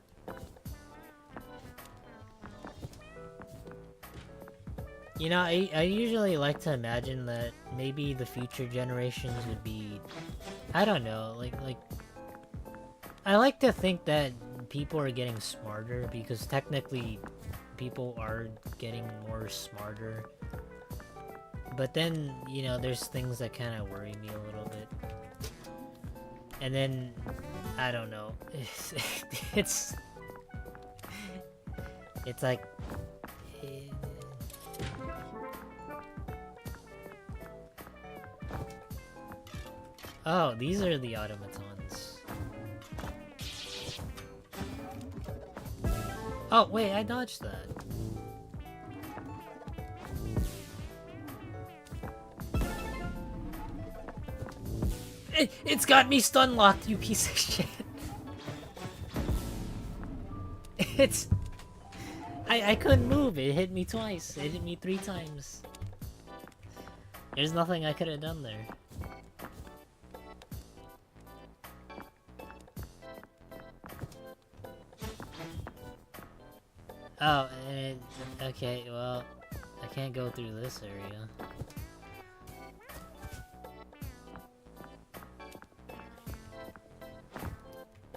You know, I usually like to imagine that maybe the future generations would be... I don't know, like... I like to think that people are getting smarter, because technically people are getting more smarter. But then, you know, there's things that kind of worry me a little bit. And then, I don't know, it's like... Oh, these are the automatons. Oh, wait, I dodged that. It's got me stun locked, you piece of shit. It's... I couldn't move, it hit me twice. It hit me 3 times. There's nothing I could have done there. Oh, and Okay, well, I can't go through this area.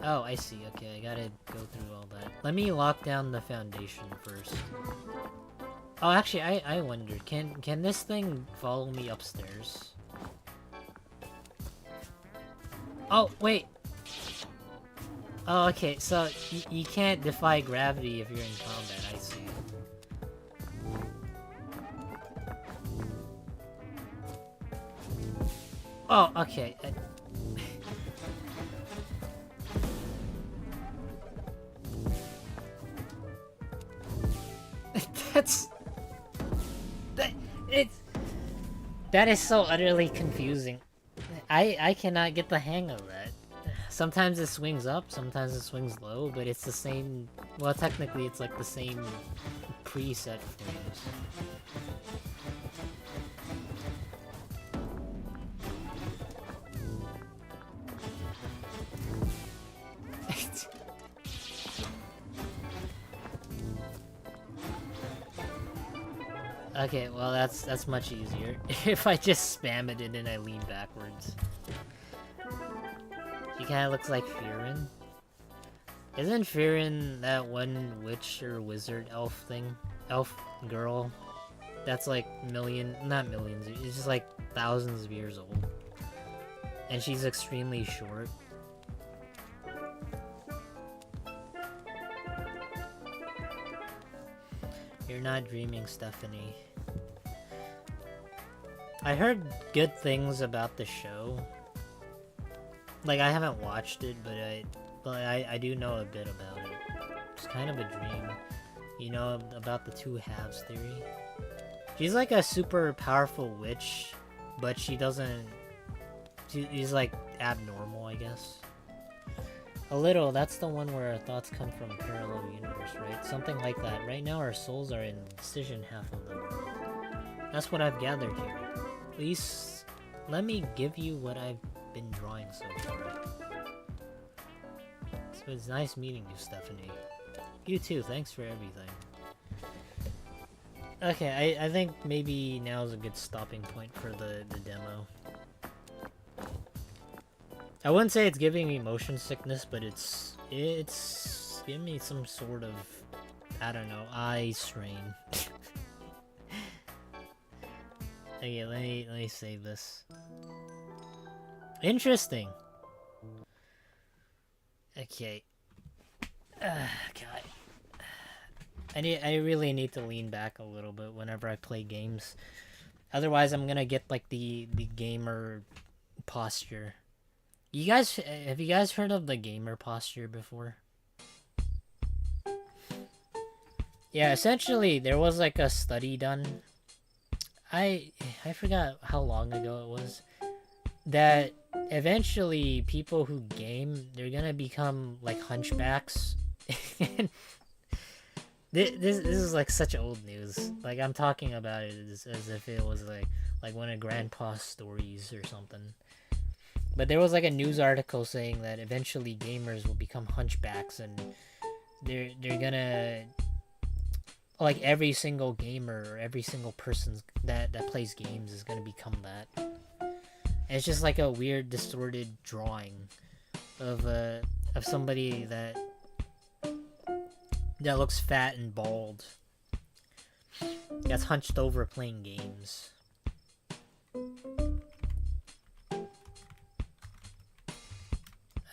Oh, I see. Okay, I gotta go through all that. Let me lock down the foundation first. Oh, actually, I wonder, can this thing follow me upstairs? Oh, wait! Oh, okay, so you can't defy gravity if you're in combat, I see. Oh, okay. That's... That is so utterly confusing. I cannot get the hang of that. Sometimes it swings up, sometimes it swings low, but it's the same... Well, technically it's like the same preset frames. Okay, well that's much easier. If I just spam it and I lean backwards. She kinda looks like Firin. Isn't Firin that one witch or wizard elf thing? Elf girl? That's like not millions, it's just like thousands of years old. And she's extremely short. You're not dreaming, Stephanie. I heard good things about the show. Like, I haven't watched it, but I do know a bit about it. It's kind of a dream. You know about the two halves theory? She's like a super powerful witch, but she doesn't... She's like abnormal, I guess. A little, that's the one where our thoughts come from a parallel universe, right? Something like that. Right now our souls are in the decision half of the world. That's what I've gathered here. Please, let me give you what I've been drawing so far. So it's nice meeting you, Stephanie. You too, thanks for everything. Okay, I think maybe now is a good stopping point for the demo. I wouldn't say it's giving me motion sickness, but it's giving me some sort of, I don't know, eye strain. Okay, let me save this. Interesting. Okay. God. I really need to lean back a little bit whenever I play games. Otherwise, I'm gonna get like the gamer posture. Have you guys heard of the gamer posture before? Yeah, essentially there was like a study done. I forgot how long ago it was, that eventually people who game, they're gonna become like hunchbacks. This is like such old news. Like, I'm talking about it as if it was like one of Grandpa's stories or something. But there was like a news article saying that eventually gamers will become hunchbacks, and they're gonna, like, every single gamer or every single person that plays games is gonna become that. And it's just like a weird distorted drawing of somebody that looks fat and bald, that's hunched over playing games.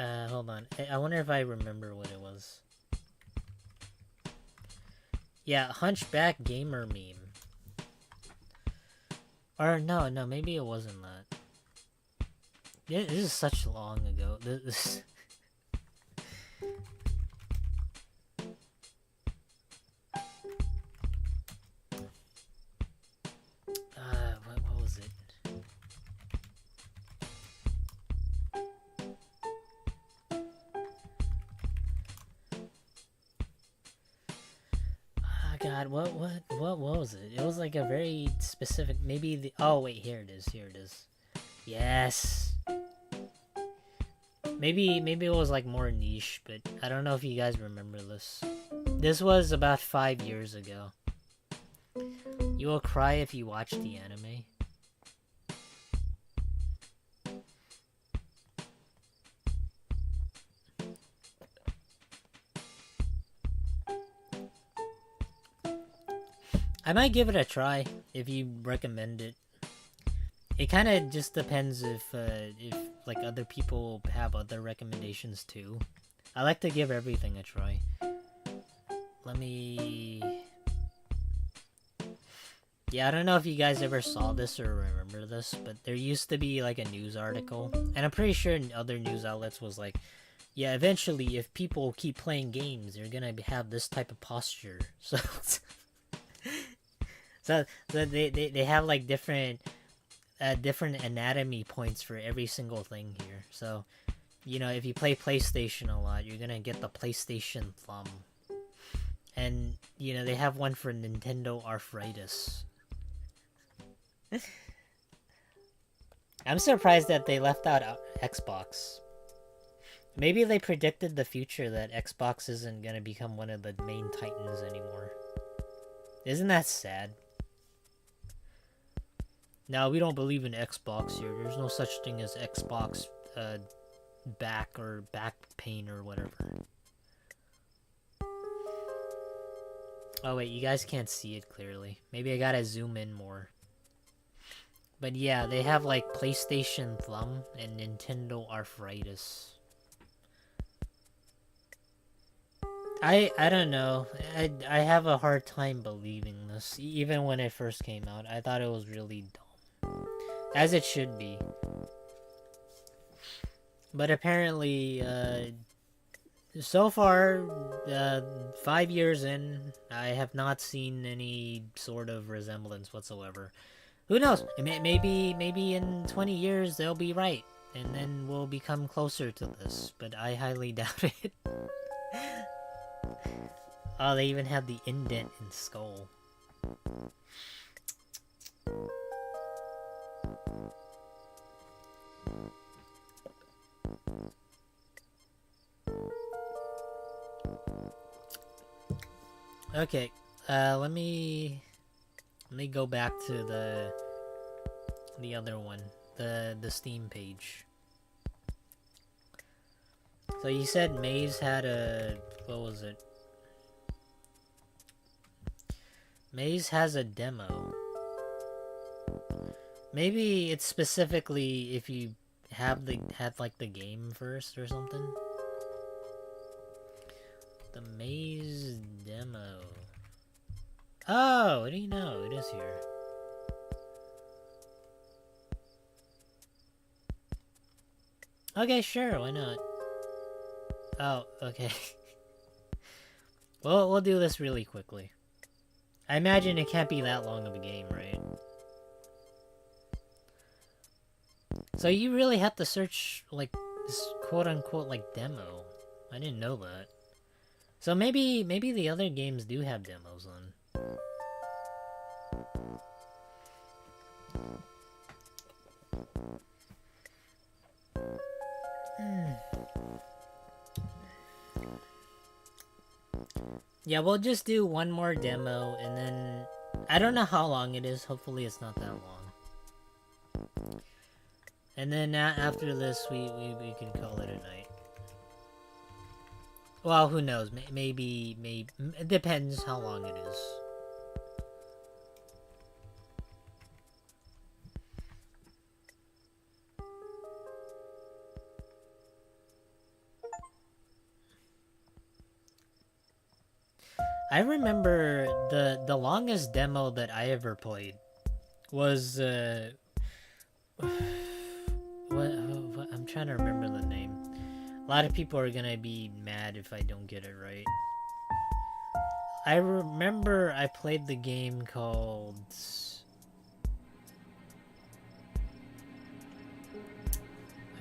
Hold on. I wonder if I remember what it was. Yeah, hunchback gamer meme. Or no, maybe it wasn't that. Yeah, this is such long ago. This what was it? God, what was it? It was like a very specific, maybe the, oh wait, here it is. Yes. Maybe it was like more niche, but I don't know if you guys remember this. This was about 5 years ago. You will cry if you watch the anime. I might give it a try if you recommend it. It kind of just depends if like other people have other recommendations too. I like to give everything a try. Let me. Yeah, I don't know if you guys ever saw this or remember this, but there used to be like a news article, and I'm pretty sure in other news outlets was like, yeah, eventually if people keep playing games, they're gonna have this type of posture. So, so they have like different anatomy points for every single thing here. So, you know, if you play PlayStation a lot, you're gonna get the PlayStation thumb. And, you know, they have one for Nintendo arthritis. I'm surprised that they left out Xbox. Maybe they predicted the future that Xbox isn't gonna become one of the main titans anymore. Isn't that sad? No, we don't believe in Xbox here. There's no such thing as Xbox back or back pain or whatever. Oh wait, you guys can't see it clearly. Maybe I gotta zoom in more. But yeah, they have like PlayStation thumb and Nintendo arthritis. I don't know. I have a hard time believing this. Even when it first came out, I thought it was really dumb. As it should be. But apparently, so far, 5 years in, I have not seen any sort of resemblance whatsoever. Who knows? Maybe in 20 years they'll be right, and then we'll become closer to this. But I highly doubt it. Oh, they even have the indent in skull. Okay, let me go back to the other one, the Steam page. So you said Maze had a, what was it? Maze has a demo. Maybe it's specifically if you had like the game first or something. The Maze demo. Oh, what do you know? It is here. Okay, sure, why not? Oh, okay. Well, we'll do this really quickly. I imagine it can't be that long of a game, right? So you really have to search, like, this quote-unquote, like, demo. I didn't know that. So maybe the other games do have demos then. Yeah, we'll just do one more demo, and then... I don't know how long it is. Hopefully it's not that long. And then after this, we can call it a night. Well, who knows? Maybe... It depends how long it is. I remember the longest demo that I ever played was what I'm trying to remember the name. A lot of people are gonna be mad if I don't get it right. I remember I played the game called...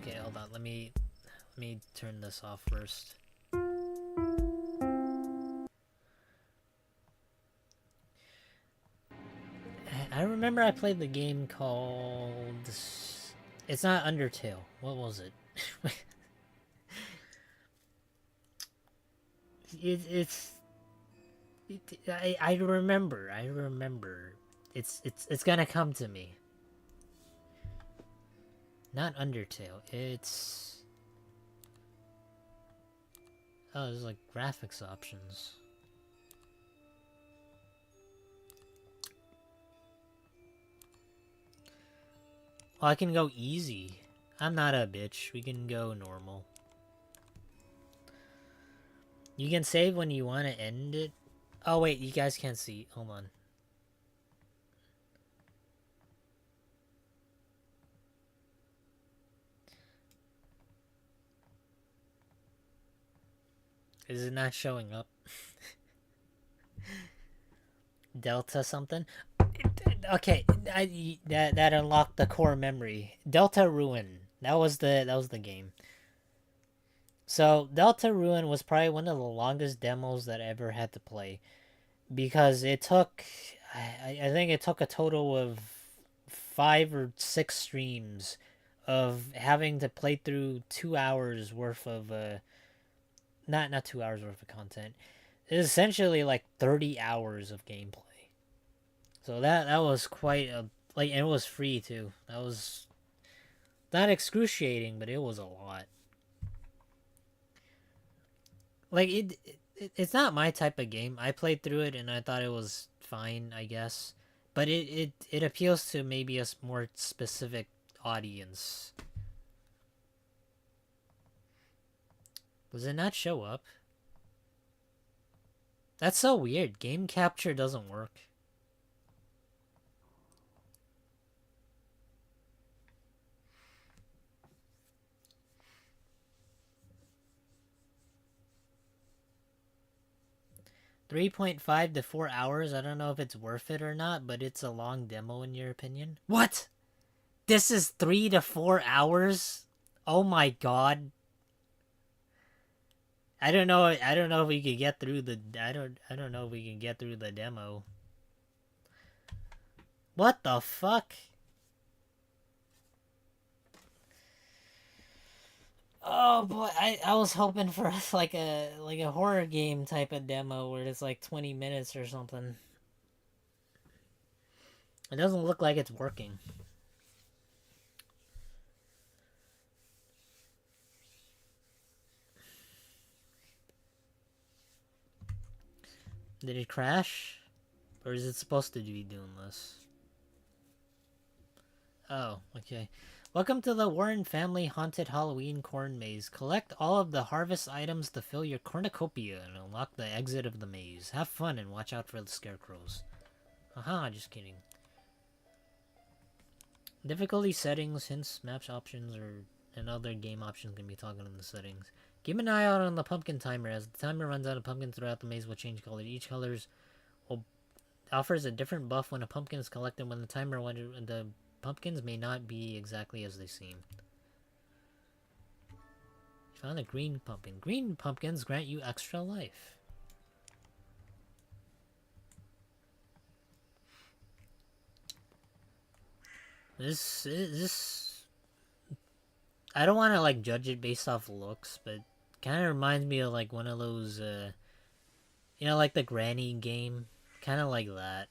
Okay, hold on. Let me turn this off first. I remember I played the game called... It's not Undertale. What was it? It's... I remember. I remember. It's gonna come to me. Not Undertale. It's... Oh, there's like graphics options. Oh, I can go easy. I'm not a bitch. We can go normal. You can save when you want to end it. Oh, wait. You guys can't see. Hold on. Is it not showing up? Delta something? Okay, that unlocked the core memory. Delta Ruin. That was the game. So Delta Ruin was probably one of the longest demos that I ever had to play, because it took, I think it took a total of 5 or 6 streams of having to play through 2 hours worth of not 2 hours worth of content. It's essentially like 30 hours of gameplay. So that was quite a, like, and it was free too. That was not excruciating, but it was a lot. Like it's not my type of game. I played through it and I thought it was fine, I guess. But it appeals to maybe a more specific audience. Does it not show up? That's so weird. Game capture doesn't work. $3.5 to 4 hours. I don't know if it's worth it or not, but it's a long demo in your opinion. What? This is 3 to 4 hours? Oh my god. I don't know if we could get through the I don't know if we can get through the demo. What the fuck? Oh boy, I was hoping for like a horror game type of demo where it's like 20 minutes or something. It doesn't look like it's working. Did it crash? Or is it supposed to be doing this? Oh, okay. Welcome to the Warren family haunted Halloween corn maze. Collect all of the harvest items to fill your cornucopia and unlock the exit of the maze. Have fun and watch out for the scarecrows. Haha, just kidding. Difficulty settings, hints, maps options, and other game options can be toggled in the settings. Keep an eye out on the pumpkin timer. As the timer runs out of pumpkins throughout the maze will change color. Each color offers a different buff when a pumpkin is collected. When the timer the pumpkins may not be exactly as they seem. Found a green pumpkin. Green pumpkins grant you extra life. This I don't want to like judge it based off looks, but kind of reminds me of like one of those you know, like the granny game, kind of like that.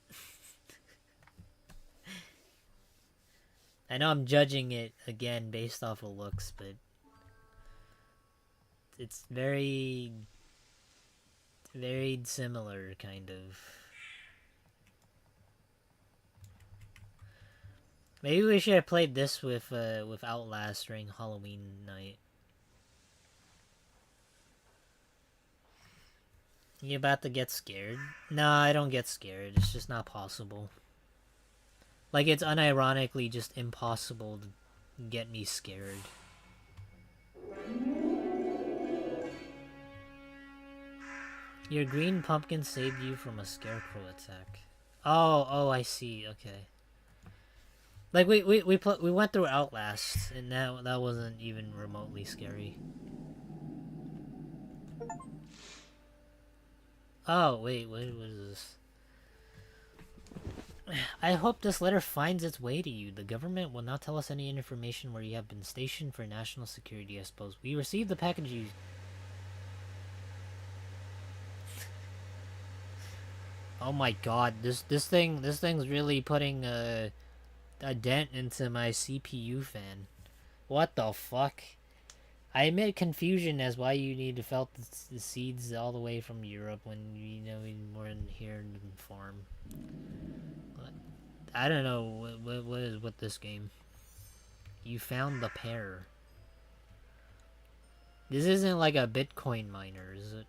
I know I'm judging it again based off of looks, but it's very similar, kind of. Maybe we should have played this with Outlast during Halloween night. You about to get scared? No, I don't get scared. It's just not possible. Like, it's unironically just impossible to get me scared. Your green pumpkin saved you from a scarecrow attack. Oh, I see. Okay. Like, we went through Outlast, and that wasn't even remotely scary. Oh, wait, what is this? I hope this letter finds its way to you. The government will not tell us any information where you have been stationed for national security, I suppose. We received the package you... Oh my god, this thing's really putting a dent into my CPU fan. What the fuck? I admit confusion as why you need to felt the seeds all the way from Europe when you know we more in here in the farm. But I don't know what is with this game. You found the pair. This isn't like a Bitcoin miner, is it?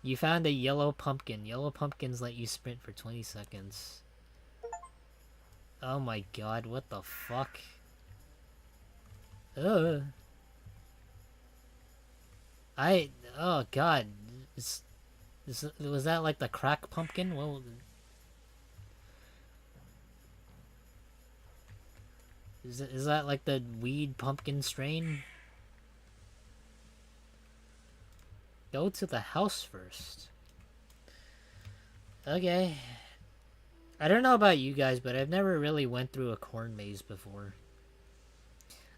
You found a yellow pumpkin. Yellow pumpkins let you sprint for 20 seconds. Oh my god, what the fuck? Ugh. Oh god. Was that like the crack pumpkin? Well, is that like the weed pumpkin strain? Go to the house first. Okay. I don't know about you guys, but I've never really went through a corn maze before.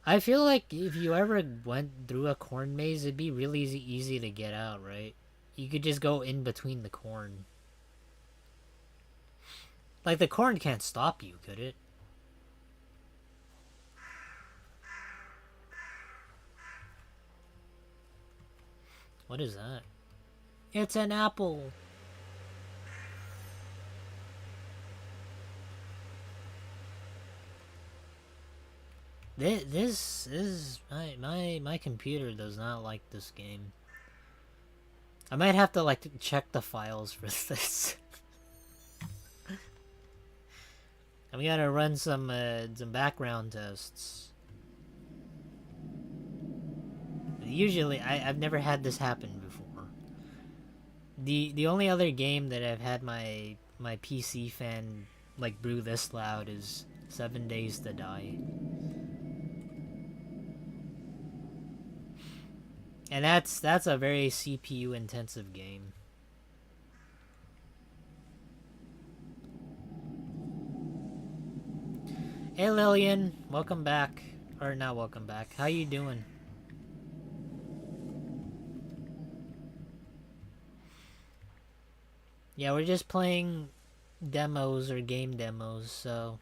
I feel like if you ever went through a corn maze, it'd be really easy to get out, right? You could just go in between the corn. Like, the corn can't stop you, could it? What is that? It's an apple! This is... My computer does not like this game. I might have to, like, check the files for this. I'm gonna run some background tests. Usually, I've never had this happen before. The only other game that I've had my PC fan, like, brew this loud is 7 Days to Die. And that's a very CPU intensive game. Hey Lillian, welcome back. Or not welcome back. How you doing? Yeah, we're just playing demos or game demos, so...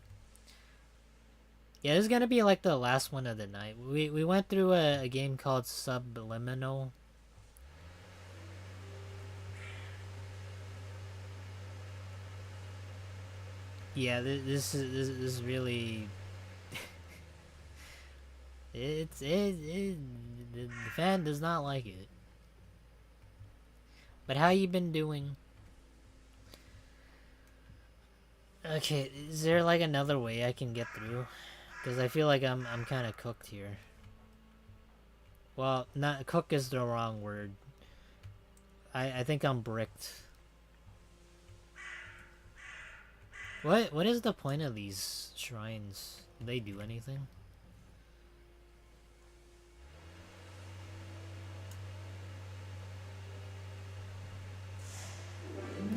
Yeah, this is gonna be like the last one of the night. We went through a game called Subliminal. Yeah, this is really... the fan does not like it. But how you been doing? Okay, is there like another way I can get through? Because I feel like I'm kind of cooked here. Well, not cook is the wrong word. I think I'm bricked. What is the point of these shrines? Do they do anything?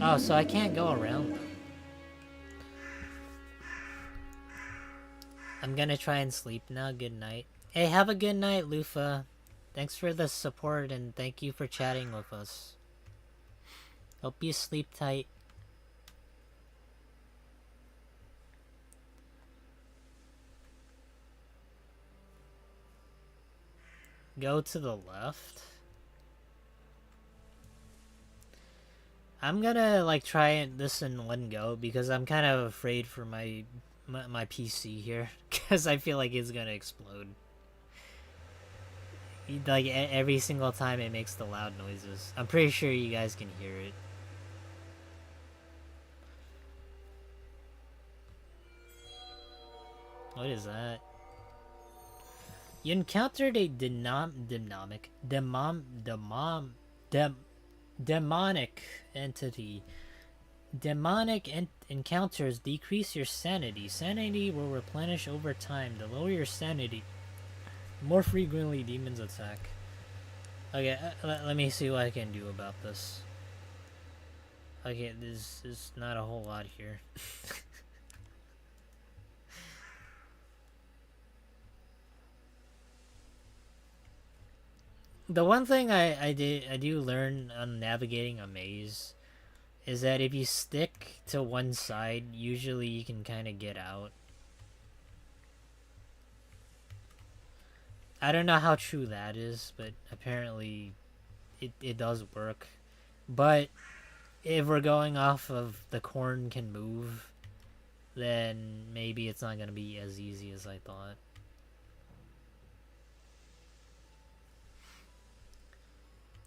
Oh, so I can't go around them. I'm gonna try and sleep now. Good night. Hey, have a good night, Lufa. Thanks for the support and thank you for chatting with us. Hope you sleep tight. Go to the left. I'm gonna like try this in one go because I'm kind of afraid for my PC here because I feel like it's gonna explode. Like every single time it makes the loud noises. I'm pretty sure you guys can hear it. What is that? You encountered a demonic entity. Demonic encounters decrease your sanity. Sanity will replenish over time. To lower your sanity, more frequently demons attack. Okay, let me see what I can do about this. Okay, there's not a whole lot here. The one thing I do learn on navigating a maze is that if you stick to one side, usually you can kind of get out. I don't know how true that is, but apparently it does work. But if we're going off of the corn can move, then maybe it's not going to be as easy as I thought.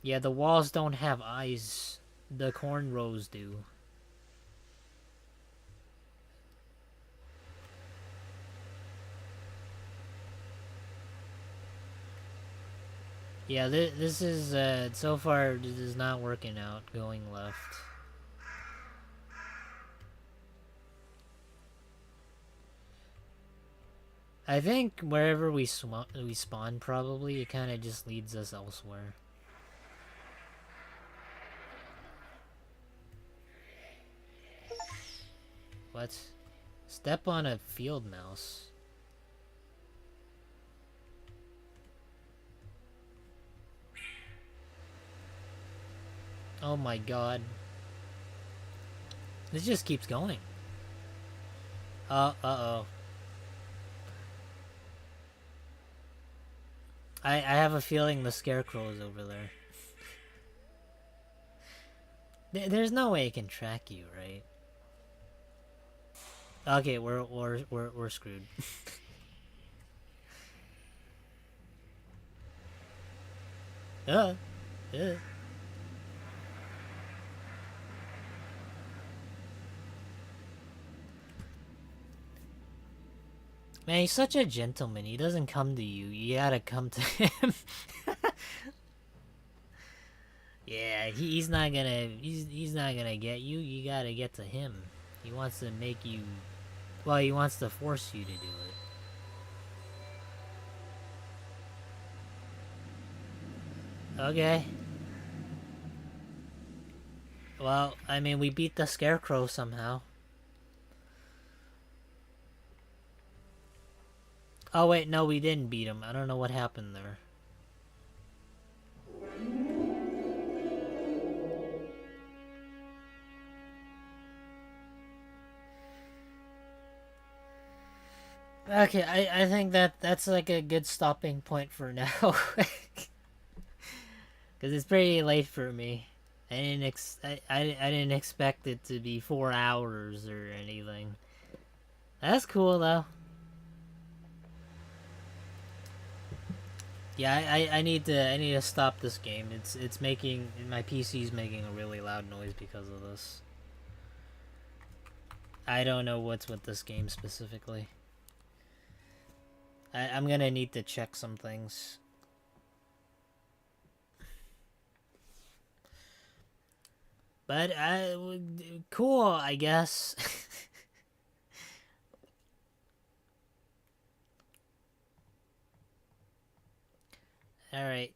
Yeah, the walls don't have eyes. The corn rows do. Yeah, this is, so far, this is not working out, going left. I think wherever we spawn, probably, it kind of just leads us elsewhere. What? Step on a field mouse. Oh my god. This just keeps going. Uh-oh. I have a feeling the scarecrow is over there. There's no way it can track you, right? Okay, we're screwed. uh. Man, he's such a gentleman. He doesn't come to you. You gotta come to him. Yeah, he's not gonna get you. You gotta get to him. He wants to make you. Well, he wants to force you to do it. Okay. Well, I mean, we beat the scarecrow somehow. Oh wait, no, we didn't beat him. I don't know what happened there. Okay, I think that's like a good stopping point for now. Because it's pretty late for me. I didn't expect it to be 4 hours or anything. That's cool though. Yeah, I need to stop this game. It's making my PC's making a really loud noise because of this. I don't know what's with this game specifically. I'm gonna need to check some things. But cool, I guess. All right.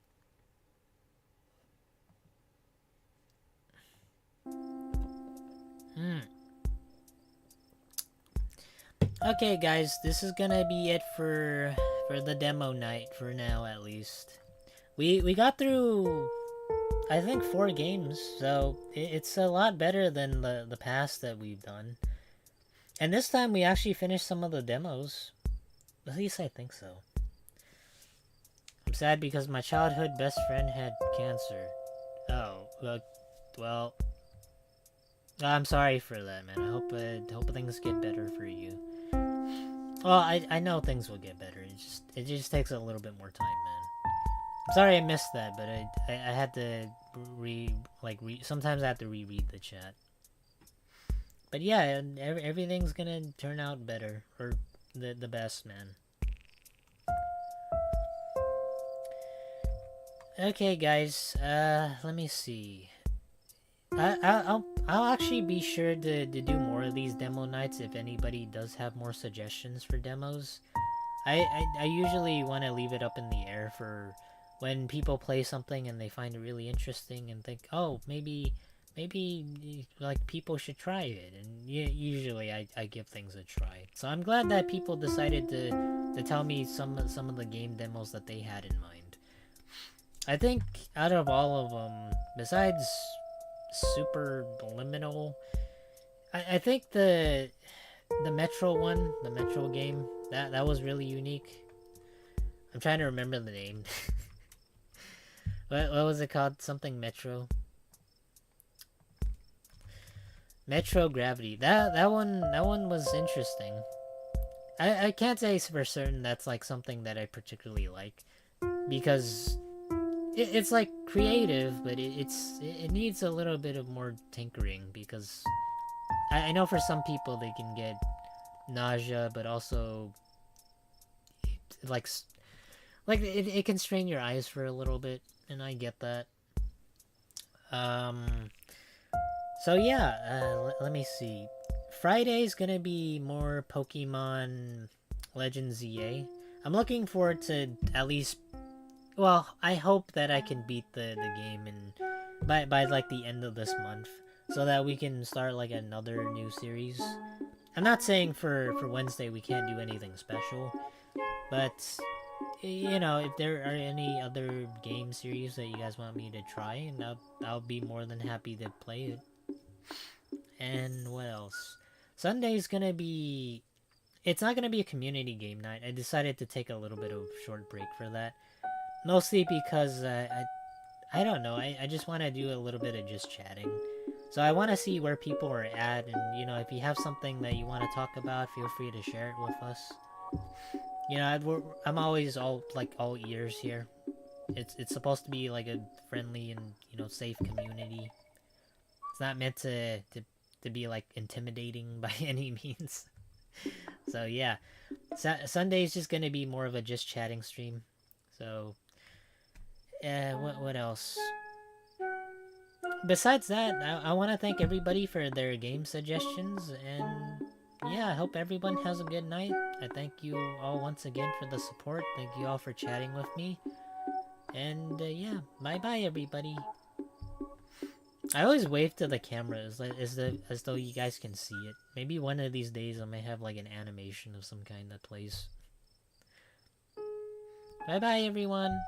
Okay, guys, this is gonna be it for the demo night for now, at least. We got through, I think, 4 games, so it's a lot better than the past that we've done. And this time we actually finished some of the demos. At least I think so. I'm sad because my childhood best friend had cancer. Oh, well, I'm sorry for that, man. I hope things get better for you. Well, I know things will get better. It just takes a little bit more time, man. I'm sorry I missed that, but I had to sometimes I have to reread the chat. But yeah, everything's gonna turn out better, or the best, man. Okay, guys. Let me see. I'll actually be sure to do more of these demo nights if anybody does have more suggestions for demos. I usually want to leave it up in the air for when people play something and they find it really interesting and think, oh, maybe like people should try it, and usually I give things a try. So I'm glad that people decided to tell me some of the game demos that they had in mind. I think out of all of them, besides Super Liminal, I think the Metro one, the Metro game, that was really unique. I'm trying to remember the name. What was it called? Something Metro. Metro Gravity. That one was interesting. I can't say for certain that's like something that I particularly like, because it's like creative, but it needs a little bit of more tinkering, because I know for some people they can get nausea, but also like it can strain your eyes for a little bit, and I get that. Um, so yeah, let me see. Friday's gonna be more Pokemon Legends ZA. I'm looking forward to at least. Well, I hope that I can beat the game and by like the end of this month, so that we can start like another new series. I'm not saying for Wednesday we can't do anything special, but you know, if there are any other game series that you guys want me to try, and I'll be more than happy to play it. And what else? Sunday's gonna be. It's not gonna be a community game night. I decided to take a little bit of short break for that. Mostly because I don't know. I just want to do a little bit of just chatting. So I want to see where people are at, and you know, if you have something that you want to talk about, feel free to share it with us. You know, I'm always all ears here. It's supposed to be like a friendly and safe community. It's not meant to be like intimidating by any means. So yeah, Sunday is just gonna be more of a just chatting stream. So what else? Besides that, I want to thank everybody for their game suggestions, and yeah, I hope everyone has a good night. I thank you all once again for the support. Thank you all for chatting with me, and yeah, bye bye everybody. I always wave to the camera as though you guys can see it. Maybe one of these days I may have like an animation of some kind that plays. Bye bye everyone.